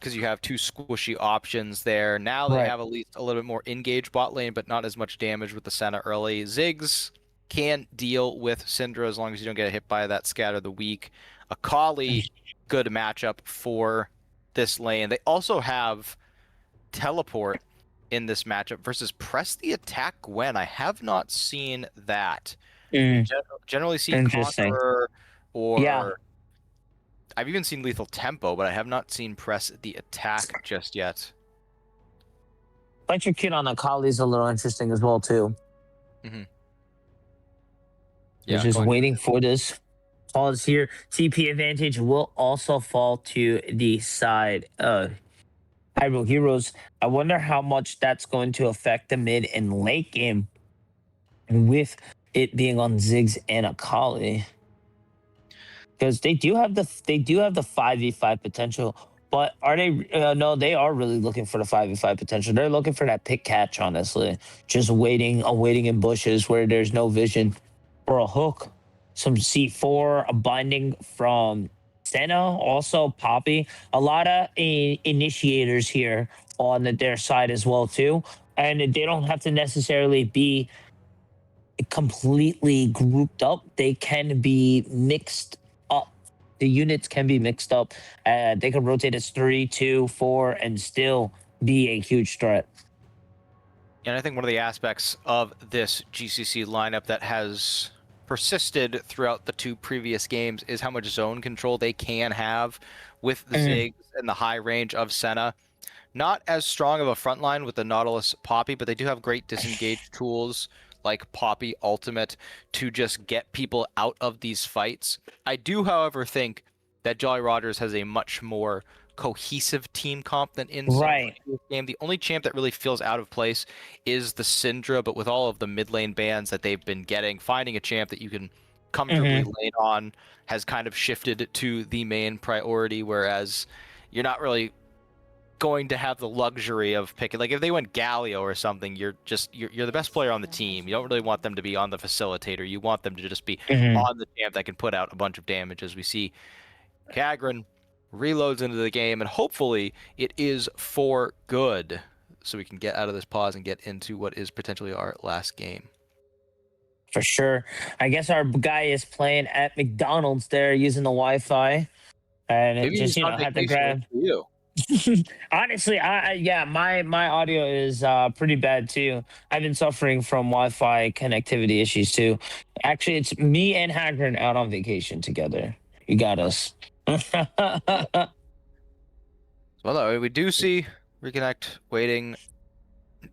because you have two squishy options there. Now they Right. have at least a little bit more engaged bot lane, but not as much damage with the Senna early. Ziggs can deal with Syndra as long as you don't get hit by that Scatter the Weak. Akali, good matchup for this lane. They also have Teleport in this matchup versus Press the Attack Gwen. I have not seen that. We Mm, generally see interesting. Conqueror Yeah. or I've even seen Lethal Tempo, but I have not seen Press the Attack just yet. Electric Kid on Akali is a little interesting as well, too. Mm-hmm. They're Yeah, just going waiting for this pause here. TP advantage will also fall to the side of Hyrule Heroes. I wonder how much that's going to affect the mid and late game with it being on Ziggs and Akali. Because they do have the 5v5 potential, but are they no, they are really looking for the 5v5 potential. They're looking for that pick catch, honestly. Just waiting in bushes where there's no vision for a hook. Some C4, a binding from Senna, also Poppy. A lot of initiators here on their side as well too. And they don't have to necessarily be completely grouped up. They can be mixed up. The units can be mixed up. They can rotate as 3, 2, 4, and still be a huge threat. And I think one of the aspects of this GCC lineup that has persisted throughout the two previous games is how much zone control they can have with the Mhm. Ziggs and the high range of Senna. Not as strong of a front line with the Nautilus Poppy, but they do have great disengage tools like Poppy Ultimate to just get people out of these fights. I do, however, think that Jolly Rogers has a much more cohesive team comp than in some Right. previous game. The only champ that really feels out of place is the Syndra, but with all of the mid lane bans that they've been getting, finding a champ that you can comfortably Hmm. lane on has kind of shifted to the main priority, whereas you're not really going to have the luxury of picking, like if they went Galio or something, you're the best player on the team. You don't really want them to be on the facilitator. You want them to just be Hmm. on the champ that can put out a bunch of damage. As we see Kagran reloads into the game, and hopefully it is for good, so we can get out of this pause and get into what is potentially our last game. For sure. I guess our guy is playing at McDonald's there using the Wi-Fi, and it Maybe just he's on had to vacation. Look grab. for you. Honestly, yeah, my audio is pretty bad too. I've been suffering from Wi-Fi connectivity issues too. Actually, it's me and Hagrid out on vacation together. You got us. Well, no, we do see reconnect waiting.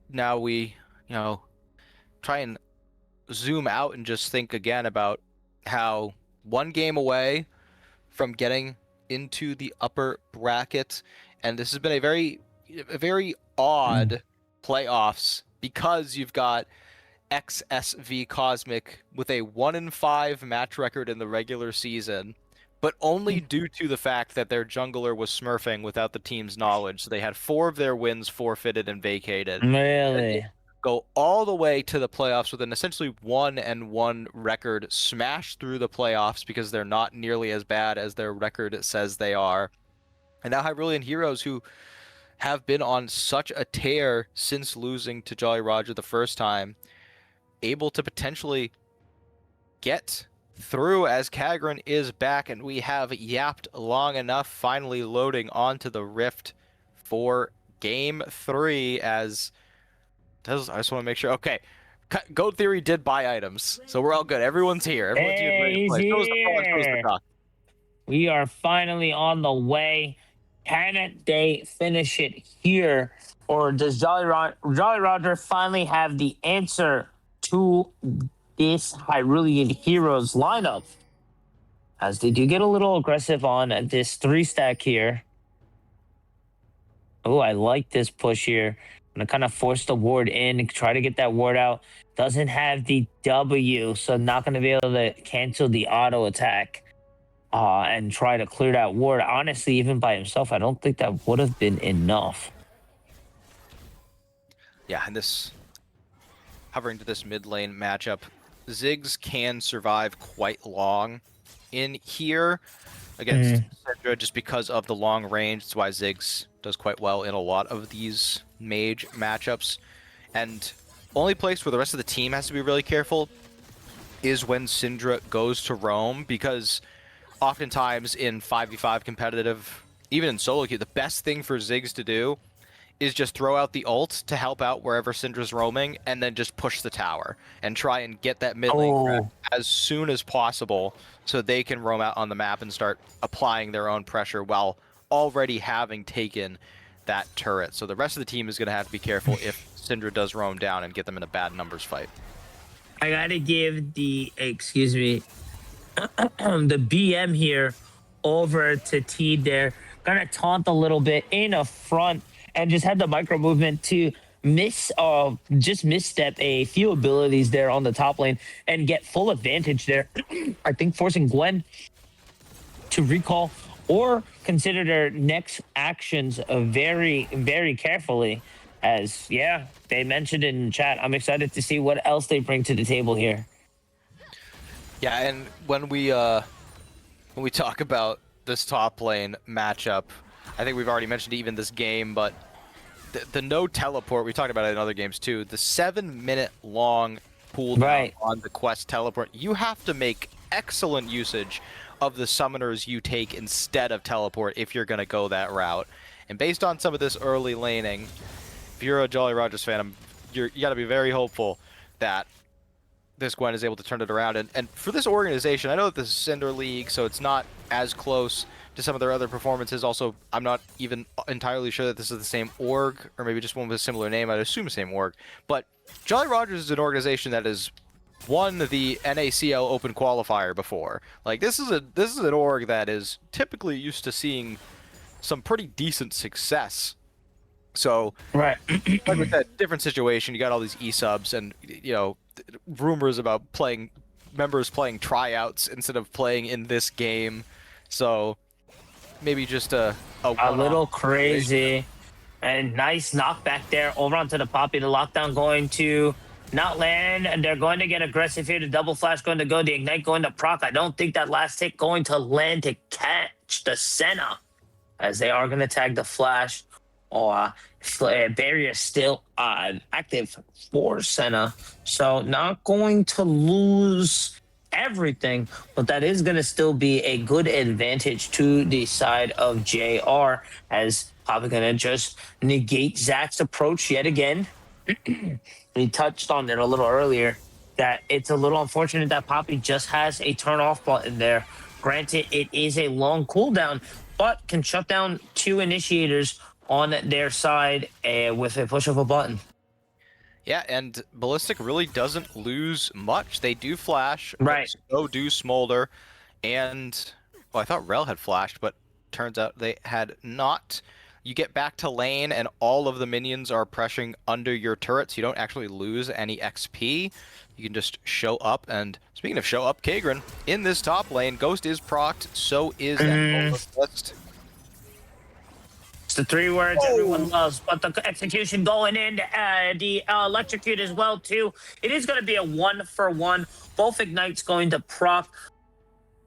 Now we, try and zoom out and just think again about how one game away from getting into the upper bracket, and this has been a very odd playoffs because you've got XSV Cosmic with a 1-5 match record in the regular season, but only due to the fact that their jungler was smurfing without the team's knowledge. So they had 4 of their wins forfeited and vacated. And they Really? go all the way to the playoffs with an essentially 1-1 record, smash through the playoffs because they're not nearly as bad as their record says they are. And now Hyrulean Heroes, who have been on such a tear since losing to Jolly Roger the first time, able to potentially get through as Kagran is back, and we have yapped long enough, finally loading onto the Rift for Game 3 as... I just want to make sure. Okay, Goat Theory did buy items, so we're all good. Everyone's here. Everyone's here ready Hey, to he's play. So is the pawn, so is the here. cock. We are finally on the way. Can they finish it here? Or does Jolly Roger finally have the answer to this Hyrulean Heroes lineup? As they do get a little aggressive on this 3-stack here. Oh, I like this push here. I'm going to kind of force the ward in, try to get that ward out. Doesn't have the W, so not going to be able to cancel the auto attack. And try to clear that ward. Honestly, even by himself, I don't think that would have been enough. Yeah, and this hovering to this mid lane matchup, Ziggs can survive quite long in here against Cinder just because of the long range. That's why Ziggs does quite well in a lot of these mage matchups. And only place where the rest of the team has to be really careful is when Syndra goes to roam, because oftentimes in 5v5 competitive, even in solo queue, the best thing for Ziggs to do is just throw out the ult to help out wherever Syndra's roaming, and then just push the tower and try and get that mid lane crack as soon as possible so they can roam out on the map and start applying their own pressure while already having taken that turret. So the rest of the team is going to have to be careful if Syndra does roam down and get them in a bad numbers fight. I gotta give the the BM here over to T there. Gonna taunt a little bit in a front and just had the micro movement to just misstep a few abilities there on the top lane and get full advantage there. I think forcing Gwen to recall or consider their next actions very, very carefully. As yeah, they mentioned in chat, I'm excited to see what else they bring to the table here. Yeah, and when we talk about this top lane matchup, I think we've already mentioned even this game, but the no teleport, we talked about it in other games too, the 7-minute long cooldown on the quest teleport, you have to make excellent usage of the summoners you take instead of teleport if you're going to go that route. And based on some of this early laning, if you're a Jolly Rogers fan, you got to be very hopeful that this Gwen is able to turn it around. And for this organization, I know that this is Cinder League, so it's not as close to some of their other performances. Also, I'm not even entirely sure that this is the same org, or maybe just one with a similar name. I'd assume the same org. But Jolly Rogers is an organization that has won the NACL Open Qualifier before. Like, this is an org that is typically used to seeing some pretty decent success. So, Right. like with that different situation, you got all these e-subs and, you know, rumors about members playing tryouts instead of playing in this game. So maybe just a little one-off situation. crazy. And nice knockback there over onto the Poppy. The lockdown going to not land, and they're going to get aggressive here. The double flash going to go. The ignite going to proc. I don't think that last hit going to land to catch the Senna, as they are going to tag the flash. Barrier still active for Senna, so not going to lose everything, but that is going to still be a good advantage to the side of JR, as probably going to just negate Zach's approach yet again. We touched on it a little earlier that it's a little unfortunate that Poppy just has a turn off button there. Granted, it is a long cooldown, but can shut down 2 initiators on their side with a push of a button. Yeah, and Ballistic really doesn't lose much. They do flash, Right. but so do Smolder, and I thought Rel had flashed, but turns out they had not. You get back to lane, and all of the minions are pressuring under your turrets. You don't actually lose any XP. You can just show up, and speaking of show up, Kagran in this top lane. Ghost is procced, so is that list. It's the 3 words everyone loves, but the execution going in, the electrocute as well too. It is going to be a 1-for-1. Both ignites going to proc.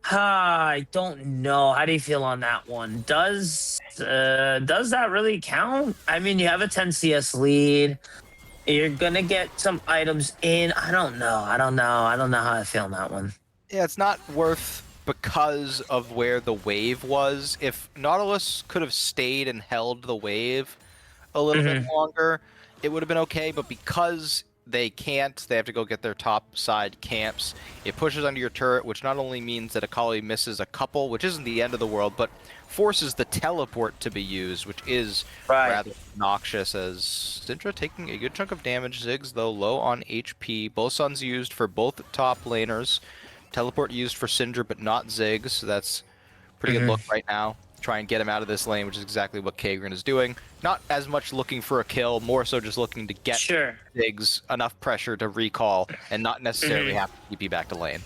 I don't know. How do you feel on that one? Does that really count? I mean, you have a 10 CS lead. You're gonna get some items in. I don't know how I feel on that one. Yeah, it's not worth because of where the wave was. If Nautilus could have stayed and held the wave a little bit longer, it would have been okay, but because they can't, they have to go get their top side camps. It pushes under your turret, which not only means that Akali misses a couple, which isn't the end of the world, but forces the teleport to be used, which is rather noxious, as Syndra taking a good chunk of damage. Ziggs, though, low on HP. Both Suns used for both top laners. Teleport used for Cinder, but not Ziggs, so that's pretty good look right now. Try and get him out of this lane, which is exactly what Kagran is doing. Not as much looking for a kill, more so just looking to get Ziggs enough pressure to recall and not necessarily have to TP back to lane.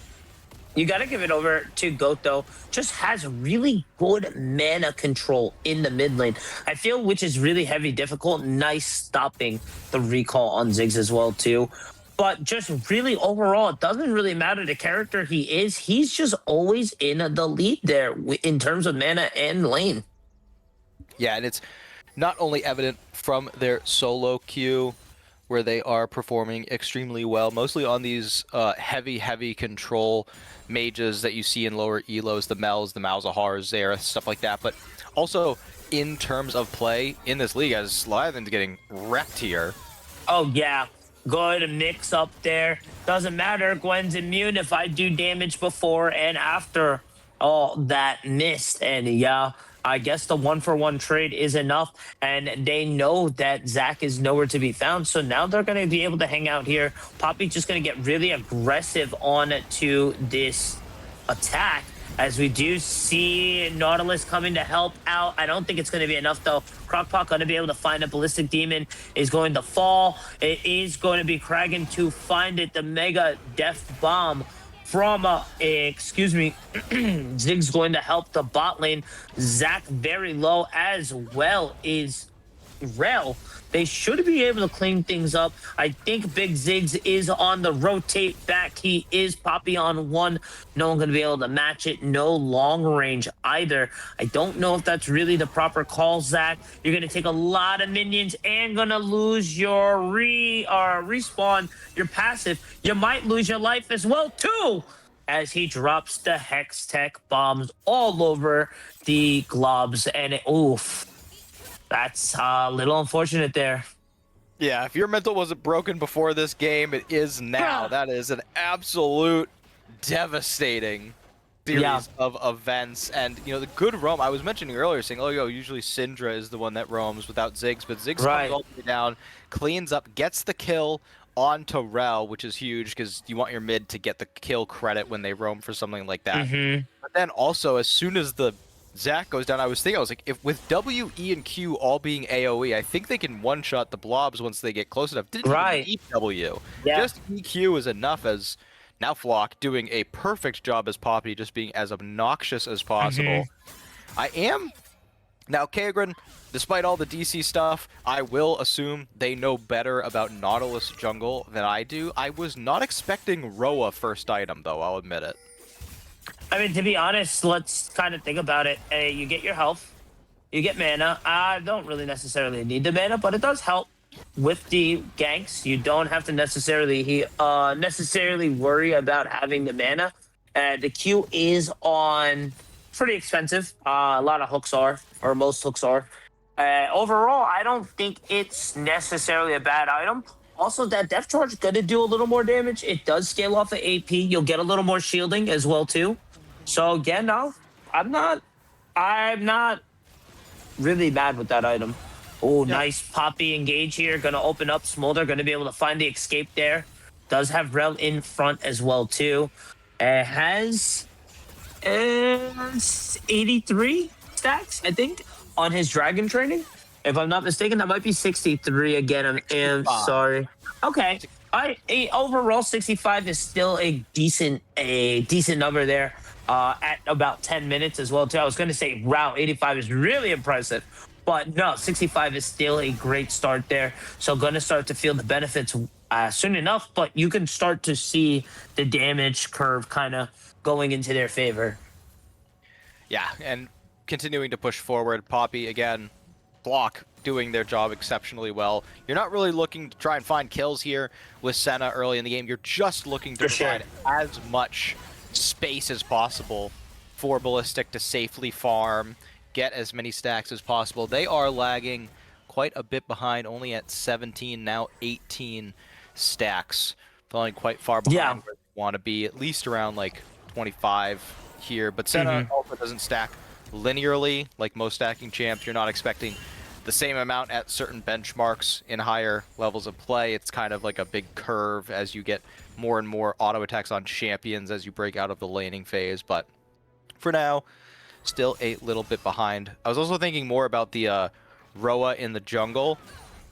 You got to give it over to Goat, though. Just has really good mana control in the mid lane. I feel which is really heavy difficult. Nice stopping the recall on Ziggs as well, too. But just really overall, it doesn't really matter the character he is. He's just always in the lead there in terms of mana and lane. Yeah, and it's not only evident from their solo queue, where they are performing extremely well, mostly on these heavy control mages that you see in lower elos, the Mels, the Malzahars, Zareth, stuff like that, but also in terms of play in this league, as Leviathan's getting wrecked here. Oh, yeah. Good mix up there. Doesn't matter. Gwen's immune if I do damage before and after all that missed. And yeah, I guess the 1-for-1 trade is enough. And they know that Zach is nowhere to be found. So now they're going to be able to hang out here. Poppy's just going to get really aggressive on to this attack, as we do see Nautilus coming to help out. I don't think it's going to be enough, though. Crockpot going to be able to find a Ballistic Demon, is going to fall. It is going to be Kragan to find it. The Mega Death Bomb from, Ziggs going to help the bot lane. Zach very low, as well is Rel. They should be able to clean things up. I think Big Ziggs is on the rotate back. He is Poppy on 1. No one going to be able to match it. No long range either. I don't know if that's really the proper call, Zach. You're going to take a lot of minions and going to lose your respawn, your passive. You might lose your life as well, too, as he drops the Hex Tech bombs all over the globs. And oof. That's a little unfortunate there. Yeah, if your mental wasn't broken before this game, it is now. That is an absolute devastating Yeah. series of events. And, you know, the good roam, I was mentioning earlier, saying, oh, yo, usually Syndra is the one that roams without Ziggs, but Ziggs comes Right. all the way down, cleans up, gets the kill onto Rel, which is huge because you want your mid to get the kill credit when they roam for something like that. Mm-hmm. But then also, as soon as the Zac goes down, I was like, if with W, E, and Q all being AoE, I think they can one-shot the blobs once they get close enough. Didn't even Right. need W. Yeah. Just EQ is enough. As now Flock doing a perfect job as Poppy, just being as obnoxious as Mm-hmm. possible. I am now Kagran, despite all the DC stuff, I will assume they know better about Nautilus jungle than I do. I was not expecting Roa first item, though, I'll admit it. I mean, to be honest, let's kind of think about it. You get your health, you get mana. I don't really necessarily need the mana, but it does help with the ganks. You don't have to necessarily worry about having the mana. The Q is on pretty expensive. A lot of hooks are, or most hooks are. Overall, I don't think it's necessarily a bad item. Also, that depth charge is going to do a little more damage. It does scale off the AP. You'll get a little more shielding as well too. So again, no, I'm not. I'm not really bad with that item. Oh, Yeah. nice Poppy engage here. Gonna open up Smolder. Gonna be able to find the escape there. Does have Rel in front as well too. Has 83 stacks, I think, on his dragon training. If I'm not mistaken, that might be 63 again. I'm 65. sorry. Okay. Overall 65 is still a decent number there. At about 10 minutes as well too. I was going to say, wow, 85 is really impressive, but no, 65 is still a great start there. So going to start to feel the benefits soon enough, but you can start to see the damage curve kind of going into their favor. Yeah, and continuing to push forward. Poppy, again, Block doing their job exceptionally well. You're not really looking to try and find kills here with Senna early in the game. You're just looking to For sure. provide as much space as possible for Ballistic to safely farm, get as many stacks as possible. They are lagging quite a bit behind, only at 17, now 18 stacks. Falling quite far behind where they want to be, at least around like 25 here. But Senna also doesn't stack linearly like most stacking champs. You're not expecting the same amount at certain benchmarks in higher levels of play. It's kind of like a big curve as you get more and more auto attacks on champions as you break out of the laning phase. But for now, still a little bit behind. I was also thinking more about the Roa in the jungle.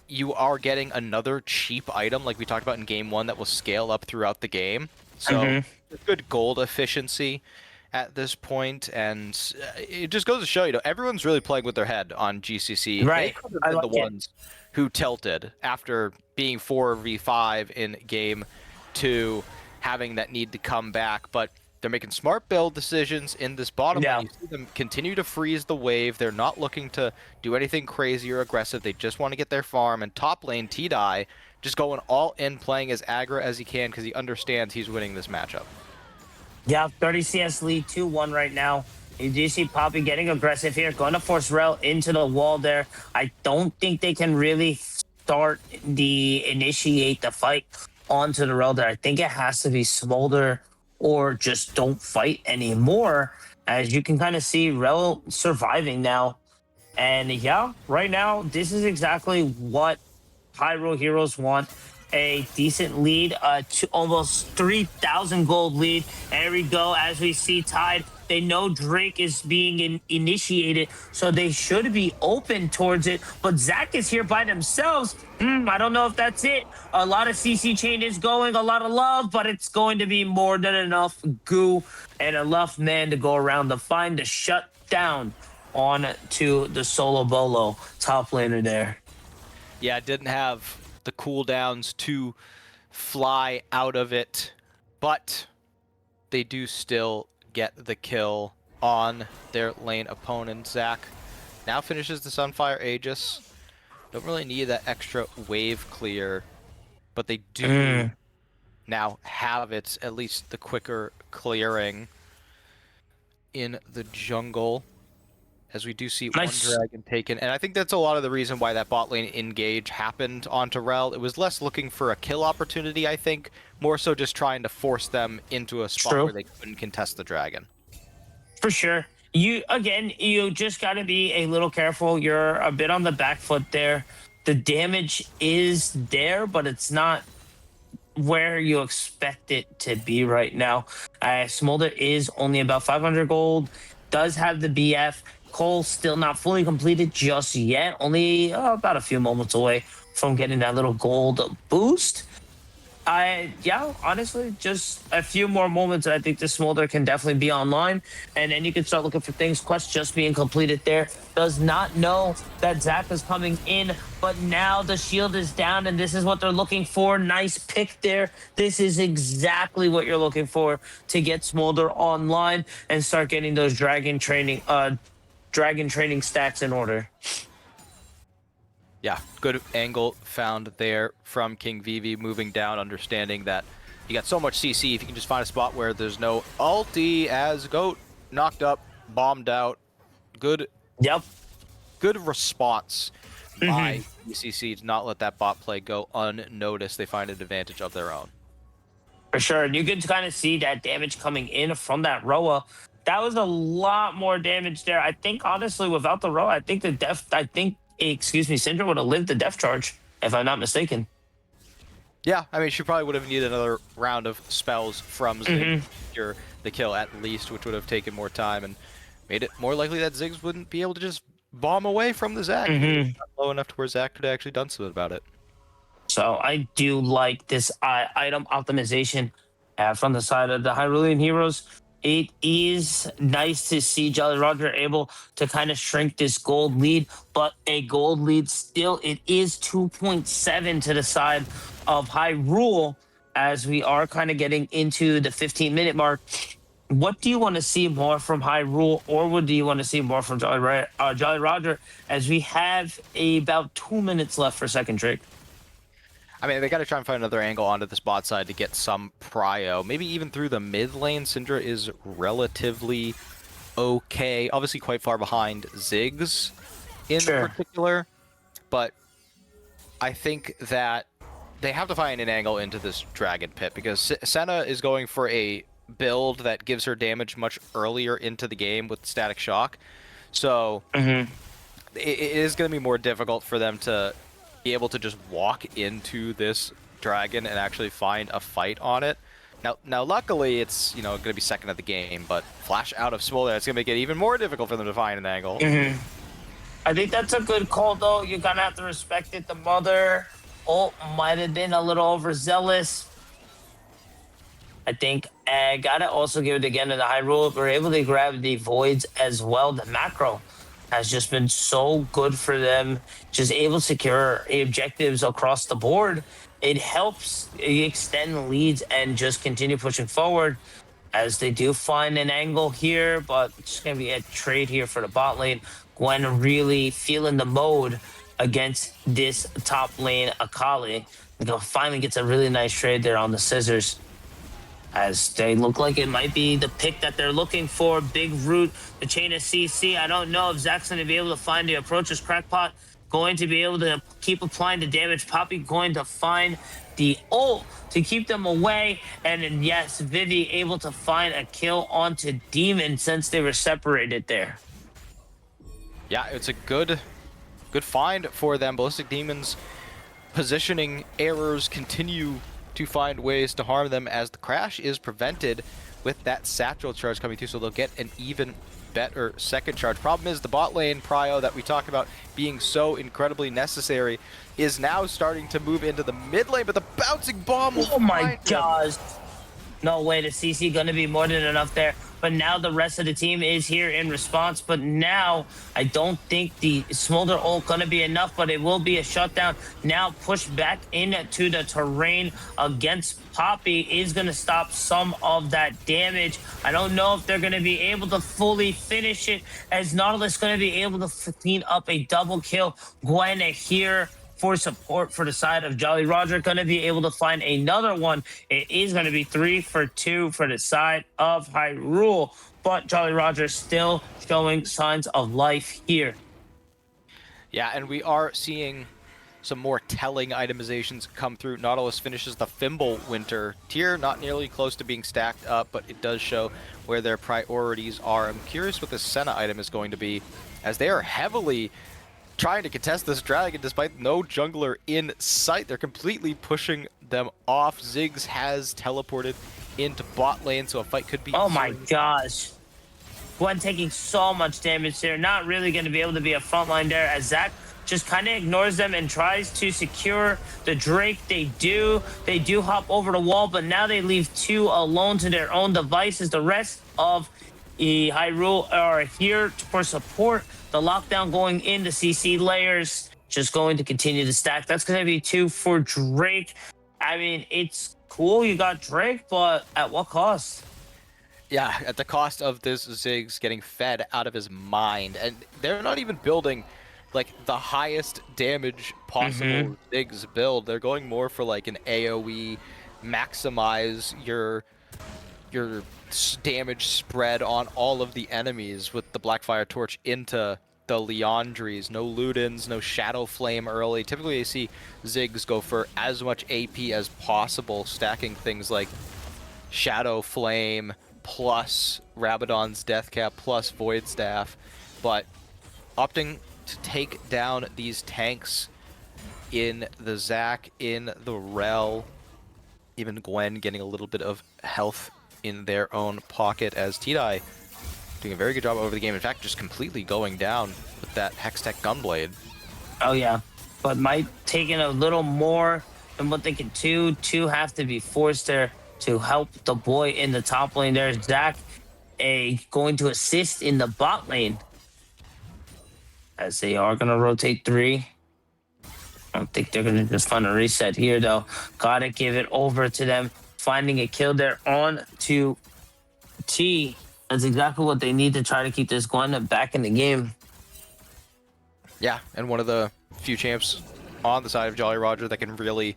You are getting another cheap item like we talked about in game 1 that will scale up throughout the game. So good gold efficiency at this point, and it just goes to show, you know, everyone's really playing with their head on GCCe. Right. They could have been the ones who tilted after being 4v5 in game 2, having that need to come back, but they're making smart build decisions in this bottom lane. You see them continue to freeze the wave. They're not looking to do anything crazy or aggressive. They just want to get their farm. And top lane, T-Die, just going all in, playing as aggro as he can because he understands he's winning this matchup. Yeah, 30 CS lead, 2-1 right now. You do see Poppy getting aggressive here, going to force Rel into the wall there. I don't think they can really initiate the fight onto the Rel there. I think it has to be Smolder or just don't fight anymore. As you can kind of see Rel surviving now. And yeah, right now, this is exactly what Hyrule Heroes want. A decent lead, to almost 3,000 gold lead. There we go. As we see Tide, they know Drake is being initiated, so they should be open towards it. But Zac is here by themselves. I don't know if that's it. A lot of CC changes going, a lot of love, but it's going to be more than enough goo and enough man to go around to find the shutdown on to the solo bolo top laner there. Yeah, didn't have the cooldowns to fly out of it, but they do still get the kill on their lane opponent. Zac now finishes the Sunfire Aegis. Don't really need that extra wave clear, but they do now have it, at least the quicker clearing in the jungle. As we do see one dragon taken. And I think that's a lot of the reason why that bot lane engage happened onto Rel. It was less looking for a kill opportunity, I think. More so just trying to force them into a spot where they couldn't contest the dragon. For sure. You just got to be a little careful. You're a bit on the back foot there. The damage is there, but it's not where you expect it to be right now. Smolder is only about 500 gold, does have the BF. Cole still not fully completed just yet, only about a few moments away from getting that little gold boost. Yeah, honestly, just a few more moments. I think the smolder can definitely be online, and then you can start looking for things. Quest just being completed there. Does not know that Zach is coming in, but now the shield is down, and this is what they're looking for. Nice pick there. This is exactly what you're looking for to get smolder online and start getting those dragon training stats in order. Yeah, good angle found there from King Vivi, moving down, understanding that you got so much CC. If you can just find a spot where there's no ulti, as Goat knocked up, bombed out. Good Yep. response by GCCe to not let that bot play go unnoticed. They find an advantage of their own. For sure. And you can kind of see that damage coming in from that Roa. That was a lot more damage there. I think honestly, without the Roa, excuse me, Cinder would have lived the death charge, if I'm not mistaken. Yeah, I mean, she probably would have needed another round of spells from Ziggs to secure the kill at least, which would have taken more time and made it more likely that Ziggs wouldn't be able to just bomb away from the Zac. Not low enough to where Zac could have actually done something about it. So I do like this item optimization from the side of the Hyrulean heroes. It is nice to see Jolly Roger able to kind of shrink this gold lead, but a gold lead still, it is 2.7 to the side of Hyrule as we are kind of getting into the 15-minute mark. What do you want to see more from Hyrule, or what do you want to see more from Jolly Roger as we have about 2 minutes left for second Drake? I mean, they got to try and find another angle onto this bot side to get some prio. Maybe even through the mid lane, Syndra is relatively okay. Obviously quite far behind Ziggs in particular. But I think that they have to find an angle into this Dragon Pit because Senna is going for a build that gives her damage much earlier into the game with Static Shock. So it is going to be more difficult for them to be able to just walk into this dragon and actually find a fight on it. Now, luckily, it's going to be second at the game, but flash out of Smolder, it's going to make it even more difficult for them to find an angle. I think that's a good call, though. You're going to have to respect it. The mother might have been a little overzealous. I think I got to also give it again to the Hyrule. We're able to grab the voids as well. The macro has just been so good for them, just able to secure objectives across the board. It helps extend leads and just continue pushing forward as they do find an angle here, but it's going to be a trade here for the bot lane. Gwen really feeling the mode against this top lane Akali. Finally gets a really nice trade there on the scissors, as they look like it might be the pick that they're looking for. Big root, the chain of CC. I don't know if Zac's going to be able to find the approaches. Crackpot going to be able to keep applying the damage. Poppy going to find the ult to keep them away. And then, yes, Vivi able to find a kill onto Demon since they were separated there. Yeah, it's a good find for them. Ballistic Demon's positioning errors continue to find ways to harm them as the crash is prevented with that satchel charge coming through, so they'll get an even better second charge. Problem is the bot lane prio that we talked about being so incredibly necessary is now starting to move into the mid lane, but the bouncing bomb will my gosh. No way, the CC going to be more than enough there. But now the rest of the team is here in response. But now I don't think the Smolder ult going to be enough, but it will be a shutdown. Now push back into the terrain against Poppy is going to stop some of that damage. I don't know if they're going to be able to fully finish it, as Nautilus going to be able to clean up a double kill. Gwen here for support for the side of Jolly Roger, going to be able to find another one. It is going to be 3 for 2 for the side of Hyrule, but Jolly Roger still showing signs of life here. Yeah, and we are seeing some more telling itemizations come through. Nautilus finishes the Fimble Winter tier, not nearly close to being stacked up, but it does show where their priorities are. I'm curious what this Senna item is going to be, as they are heavily trying to contest this dragon despite no jungler in sight. They're completely pushing them off. Ziggs has teleported into bot lane, so a fight could be... Oh my gosh. Gwen taking so much damage there. Not really going to be able to be a frontline there, as Zach just kind of ignores them and tries to secure the Drake. They do hop over the wall, but now they leave two alone to their own devices. The rest of the Hyrule are here for support. The lockdown going into CC layers, just going to continue to stack. That's going to be 2 for Drake. I mean, it's cool you got Drake, but at what cost? Yeah, at the cost of this Ziggs getting fed out of his mind. And they're not even building like the highest damage possible Ziggs build. They're going more for like an AoE, maximize your damage spread on all of the enemies with the Blackfire Torch into the Leandries. No Ludens, no Shadow Flame early. Typically you see Ziggs go for as much AP as possible, stacking things like Shadow Flame plus Rabadon's Death Cap plus Void Staff, but opting to take down these tanks in the Zac, in the Rel, even Gwen getting a little bit of health in their own pocket, as Tidai doing a very good job over the game. In fact, just completely going down with that Hextech Gunblade. Oh yeah, but might take in a little more than what they can do. Two have to be forced there to help the boy in the top lane. There's Zac going to assist in the bot lane, as they are going to rotate 3. I don't think they're going to just find a reset here, though. Gotta give it over to them. Finding a kill there on to T. That's exactly what they need to try to keep this Gwen back in the game. Yeah, and one of the few champs on the side of Jolly Roger that can really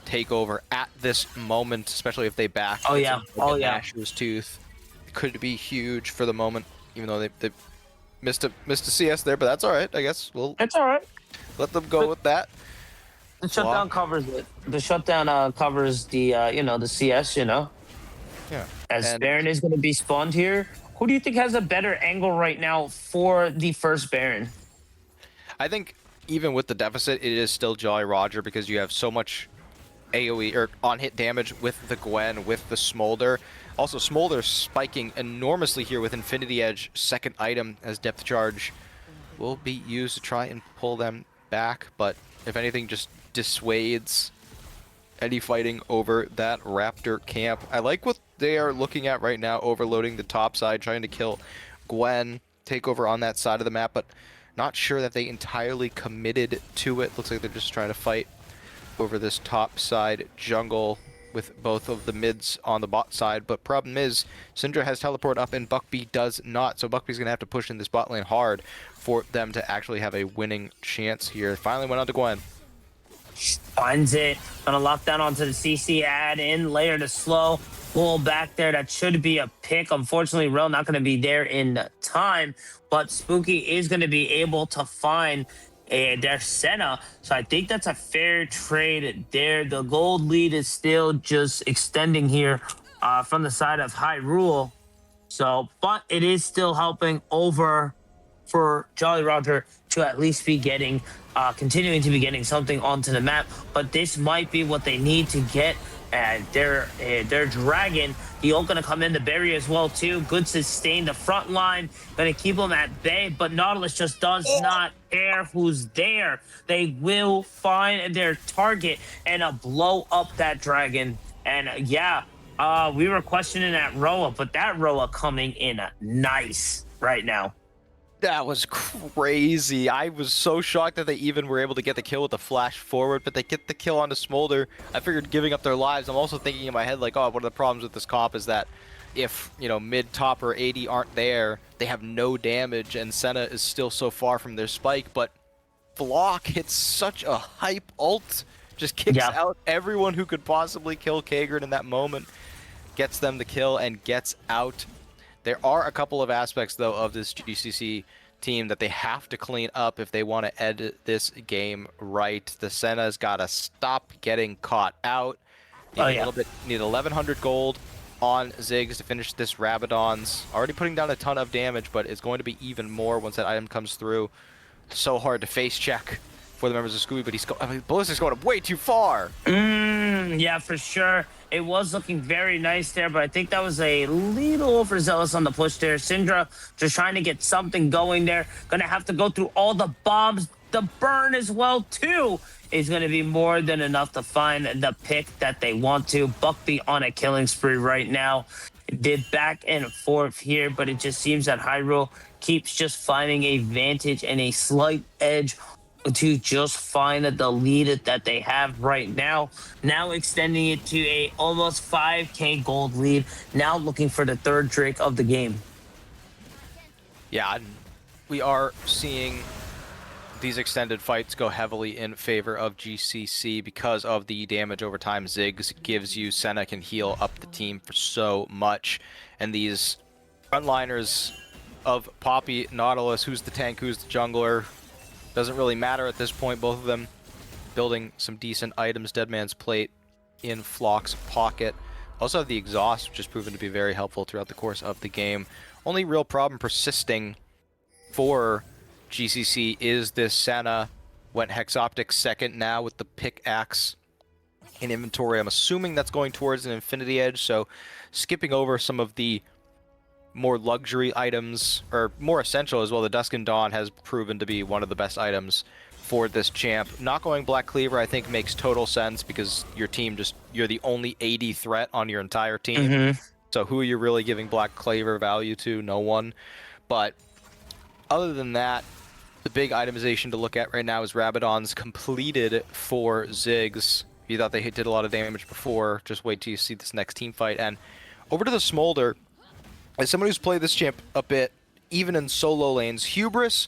take over at this moment, especially if they back. Oh yeah, Nash's Tooth could be huge for the moment, even though they missed a CS there, but that's all right. I guess it's all right. Let them go with that. The shutdown covers it. The shutdown covers the the CS. Yeah. As Baron is going to be spawned here, who do you think has a better angle right now for the first Baron? I think even with the deficit, it is still Jolly Roger, because you have so much AoE or on-hit damage with the Gwen, with the Smolder. Also, Smolder spiking enormously here with Infinity Edge, second item, as Depth Charge will be used to try and pull them back, but if anything, just dissuades any fighting over that Raptor camp. I like what they are looking at right now, overloading the top side, trying to kill Gwen, take over on that side of the map, but not sure that they entirely committed to it. Looks like they're just trying to fight over this top side jungle with both of the mids on the bot side, but problem is Cinder has teleport up and Buckbee does not, so Buckbee's gonna have to push in this bot lane hard for them to actually have a winning chance here. Finally went on to Gwen. Finds it, gonna lock down onto the CC, add in layer to slow, pull back there. That should be a pick. Unfortunately, Rel not gonna be there in time, but Spooky is gonna be able to find their Senna. So I think that's a fair trade there. The gold lead is still just extending here from the side of Hyrule. So, but it is still helping over for Jolly Roger to at least be getting, continuing to be getting something onto the map. But this might be what they need to get their dragon. The ult gonna come in, the berry as well too. Good sustain the front line, gonna keep them at bay, but Nautilus just does not care who's there. They will find their target and blow up that dragon. And we were questioning that Roa, but that Roa coming in nice right now. That was crazy. I was so shocked that they even were able to get the kill with the flash forward, but they get the kill onto Smolder. I figured giving up their lives. I'm also thinking in my head, like, oh, one of the problems with this comp is that if, mid, top, or 80 aren't there, they have no damage, and Senna is still so far from their spike, but Flock hits such a hype ult, just kicks out everyone who could possibly kill Kagrin in that moment, gets them the kill, and gets out. There are a couple of aspects, though, of this GCC team that they have to clean up if they want to end this game right. The Senna's got to stop getting caught out. Need Oh a yeah. little bit, need 1100 gold on Ziggs to finish this Rabadon's. Already putting down a ton of damage, but it's going to be even more once that item comes through. So hard to face check for the members of Scooby, but Ballistic's going up way too far. Yeah, for sure. It was looking very nice there, but I think that was a little overzealous on the push there. Syndra just trying to get something going there. Gonna have to go through all the bombs. The burn as well, too, is going to be more than enough to find the pick that they want to. Buckby on a killing spree right now. Did back and forth here, but it just seems that Hyrule keeps just finding a vantage and a slight edge to just find the lead that they have right now. Now extending it to a almost 5k gold lead. Now looking for the third Drake of the game. Yeah, we are seeing these extended fights go heavily in favor of GCCe because of the damage over time. Ziggs gives you, Senna can heal up the team for so much, and these frontliners of Poppy, Nautilus, who's the tank, who's the jungler, doesn't really matter at this point. Both of them building some decent items. Deadman's Plate in Flock's pocket. Also have the exhaust, which has proven to be very helpful throughout the course of the game. Only real problem persisting for GCCe is this Senna. Went Hexoptic second now with the pickaxe in inventory. I'm assuming that's going towards an Infinity Edge, so skipping over some of the more luxury items, or more essential as well. The Dusk and Dawn has proven to be one of the best items for this champ. Not going Black Cleaver, I think, makes total sense because your team you're the only AD threat on your entire team. So who are you really giving Black Cleaver value to? No one. But other than that, the big itemization to look at right now is Rabadon's completed for Ziggs. If you thought they did a lot of damage before, just wait till you see this next team fight. And over to the Smolder, as someone who's played this champ a bit, even in solo lanes, Hubris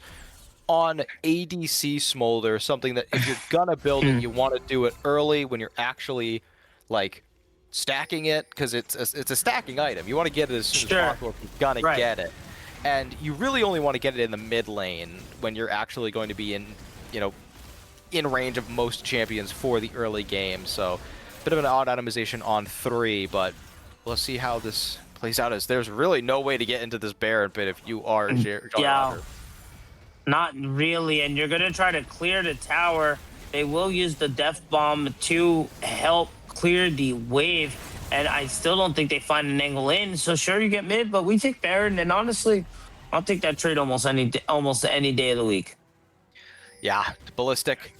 on ADC Smolder, something that if you're gonna build it, you want to do it early when you're actually like stacking it, because it's a stacking item. You want to get it as soon as possible if you're gonna get it. And you really only want to get it in the mid lane when you're actually going to be in, in range of most champions for the early game. So, bit of an odd itemization on 3, but let's see how this plays out. As there's really no way to get into this Baron pit if you are Jolly Roger. Not really, and you're gonna try to clear the tower. They will use the Death Bomb to help clear the wave. And I still don't think they find an angle in. So sure, you get mid, but we take Baron. And honestly, I'll take that trade almost any day of the week. Yeah, Ballistic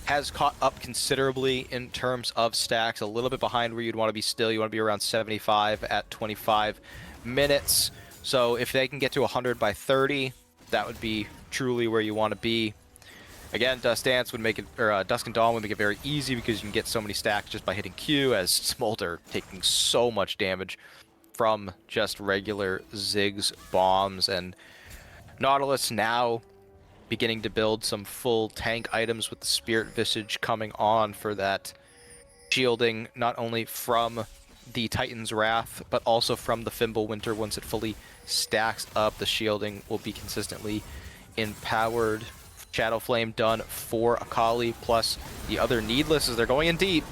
has caught up considerably in terms of stacks. A little bit behind where you'd want to be still. You want to be around 75 at 25 minutes. So if they can get to 100 by 30, that would be truly where you want to be. Again, Dusk and Dawn would make it very easy because you can get so many stacks just by hitting Q, as Smolder taking so much damage from just regular Ziggs bombs. And Nautilus now beginning to build some full tank items with the Spirit Visage coming on for that shielding, not only from the Titan's Wrath, but also from the Fimbulwinter. Once it fully stacks up, the shielding will be consistently empowered. Shadow Flame done for Akali, plus the other Needless as they're going in deep.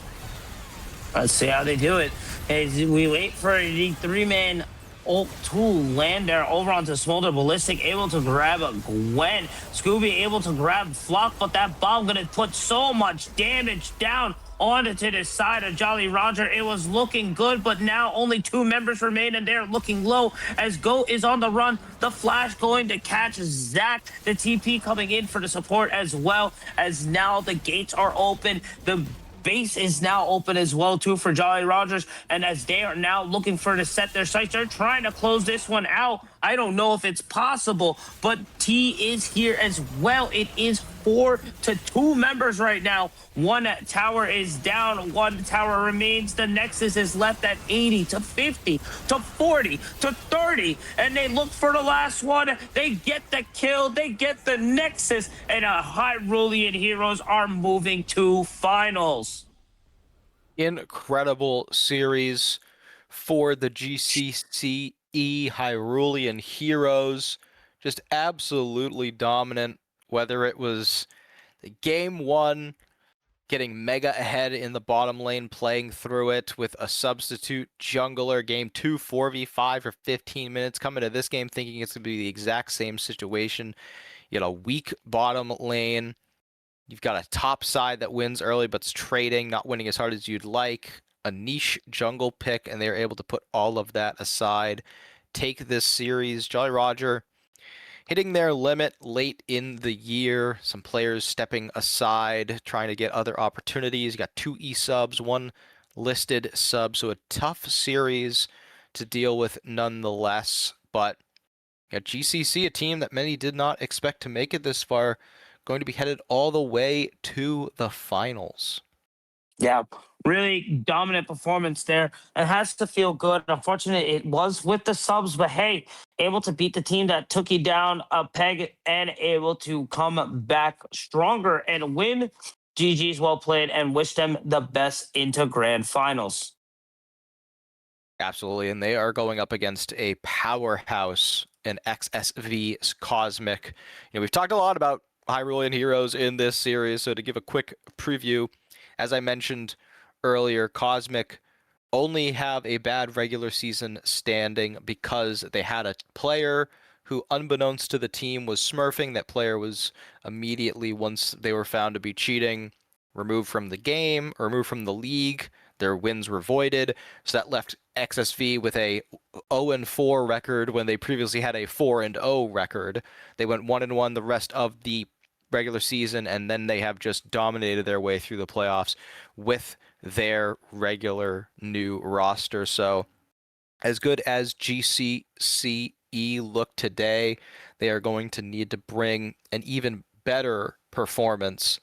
Let's see how they do it. As we wait for the 3-man ult to land there over onto Smolder. Ballistic able to grab a Gwen. Scooby able to grab Flock, but that bomb gonna put so much damage down onto the side of Jolly Roger. It was looking good, but now only 2 members remain, and they're looking low as Goat is on the run. The flash going to catch Zach. The TP coming in for the support as well, as now the gates are open. The base is now open as well too for Jolly Rogers, and as they are now looking for to set their sights, they're trying to close this one out. I don't know if it's possible, but T is here as well. It is 4 to 2 members right now. 1 tower is down, 1 tower remains. The Nexus is left at 80 to 50 to 40 to 30, and they look for the last one. They get the kill, they get the Nexus, and Hyrulean heroes are moving to finals. Incredible series for the GCCe Hyrulean heroes. just absolutely dominant, whether it was the game one, getting mega ahead in the bottom lane, playing through it with a substitute jungler. Game 2, 4v5 for 15 minutes. Coming to this game thinking it's going to be the exact same situation. You had a weak bottom lane. You've got a top side that wins early but's trading, not winning as hard as you'd like. A niche jungle pick, and they're able to put all of that aside. Take this series. Jolly Roger hitting their limit late in the year. Some players stepping aside, trying to get other opportunities. You got 2 E-subs, 1 listed sub, so a tough series to deal with nonetheless. But you got GCCe, a team that many did not expect to make it this far, going to be headed all the way to the finals. Yeah, really dominant performance there. It has to feel good. Unfortunately, it was with the subs, but hey, able to beat the team that took you down a peg and able to come back stronger and win. GG's well played and wish them the best into grand finals. Absolutely, and they are going up against a powerhouse in XSV Cosmic. We've talked a lot about Hyrulean heroes in this series, so to give a quick preview, as I mentioned earlier, Cosmic only have a bad regular season standing because they had a player who, unbeknownst to the team, was smurfing. That player was immediately, once they were found to be cheating, removed from the game, or removed from the league. Their wins were voided, so that left XSV with a 0-4 record when they previously had a 4-0 record. They went 1-1 the rest of the regular season, and then they have just dominated their way through the playoffs with their regular new roster. So as good as GCCe look today, they are going to need to bring an even better performance